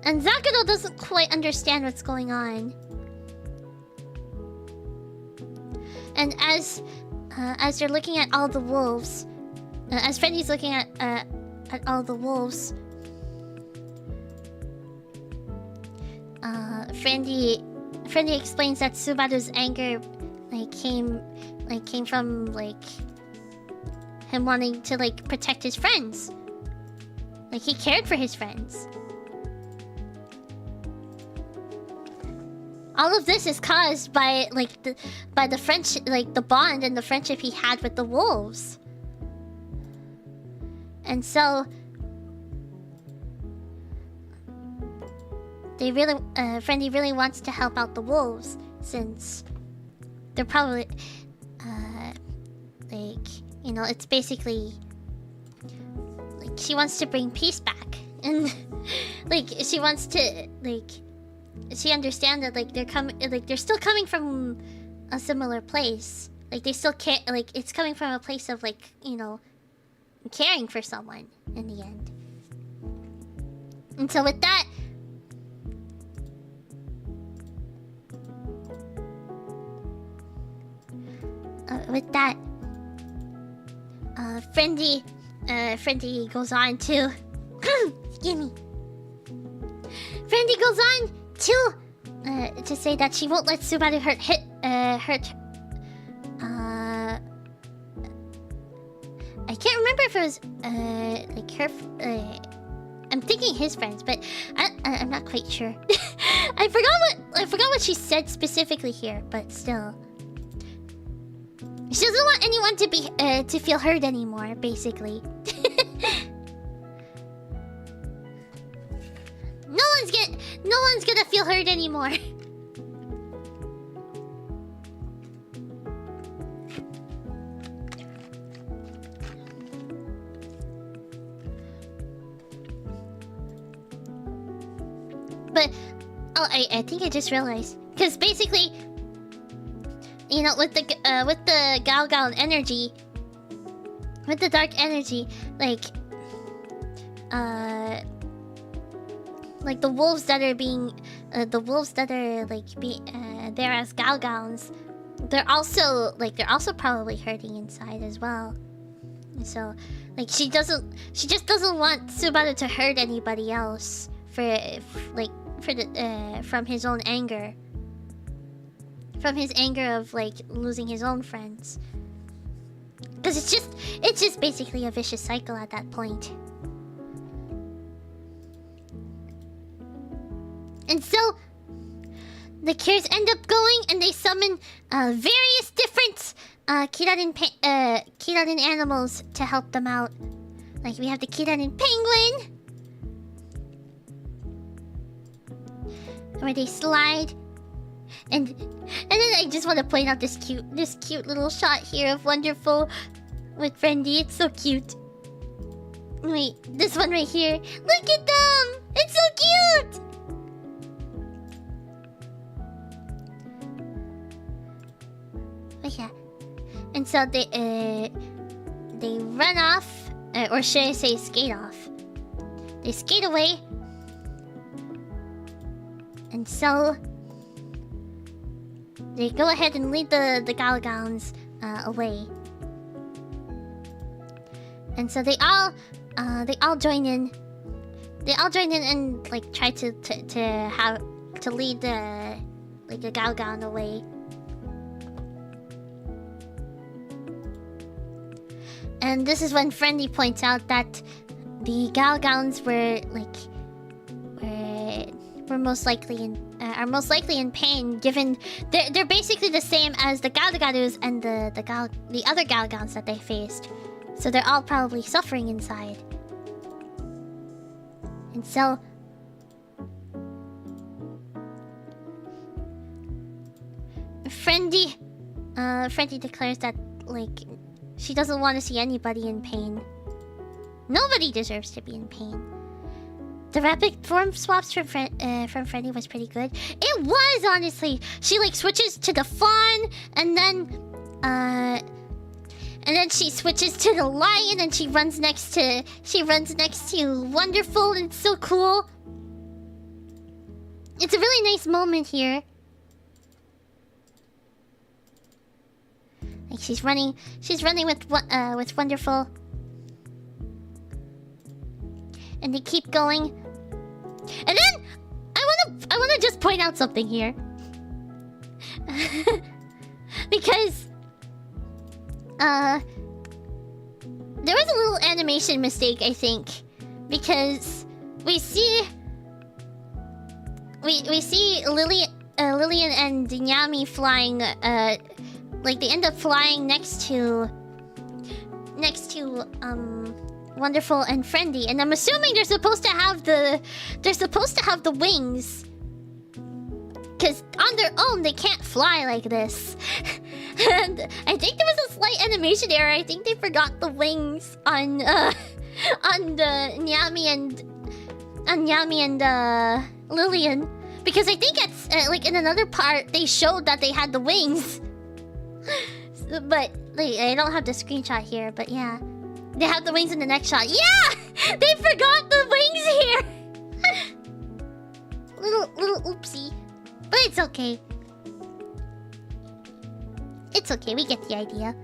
And Zakuro doesn't quite understand what's going on. And as you're looking at all the wolves, as Friendly's looking at all the wolves, Friendly explains that Subaru's anger came from him wanting to protect his friends. Like, he cared for his friends. All of this is caused by the friendship, the bond and the friendship he had with the wolves. And so Friendly really wants to help out the wolves, since they're probably it's basically she wants to bring peace back, and she wants to she understands that they're still coming from a similar place. They still care, it's coming from a place of caring for someone in the end. And so with that, Friendly goes on to excuse me. Friendly goes on to say that she won't let Subaru hurt I can't remember if it was her I'm thinking his friends, but I'm not quite sure. I forgot what she said specifically here, but still. She doesn't want anyone to feel hurt anymore, basically. No one's gonna feel hurt anymore. But I think I just realized, because basically, with the Gal energy, with the dark energy, the wolves that are there as Galgons, they're also probably hurting inside as well. So she just doesn't want Subaru to hurt anybody else from his own anger. From his anger of losing his own friends. Because it's just basically a vicious cycle at that point. And so the cures end up going, and they summon various different Kirarin animals to help them out. Like, we have the Kiranin penguin. Where they slide. And then I just want to point out this cute little shot here of Wonderful with Friendly. It's so cute. Wait, this one right here. Look at them! It's so cute! Oh yeah. And so they run off, or should I say skate off. They skate away. And so they go ahead and lead the Galgons away. And so they all join in. They all join in and like try to lead the Galgon away. And this is when Friendly points out that the Galgons are most likely in pain, given they're basically the same as the Galgadus and the other Galgons that they faced. So they're all probably suffering inside. And so Friendly declares that like she doesn't want to see anybody in pain. Nobody deserves to be in pain. The rapid form swaps from Friendly was pretty good. It was, honestly. She like switches to the fawn, and then she switches to the lion, and she runs next to Wonderful, and it's so cool. It's a really nice moment here. Like she's running with Wonderful. And they keep going. And then I wanna just point out something here. Because there was a little animation mistake, I think. Because we see Lillian and Nyami flying like they end up flying next to Wonderful and Friendly, and I'm assuming they're supposed to have the wings, because on their own they can't fly like this. And I think there was a slight animation error. I think they forgot the wings on the Nyami and Lillian, because I think it's like in another part they showed that they had the wings. But like, I don't have the screenshot here, but yeah. They have the wings in the next shot. Yeah! They forgot the wings here! little oopsie. But it's okay. It's okay, we get the idea.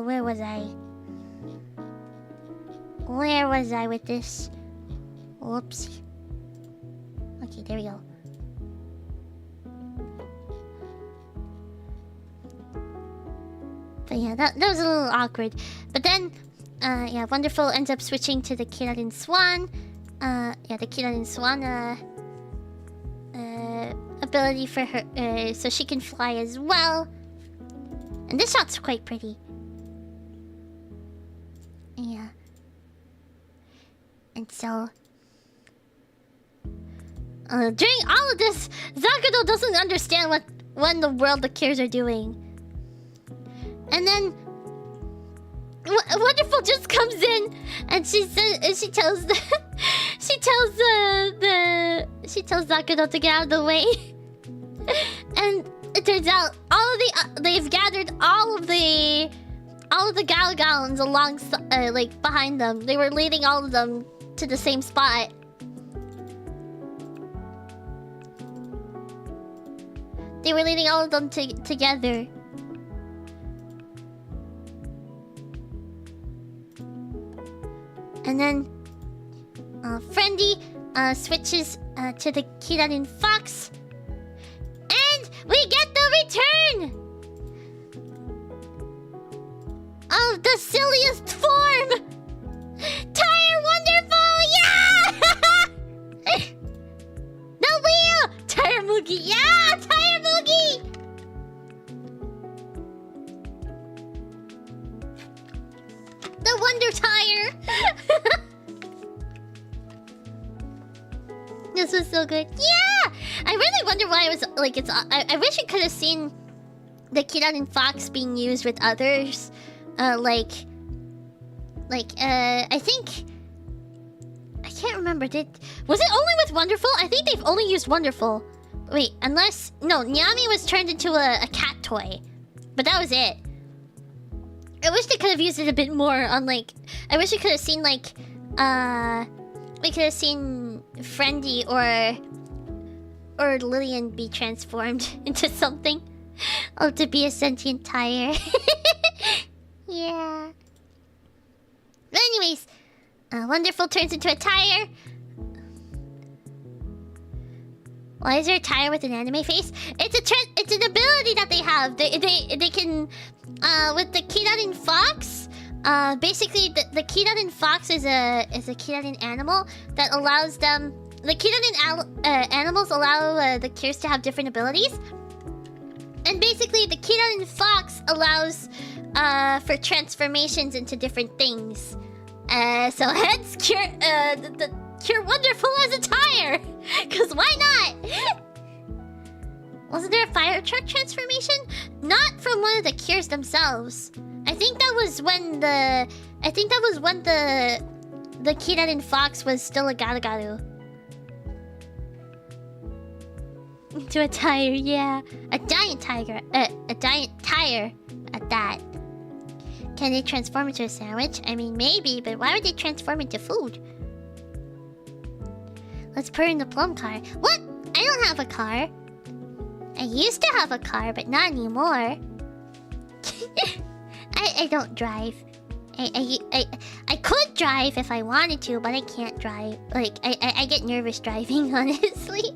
Where was I? Where was I with this? Whoops. Okay, there we go. But yeah, that was a little awkward. But then, yeah, Wonderful ends up switching to the Kiranin Swan. Yeah, the Kiranin Swan ability for her, so she can fly as well. And this shot's quite pretty. Yeah. And so during all of this, Zakudo doesn't understand what in the world the Kirs are doing. And then Wonderful just comes in, and she tells Zakudo to get out of the way. And it turns out they've gathered all of the Galgons along like behind them. They were leading all of them to the same spot. They were leading all of them together. And then Friendly switches to the Kiranin Fox. And we get the return of the silliest form! Tire Wonderful! Yeah! The wheel! Tire Moogie! Yeah! Tire Moogie! Wonder Tire. This was so good. Yeah! I really wonder why it was like it's. I wish I could have seen the Kid and Fox being used with others. I think. I can't remember. Was it only with Wonderful? I think they've only used Wonderful. Wait, unless no, Nyami was turned into a cat toy, but that was it. I wish they could have used it a bit more on like. I wish we could have seen like, we could have seen Friendy or Lillian be transformed into something, or to be a sentient tire. Yeah. But anyways, Wonderful turns into a tire. Why is there a tire with an anime face? It's an ability that they have. They can with the Kidarin Fox. Basically the Kidarin Fox is a Kidarin animal that allows them. The Kidarin animals allow the Kirs to have different abilities. And basically the Kidarin Fox allows for transformations into different things. So hence Cure Wonderful as a tire! Cause why not? Wasn't there a fire truck transformation? Not from one of the Cures themselves. I think that was when the Kidarin Fox was still a Garugaru. Into a tire, yeah. A giant tiger. A giant tire at that. Can they transform into a sandwich? I mean, maybe, but why would they transform into food? Let's put in the Plum car. What? I don't have a car. I used to have a car, but not anymore. I don't drive. I could drive if I wanted to, but I can't drive. Like, I get nervous driving, honestly.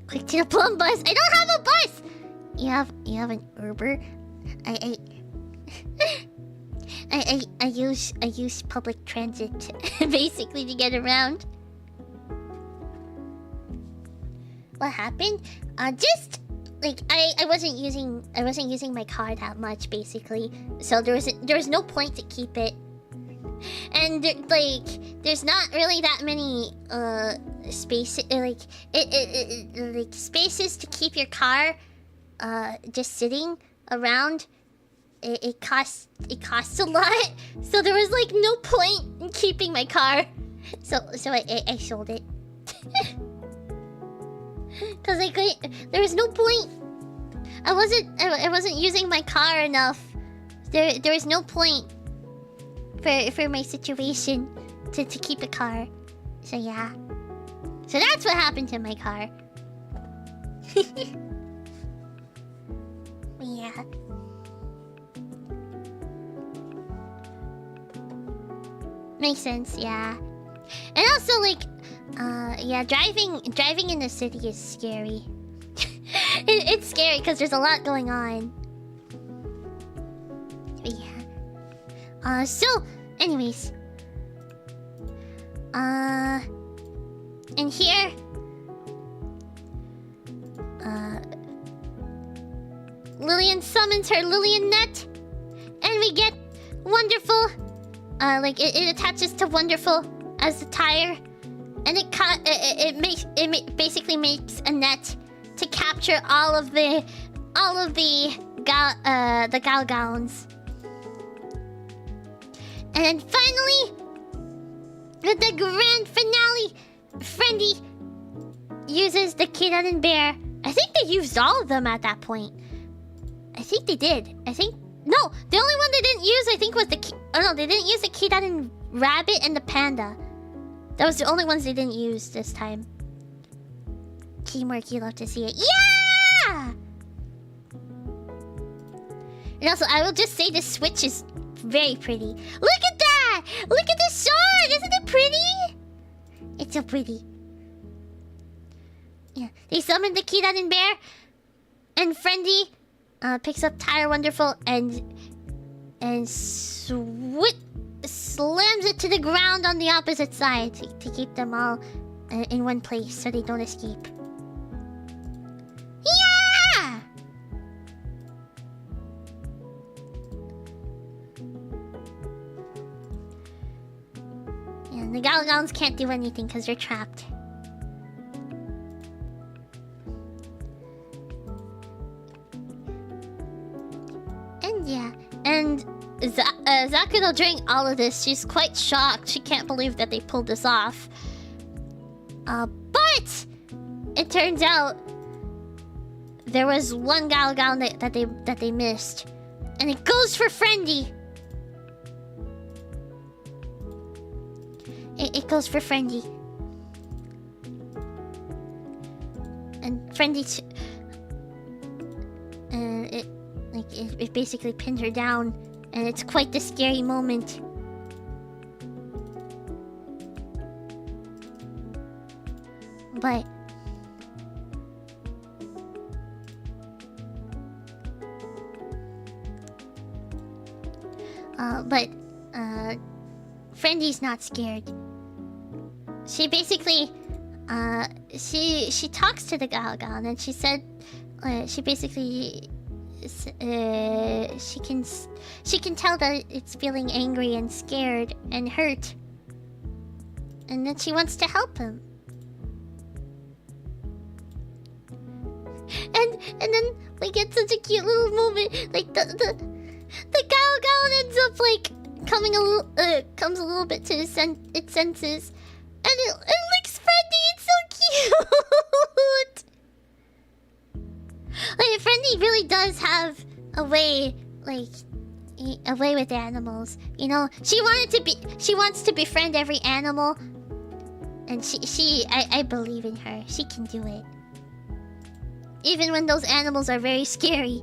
Quick to the Plum bus. I don't have a bus! You have an Uber? I use public transit basically to get around. What happened? Just like I wasn't using my car that much basically. So there was no point to keep it. And there's not really that many spaces spaces to keep your car just sitting around. It costs a lot, so there was like no point in keeping my car, so I sold it. Cause there was no point. I wasn't using my car enough. There was no point for my situation to keep a car. So yeah. So that's what happened to my car. Yeah. Makes sense, yeah. And also, like, yeah, driving in the city is scary. It's scary because there's a lot going on. But yeah. So, anyways. And here... Lillian summons her Lillian net. And we get Wonderful... like it attaches to Wonderful as the tire, and it basically makes a net to capture all of the Galgowns. And then finally, with the grand finale, Friendy uses the Kid and Bear. I think they used all of them at that point. I think they did. No, the only one they didn't use, I think, was the... Oh, no, they didn't use the Kidarin Rabbit and the Panda. That was the only ones they didn't use this time. Teamwork, you love to see it. Yeah! And also, I will just say this Switch is very pretty. Look at that! Look at the sword! Isn't it pretty? It's so pretty. Yeah, they summoned the Kidarin Bear. And Friendy... picks up Tire Wonderful and slams it to the ground on the opposite side to keep them all in one place so they don't escape. Yeah! And the Galgons can't do anything because they're trapped. And yeah, and Zakudo during all of this, she's quite shocked. She can't believe that they pulled this off. But it turns out there was one Galgon that they missed, and it goes for Friendy. It goes for Friendy, and Friendy, it basically pinned her down, and it's quite the scary moment. But Friendy's not scared. She basically she talks to the Galgon, and she said she basically she can tell that it's feeling angry and scared and hurt, and that she wants to help him. And then we get such a cute little moment, like the Galgon ends up like comes a little bit to its senses, and it licks Friendy. It's so cute. Like, Friendy really does have a way with animals. You know, she wants to befriend every animal, and I believe in her. She can do it, even when those animals are very scary.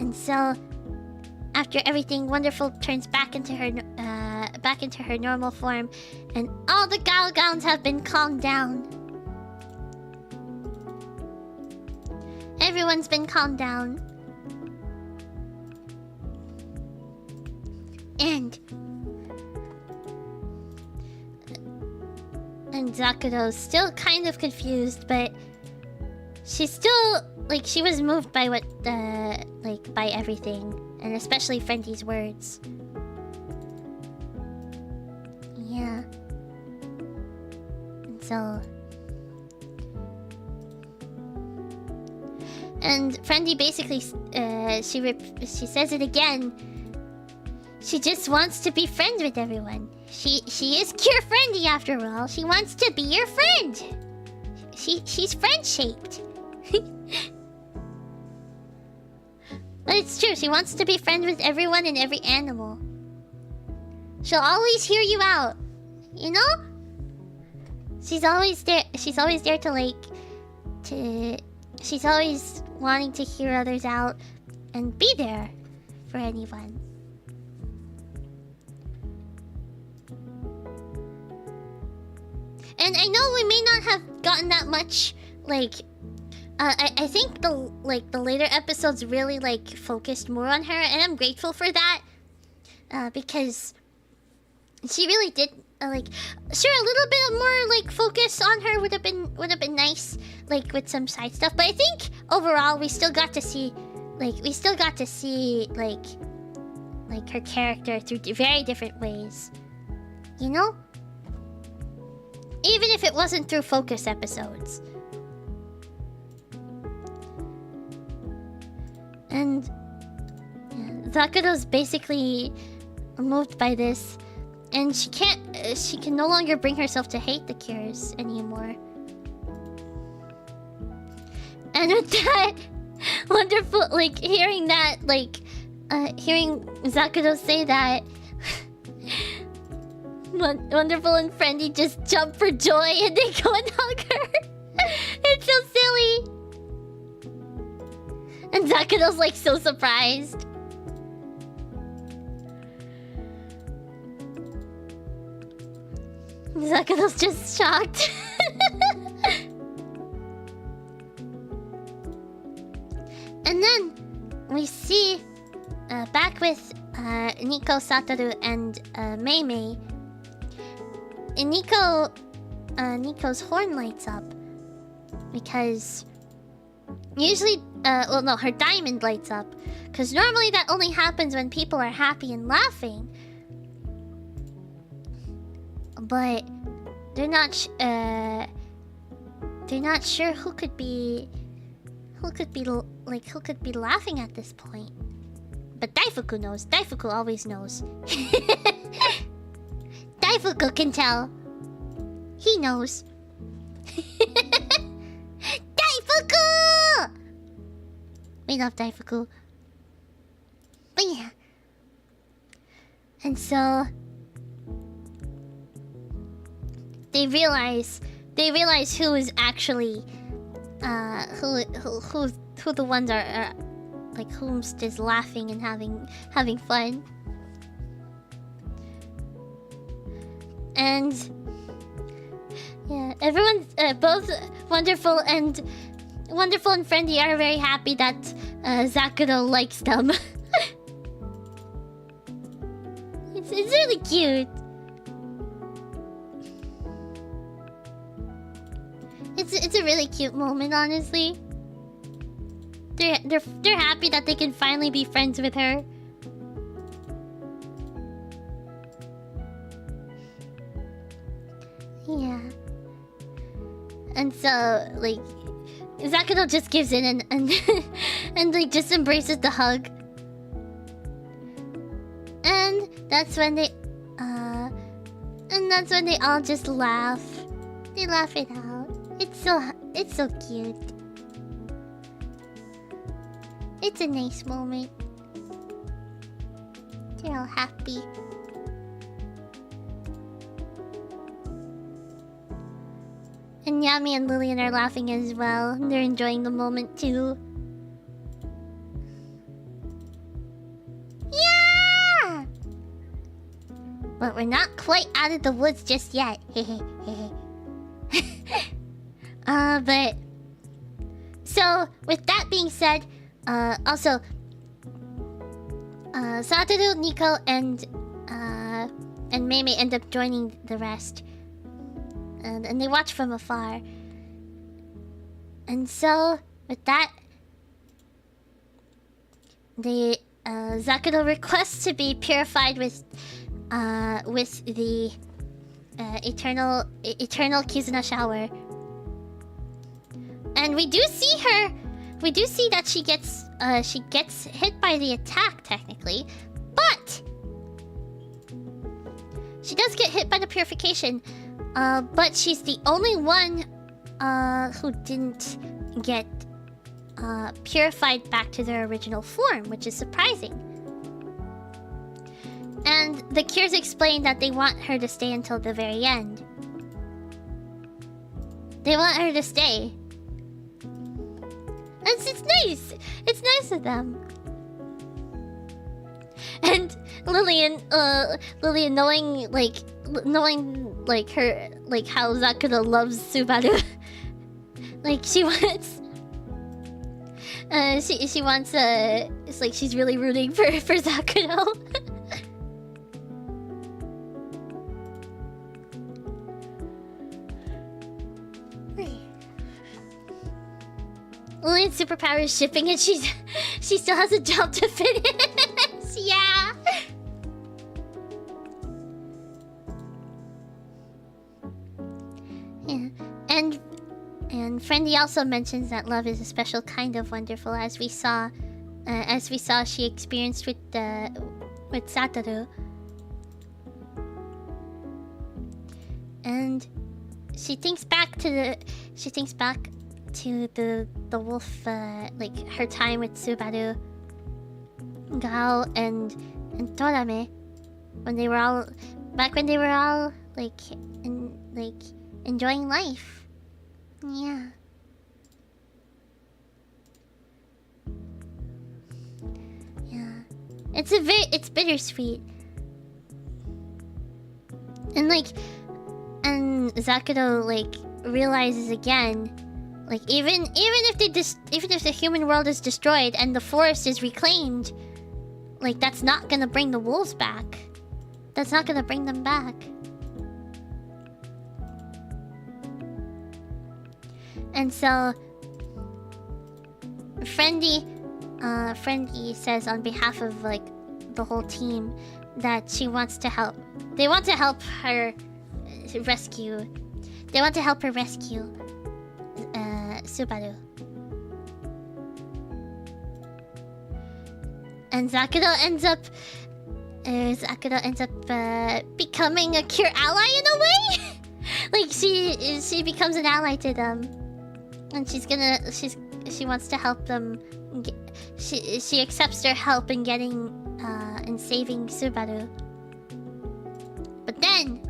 And so, after everything wonderful turns back into her normal form, and all the Galgons have been calmed down. Everyone's been calmed down. And Zakudo's still kind of confused, but she's still, like, she was moved by by everything, and especially Friendy's words. Yeah. And so... And Friendy basically, she says it again. She just wants to be friends with everyone. She is Cure Friendy after all. She wants to be your friend. She's friend-shaped. But it's true, she wants to be friends with everyone and every animal. She'll always hear you out. You know? She's always there to she's always wanting to hear others out and be there for anyone. And I know we may not have gotten that much, like... I think the later episodes really, like, focused more on her, and I'm grateful for that. Because she really did, like... Sure, a little bit more, like, focus on her would have been nice, like, with some side stuff. But I think, overall, we still got to see, like, her character through very different ways. You know? Even if it wasn't through focus episodes. And Zakudo's basically moved by this, and she can no longer bring herself to hate the Cures anymore. And with that, wonderful, like, hearing that, like, hearing Zakudo say that, Wonderful and Friendy just jump for joy and they go and hug her. It's so silly. And Zakudo's like so surprised. Zakudo's just shocked. And then we see back with Nico, Satoru, and Mei Mei. And Nico's horn lights up because Usually, well, no, her diamond lights up. Because normally that only happens when people are happy and laughing. But they're not sure who could be laughing at this point. But Daifuku knows. Daifuku always knows. Daifuku can tell. He knows. Daifuku! We love Daifuku. But yeah. And so they realize who is actually who the ones are like whom's just laughing and having fun. And yeah, everyone, both Wonderful and Friendly are very happy that Zakuro likes them. It's really cute. It's a really cute moment, honestly. They're happy that they can finally be friends with her. Yeah. And so, like, Zakuro just gives in and like just embraces the hug. And that's when they all just laugh. They laugh it out. It's so cute. It's a nice moment. They're all happy. And Yami and Lillian are laughing as well. They're enjoying the moment too. Yeah! But we're not quite out of the woods just yet. But so with that being said, also Satoru, Nico, and Mei end up joining the rest. And they watch from afar. And so, with that, the Zakuro requests to be purified with the eternal Kizuna shower. And we do see her. We do see that she gets hit by the attack technically, but she does get hit by the purification. But she's the only one who didn't get purified back to their original form, which is surprising. And the Cures explain that they want her to stay until the very end. They want her to stay. It's nice. It's nice of them. And Lillian knowing her, like how Zakuro loves Subaru. Like she wants it's like she's really rooting for Zakuro. Lillian's superpower is shipping and she still has a job to finish. Yeah. Yeah. And Friendly also mentions that love is a special kind of wonderful, as we saw she experienced with Satoru. And she thinks back to the wolf, like her time with Subaru, Gao, and Torame, when they were all enjoying life. Yeah. Yeah. It's bittersweet. And Zakuro realizes again, even if the human world is destroyed and the forest is reclaimed, that's not gonna bring the wolves back. That's not gonna bring them back. And so Friendly says on behalf of like the whole team that she wants to help. They want to help her rescue. They want to help her rescue Subaru. And Zakuro ends up becoming a Cure ally in a way. Like she becomes an ally to them, and she wants to help them. She accepts their help in getting in saving Subaru. But then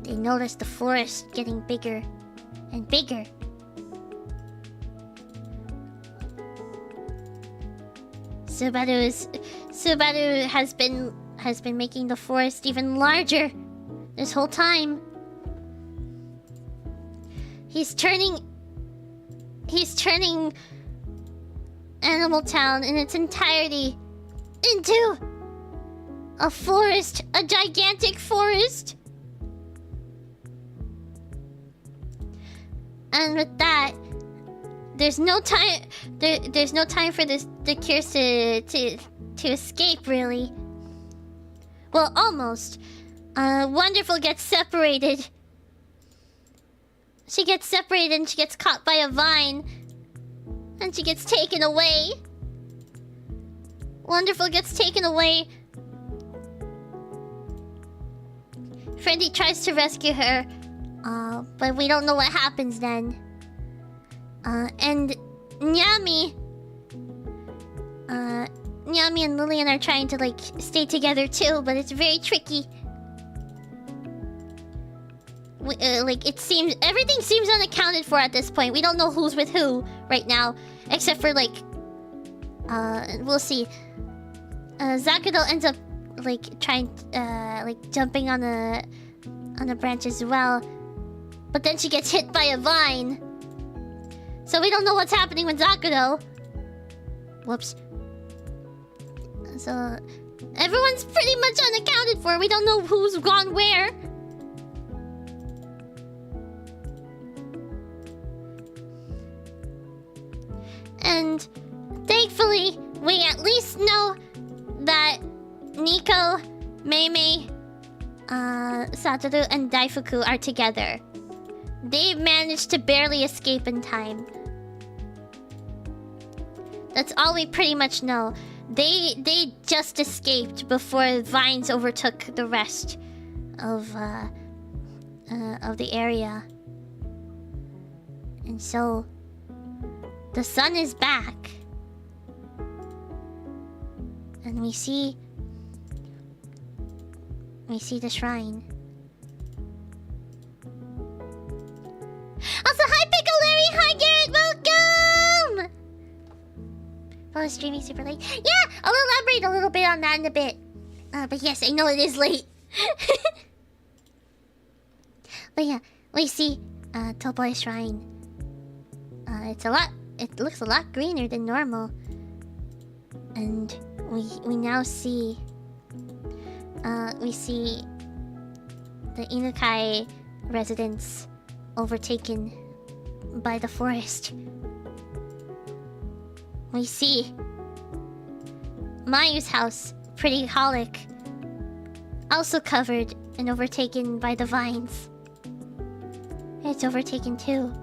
they notice the forest getting bigger and bigger. Subaru has been making the forest even larger this whole time. He's turning Animal Town in its entirety into a forest, a gigantic forest. And with that, there's no time for the Cures to escape, really. Well, almost. Wonderful gets separated. She gets separated and she gets caught by a vine. And she gets taken away. Wonderful gets taken away. Freddy tries to rescue her. But we don't know what happens then. And Nyami and Lillian are trying to like stay together too, but it's very tricky. Like everything seems unaccounted for at this point. We don't know who's with who right now, except for like we'll see. Zakuro ends up like trying like jumping on a branch as well, but then she gets hit by a vine. So we don't know what's happening with Zakuro. Whoops. So everyone's pretty much unaccounted for. We don't know who's gone where. And thankfully, we at least know that Nico, Meimei, Satoru, and Daifuku are together. They managed to barely escape in time. That's all we pretty much know. They just escaped before vines overtook the rest of the area. And so the sun is back. And we see the shrine. Also, hi Pickle Larry, hi Garrett, welcome! Well, streaming super late. Yeah, I'll elaborate a little bit on that in a bit. But yes, I know it is late. But yeah, we see Toboy Shrine. It looks a lot greener than normal. And we now see the Inukai residence overtaken by the forest. We see Mayu's house, Pretty Holic, also covered and overtaken by the vines. It's overtaken too.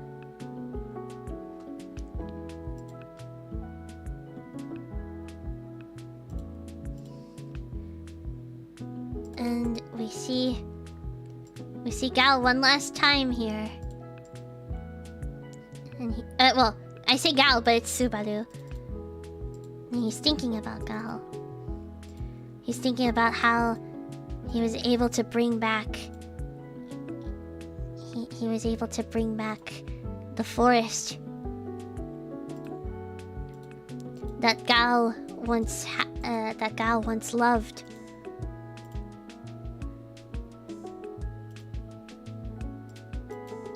And we see Gal one last time here. And he, well, I say Gal, but it's Subaru. And he's thinking about Gal. He's thinking about how he was able to bring back... He was able to bring back the forest that Gal once loved.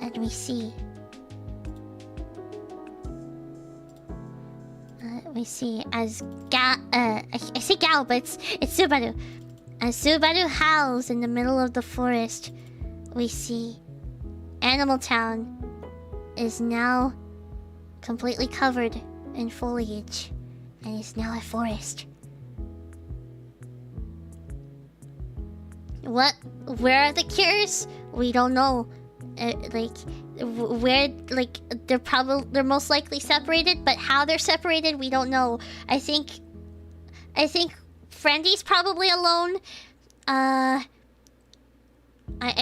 And we see as Gal, I say Gal, but it's Subaru. As Subaru howls in the middle of the forest, we see Animal Town is now completely covered and foliage, and it's now a forest. What? Where are the cures? We don't know. Where? Like, they're most likely separated, but how they're separated, we don't know. I think Friendy's probably alone. I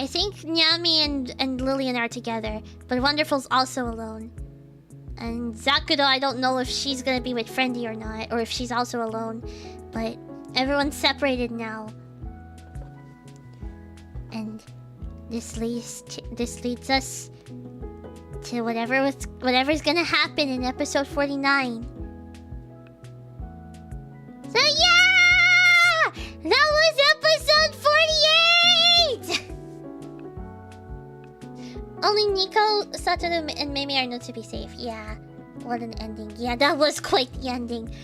think Nyami and Lillian are together, but Wonderful's also alone. And Zakudo, I don't know if she's gonna be with Friendy or not, or if she's also alone. But everyone's separated now. And this leads us to whatever's gonna happen in episode 49. So yeah! That was episode 48! Only Nico, Satoru, and Mimi are known to be safe. Yeah. What an ending. Yeah, that was quite the ending.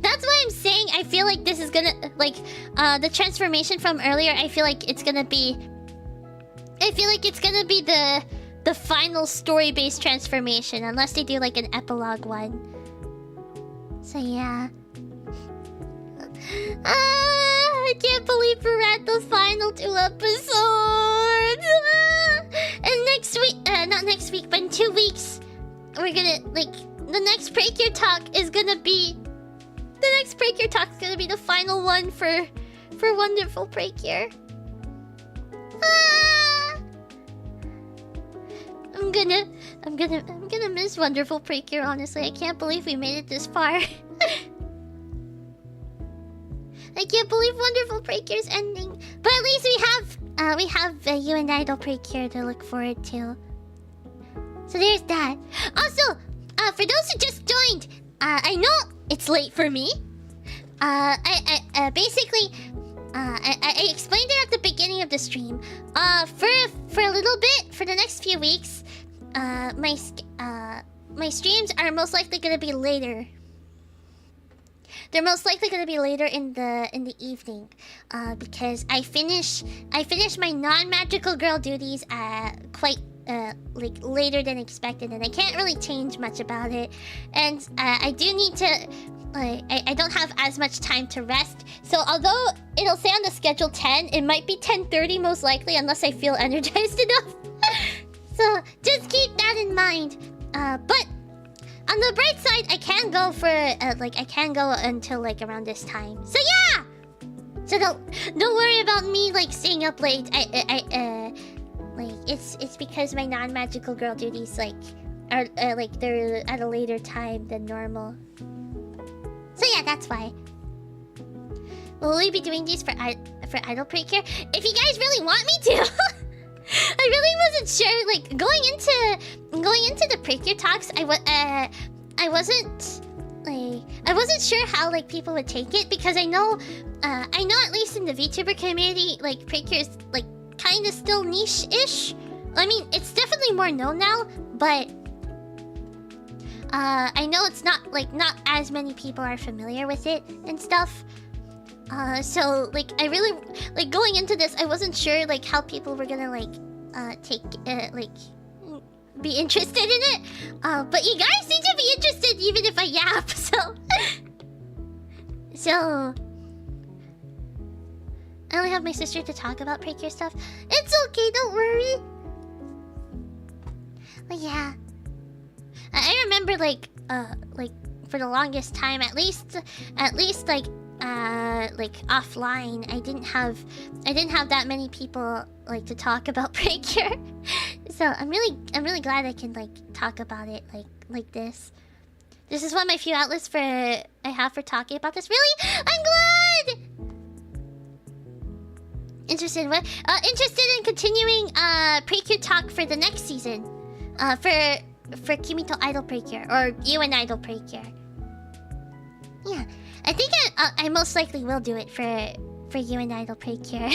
That's why I'm saying I feel like this is gonna... Like, the transformation from earlier, I feel like it's gonna be... the final story-based transformation. Unless they do, like, an epilogue one. So, yeah. I can't believe we're at the final 2 episodes. And next week, not next week, but in 2 weeks, we're gonna, like, the next Precure talk is gonna be... The next Precure talk is gonna be the final one for Wonderful Precure. I'm gonna miss Wonderful Precure, honestly. I can't believe we made it this far. I can't believe Wonderful Precure's ending. But at least we have You and Idol Precure to look forward to. So there's that. Also, for those who just joined, I know it's late for me. I explained it at the beginning of the stream. For a little bit, for the next few weeks, my streams are most likely gonna be later. They're most likely gonna be later in the evening, because I finish my non-magical girl duties quite like later than expected, and I can't really change much about it. And I do need to. I don't have as much time to rest. So although it'll say on the schedule 10, it might be 10:30 most likely, unless I feel energized enough. So just keep that in mind. But on the bright side, I can go for I can go until like around this time. So yeah. So don't worry about me like staying up late. It's because my non-magical girl duties are they're at a later time than normal. So yeah, that's why. Will we be doing these for Idol Precure? If you guys really want me to. I really wasn't sure. Like going into the Precure talks, I wasn't sure how like people would take it, because I know at least in the VTuber community, like Precure is like kind of still niche-ish. I mean, it's definitely more known now, but I know it's not as many people are familiar with it and stuff. So like I really going into this, I wasn't sure like how people were gonna be interested in it. But you guys seem to be interested even if I yap, so I only have my sister to talk about Precure stuff. It's okay, don't worry. But yeah, I remember like for the longest time, at least offline, I didn't have that many people like to talk about Precure. So I'm really glad I can like talk about it like this. This is one of my few outlets I have for talking about this. Really, I'm glad. Interested in continuing Precure talk for the next season. For Kimi to Idol Precure, or You and Idol Precure. Yeah, I think I most likely will do it for You and Idol Precure.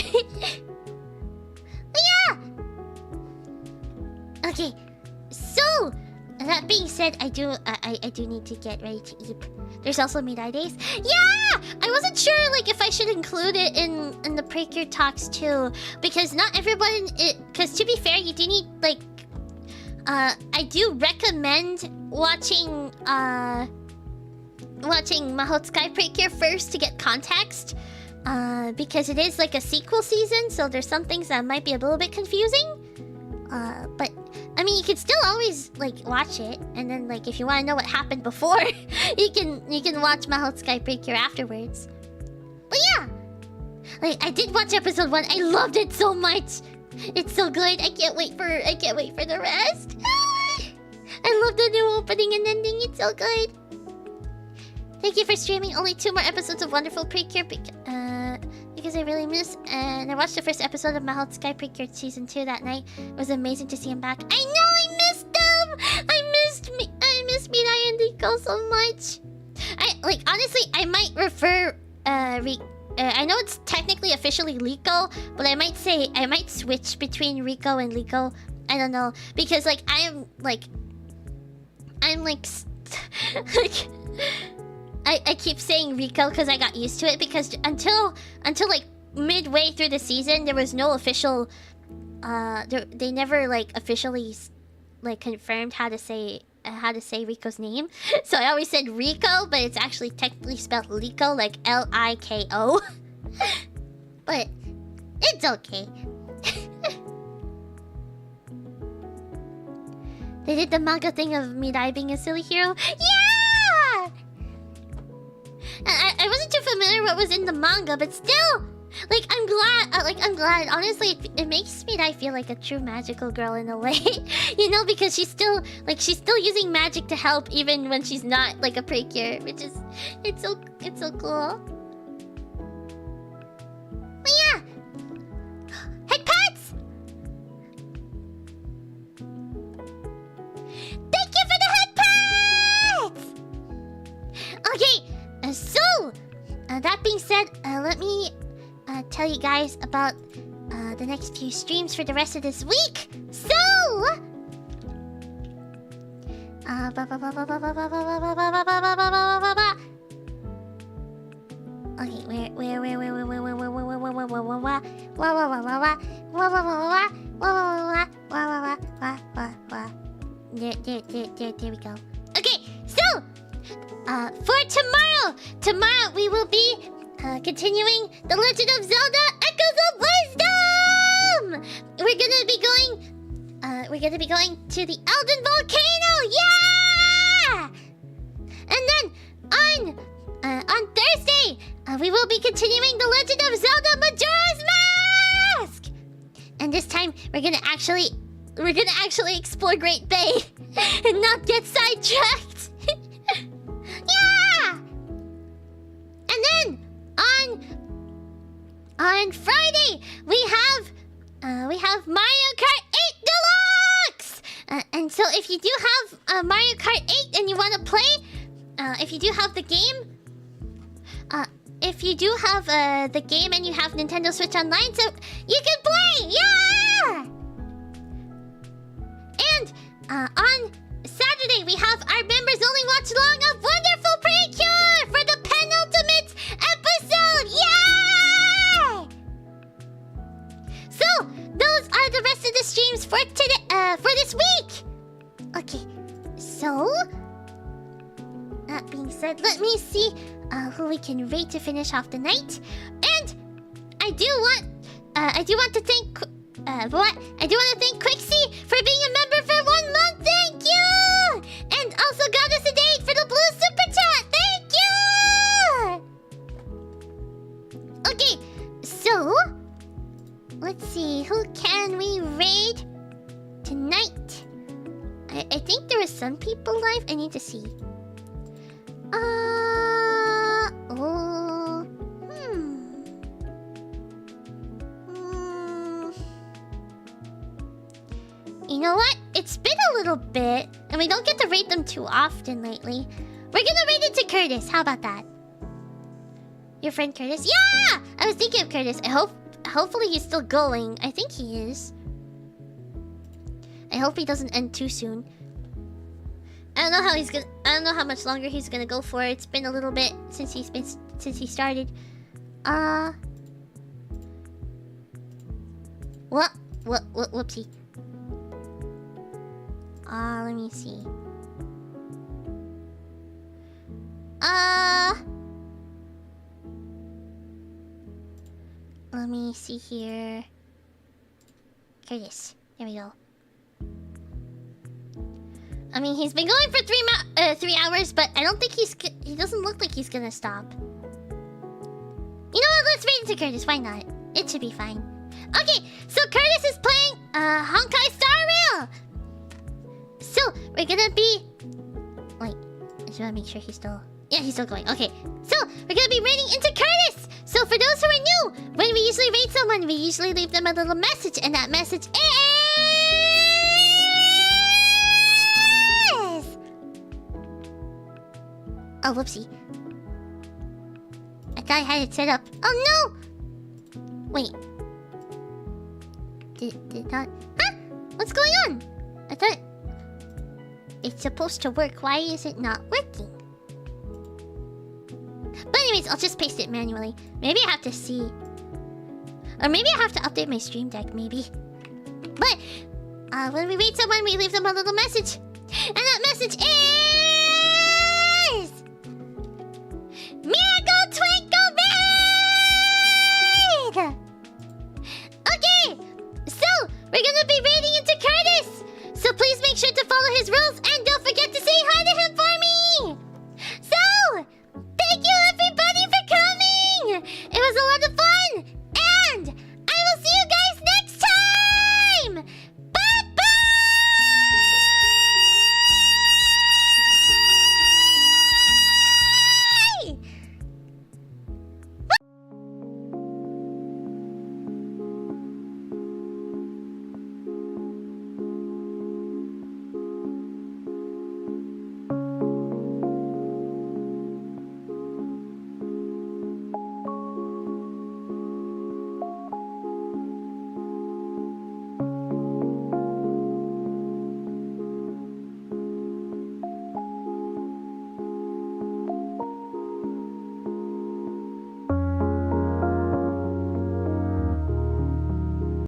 Yeah. Okay, so that being said, I do need to get ready to eat. There's also Midai Days. Yeah, I wasn't sure like if I should include it in the Precure talks too, because not everyone. Because to be fair, you do need like. I do recommend watching watching Mahou Sky Precure first to get context. Because it is like a sequel season, so there's some things that might be a little bit confusing. But I mean, you can still always like watch it, and then like if you want to know what happened before, you can watch Mahou Sky Precure afterwards. But yeah, like I did watch episode 1. I loved it so much. It's so good. I can't wait for the rest. I love the new opening and ending. It's so good. Thank you for streaming. Only 2 more episodes of Wonderful Precure because I really miss. And I watched the first episode of Mahou Sky Precure season 2 that night. It was amazing to see him back. I know I missed them. I missed Mirai and Rico so much. Honestly, I might refer I know it's technically officially Rico, but I might switch between Rico and Liko. I don't know, because like I'm like I keep saying Rico because I got used to it, because until like midway through the season there was no official they never like officially like confirmed how to say Rico's name. So I always said Rico, but it's actually technically spelled Liko, like Liko. But it's okay. They did the manga thing of Mirai being a silly hero. Yeah! I wasn't too familiar what was in the manga, but still, like I'm glad. Honestly, it makes Mirai feel like a true magical girl in a way, you know, because she's still using magic to help even when she's not like a precure, which is it's so cool. But yeah, head pats. Thank you for the head pats. Okay, so that being said, let me tell you guys about the next few streams for the rest of this week. So, okay, there we go. Okay, so for tomorrow we will be continuing The Legend of Zelda Echoes of Wisdom! We're gonna be going to the Elden Volcano! Yeah! And then on Thursday, we will be continuing The Legend of Zelda Majora's Mask! And this time we're gonna actually explore Great Bay and not get sidetracked. Yeah! And then on Friday we have Mario Kart 8 Deluxe. And so if you do have Mario Kart 8 and you want to play, if you do have the game, and you have Nintendo Switch Online, so you can play. Yeah! And on Saturday we have our members only watch long of Wonderful Precure for the penultimate episode. Yay! So those are the rest of the streams for today, for this week. Okay, so that being said, let me see who we can rate to finish off the night. And I do want to thank Quixie for being a member for 1 month. Thank you! And also Goddess a Date for the blue super chat. Thank you! Okay, so let's see, who can we raid tonight? I think there are some people live. I need to see. You know what? It's been a little bit, and we don't get to rate them too often lately. We're gonna rate it to Curtis. How about that? Your friend Curtis? Yeah! I was thinking of Curtis. Hopefully he's still going. I think he is. I hope he doesn't end too soon. I don't know how much longer he's gonna go for. It's been a little bit since he started. Whoopsie. Let me see. Let me see here. Curtis. Here we go. I mean, he's been going for 3 hours, but I don't think he doesn't look like he's gonna stop. You know what? Let's raid into Curtis. Why not? It should be fine. Okay, so Curtis is playing Honkai Star Rail. So we're gonna be. Wait, I just wanna make sure he's still. Yeah, he's still going. Okay, so we're gonna be raiding into Curtis. So for those who are new, when we usually raid someone, we usually leave them a little message, and that message is. Oh, whoopsie. I thought I had it set up. Oh no! Wait. Did not. Huh? What's going on? I thought it's supposed to work. Why is it not working? But anyways, I'll just paste it manually. Maybe I have to see. Or maybe I have to update my stream deck, maybe. But when we read someone, we leave them a little message. And that message is Miracle Twinkle Raid! Okay, so we're gonna be raiding into Curtis. So please make sure to follow his rules